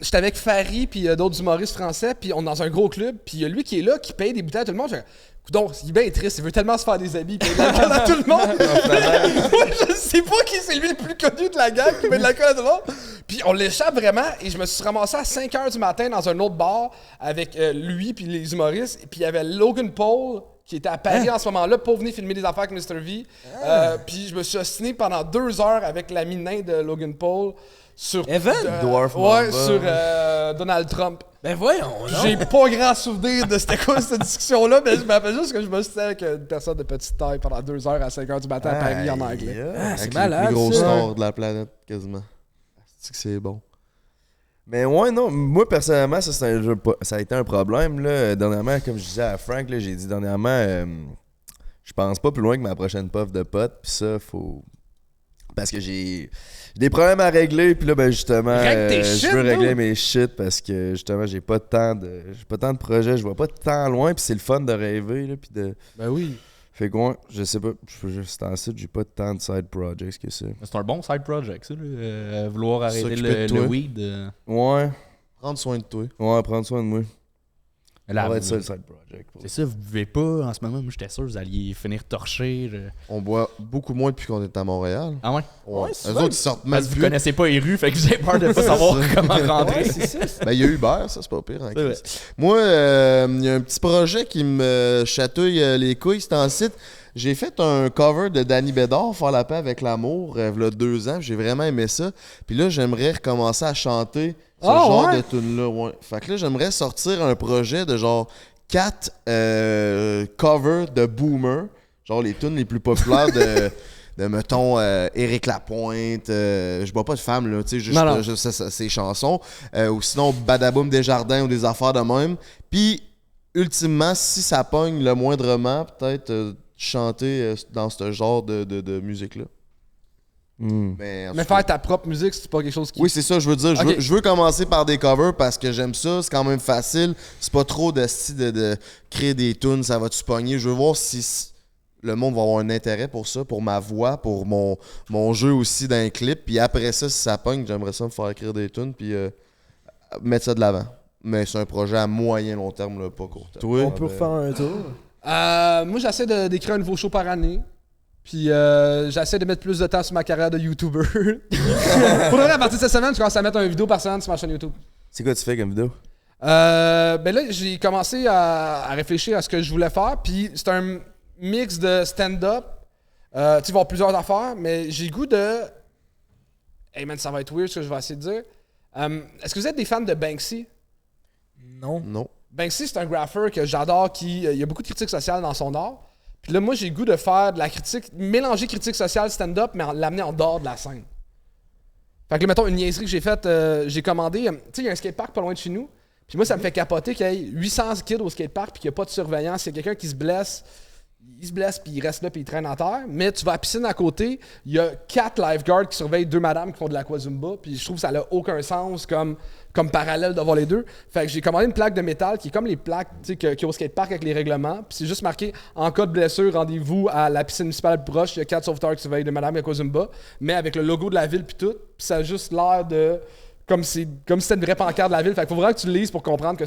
j'étais avec Farid puis d'autres humoristes français, puis on est dans un gros club, puis il y a lui qui est là, qui paye des bouteilles à tout le monde. Donc, il est bien triste, il veut tellement se faire des habits, il paye de l'alcool à tout le monde. Moi, je sais pas qui c'est lui le plus connu de la gang qui paye de l'alcool à tout le monde. Puis on l'échappe vraiment, et je me suis ramassé à 5h du matin dans un autre bar avec lui puis les humoristes, et puis il y avait Logan Paul qui était à Paris en ce moment-là pour venir filmer des affaires avec Mr. V. Puis je me suis ostiné pendant 2 heures avec l'ami nain de Logan Paul sur... Evan? Dwarf Ouais, Mamba. sur Donald Trump. Ben voyons, non. J'ai pas grand souvenir de c'était quoi cette discussion-là, mais je me rappelle juste que je me suis avec une personne de petite taille pendant 2 heures à 5h du matin à Paris en anglais. Avec c'est les malade, plus gros ça. stars de la planète, quasiment. C'est que c'est bon. Mais ouais, non, moi personnellement, ça a été un problème. Là. Dernièrement, comme je disais à Frank, là, j'ai dit dernièrement, je pense pas plus loin que ma prochaine puff de pote. Puis ça, faut. Parce que j'ai des problèmes à régler. Puis là, ben justement, Règle tes je shit, veux régler dude. mes shit parce que justement, j'ai pas tant de projets, je vois pas tant loin. Puis c'est le fun de rêver. Là, puis de. Ben oui. Fait que ouais, je sais pas, c'est en site, j'ai pas tant de side projects que ça. C'est un bon side project, ça. Là. Vouloir arrêter S'occuper de le toi. weed. Ouais, Prendre soin de toi. ouais, prendre soin de moi. Là, Ça va être vous- ça le side project. C'est ça, vous buvez pas en ce moment. Moi, j'étais sûr que vous alliez finir torché. On boit beaucoup moins depuis qu'on est à Montréal. Ah ouais? Ouais. c'est Eux vrai. autres, ils sortent même Parce que vous plus. connaissez pas les rues, fait que vous avez peur de pas savoir comment rentrer. Ouais, c'est ça. Ben, il y a Uber, ça, c'est pas pire. Hein, C'est vrai. Chris. Moi, il y a un petit projet qui me chatouille les couilles. C'est en site. J'ai fait un cover de Danny Bédard, Faire la paix avec l'amour, il y a 2 ans. J'ai vraiment aimé ça. Puis là, j'aimerais recommencer à chanter ce genre de tune-là. Ouais. Fait que là, j'aimerais sortir un projet de genre 4 covers de Boomer. Genre les tunes les plus populaires de mettons, Éric Lapointe. Je bois pas de femme, là. Tu sais, juste, Non, non. juste ses chansons. Ou sinon, Badaboum Desjardins ou des affaires de même. Puis, ultimement, si ça pogne le moindrement, peut-être chanter dans ce genre de musique-là. Mais, en Mais tout cas, faire ta propre musique, c'est pas quelque chose qui. oui, c'est ça, je veux dire. Ok. Je veux commencer par des covers parce que j'aime ça. C'est quand même facile. C'est pas trop de créer des tunes, ça va-tu pogner. Je veux voir si le monde va avoir un intérêt pour ça, pour ma voix, pour mon jeu aussi d'un clip. Puis après ça, si ça pogne, j'aimerais ça me faire écrire des tunes puis mettre ça de l'avant. Mais c'est un projet à moyen long terme, là, pas court terme. Toi, On peut refaire un tour. Moi, j'essaie d'écrire un nouveau show par année. Puis j'essaie de mettre plus de temps sur ma carrière de YouTuber. Pour vrai, à partir de cette semaine, je commence à mettre une vidéo par semaine sur ma chaîne YouTube. c'est quoi tu fais comme vidéo? Ben là, j'ai commencé à réfléchir à ce que je voulais faire. Puis c'est un mix de stand-up. Tu vas avoir plusieurs affaires, mais j'ai le goût de. Hey man, ça va être weird ce que je vais essayer de dire. Est-ce que vous êtes des fans de Banksy? Non. Non. Banksy, c'est un graffeur que j'adore, il y a beaucoup de critiques sociales dans son art. Puis là, moi, j'ai le goût de faire de la critique, mélanger critique sociale, stand-up, mais l'amener en dehors de la scène. Fait que là, mettons, une niaiserie que j'ai faite, j'ai commandé, tu sais, il y a un skatepark pas loin de chez nous. Puis moi, ça me fait capoter qu'il y ait 800 kids au skatepark puis qu'il n'y a pas de surveillance. Il y a quelqu'un qui se blesse, il se blesse puis il reste là puis il traîne en terre. Mais tu vas à la piscine à côté, il y a 4 lifeguards qui surveillent 2 madames qui font de l'aquazumba. Puis je trouve que ça n'a aucun sens comme parallèle de voir les deux. Fait que j'ai commandé une plaque de métal qui est comme les plaques qu'il y a au skatepark avec les règlements. Puis c'est juste marqué « En cas de blessure, rendez-vous à la piscine municipale plus proche. Il y a 4 sauveteurs qui surveillent 2 madames aquazumba. » Mais avec le logo de la ville puis tout. Puis ça a juste l'air de... Comme si c'était une vraie pancarte de la ville. Fait qu'il faut vraiment que tu le lises pour comprendre que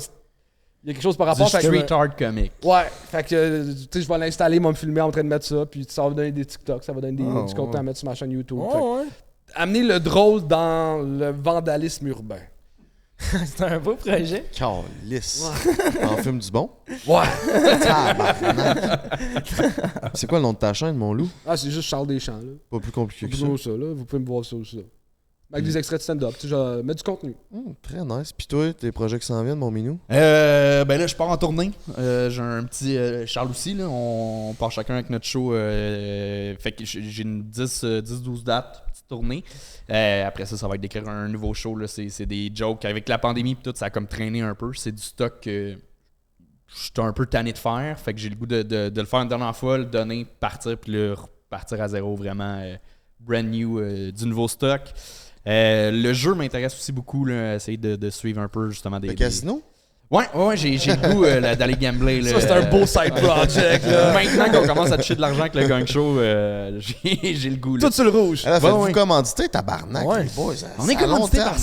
il y a quelque chose par rapport. Du Fait que- street art comic. Ouais, fait que, tu sais, je vais l'installer, moi me filmer en train de mettre ça, puis ça va donner des TikTok, ça va donner Oh, du contenu ouais. à mettre sur ma chaîne YouTube. Ouais, Fait que ouais. amener le drôle dans le vandalisme urbain. C'est un beau projet. Calisse. On fume du bon? Ouais. Tabarnak. C'est quoi le nom de ta chaîne, mon loup? Ah, c'est juste Charles Deschamps, là. Pas plus compliqué que Plus ça. gros ça, là. Vous pouvez me voir ça aussi. Avec des extraits de stand-up, tu sais, genre, mettre du contenu. Très nice. Puis toi, tes projets qui s'en viennent, mon minou? Ben là, je pars en tournée. J'ai un petit Charles aussi, là. On part chacun avec notre show. Fait que j'ai une 10-12 dates, petite tournée. Après ça va être d'écrire un nouveau show, là. C'est des jokes. Avec la pandémie et tout, ça a comme traîné un peu. C'est du stock que j'étais un peu tanné de faire. Fait que j'ai le goût de le faire une dernière fois, le donner, partir, puis le repartir à zéro, vraiment brand new, du nouveau stock. Le jeu m'intéresse aussi beaucoup, là, essayer de suivre un peu justement des. Le casino? Ouais, j'ai le goût d'aller gambler. Là. Ça, c'est un beau side project, là. Maintenant qu'on commence à toucher de l'argent avec le gang show, j'ai le goût. Là. Tout sur le rouge. Alors, faites-vous ouais. commanditer, tabarnak, Ouais. les boys. On est commandité par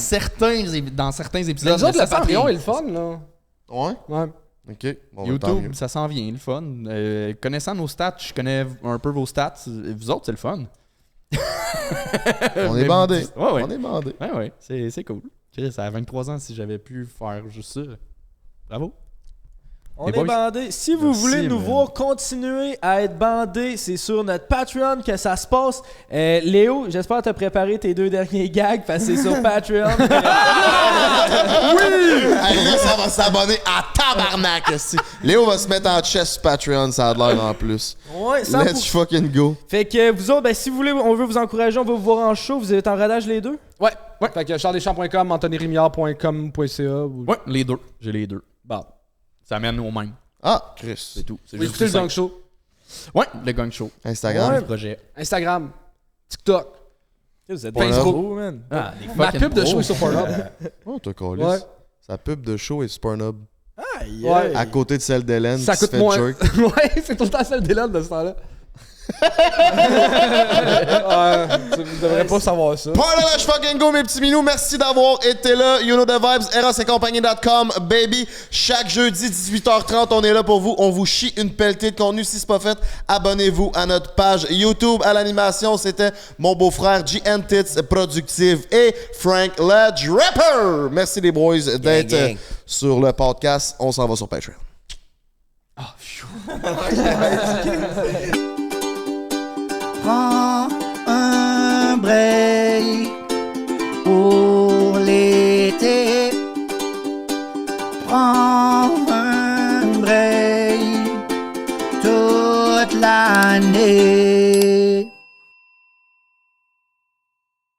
dans certains épisodes. Les autres, mais le ça s'en Patreon vient. est le fun, là. Ouais? Ouais. Ok. Bon, ben, tant mieux. YouTube, ça s'en vient, le fun. Connaissant nos stats, je connais un peu vos stats. Vous autres, c'est le fun. On est bandés. Ouais. On est bandés. Ouais, c'est cool. Chris, à 23 ans, si j'avais pu faire juste ça. Bravo. On Les est boys. bandés. Si vous Merci, voulez nous man. voir continuer à être bandés, c'est sur notre Patreon que ça se passe. Léo, j'espère que tu as préparé tes 2 derniers gags parce que c'est sur Patreon. Hey, là, ça va s'abonner à tabarnak, esti. Léo va se mettre en chest sur Patreon, ça a de l'air en plus. Ouais, 100%. Let's fucking go. Fait que vous autres, ben, si vous voulez, on veut vous encourager, on va vous voir en show. Vous êtes en rodage les deux? Ouais. Fait que charlesdeschamps.com, anthonyrimiard.com.ca. Ouais, les deux. J'ai les deux. Bon. Ça mène au même. Ah, Chris. C'est tout. C'est Vous juste écoutez le simple. Gang Show. Ouais, le gang show. Instagram. Le projet. Instagram. TikTok. Vous êtes Pornhub. bien gros, man. Ah, des Ma fucking pub de pros. show est sur Pornhub. Oh, t'as collé. Ouais. Sa pub de show est sur Pornhub. Aïe, Ouais. aïe. À côté de celle d'Hélène Ça qui se coûte fait moins. jerk. Ouais, c'est tout le temps celle d'Hélène de ce temps-là. Tu devrais pas savoir ça. Part of the fucking go, mes petits minous. Merci d'avoir été là. You know the vibes. erosetcompagnie.com, baby. Chaque jeudi, 18h30, on est là pour vous. On vous chie une pelletée de contenu. Si c'est pas fait, abonnez-vous à notre page YouTube. À l'animation, c'était mon beau-frère GN Tits Productive et Frank Ledge Rapper. Merci les boys d'être sur le podcast. On s'en va sur Patreon. Prends un break. Oh,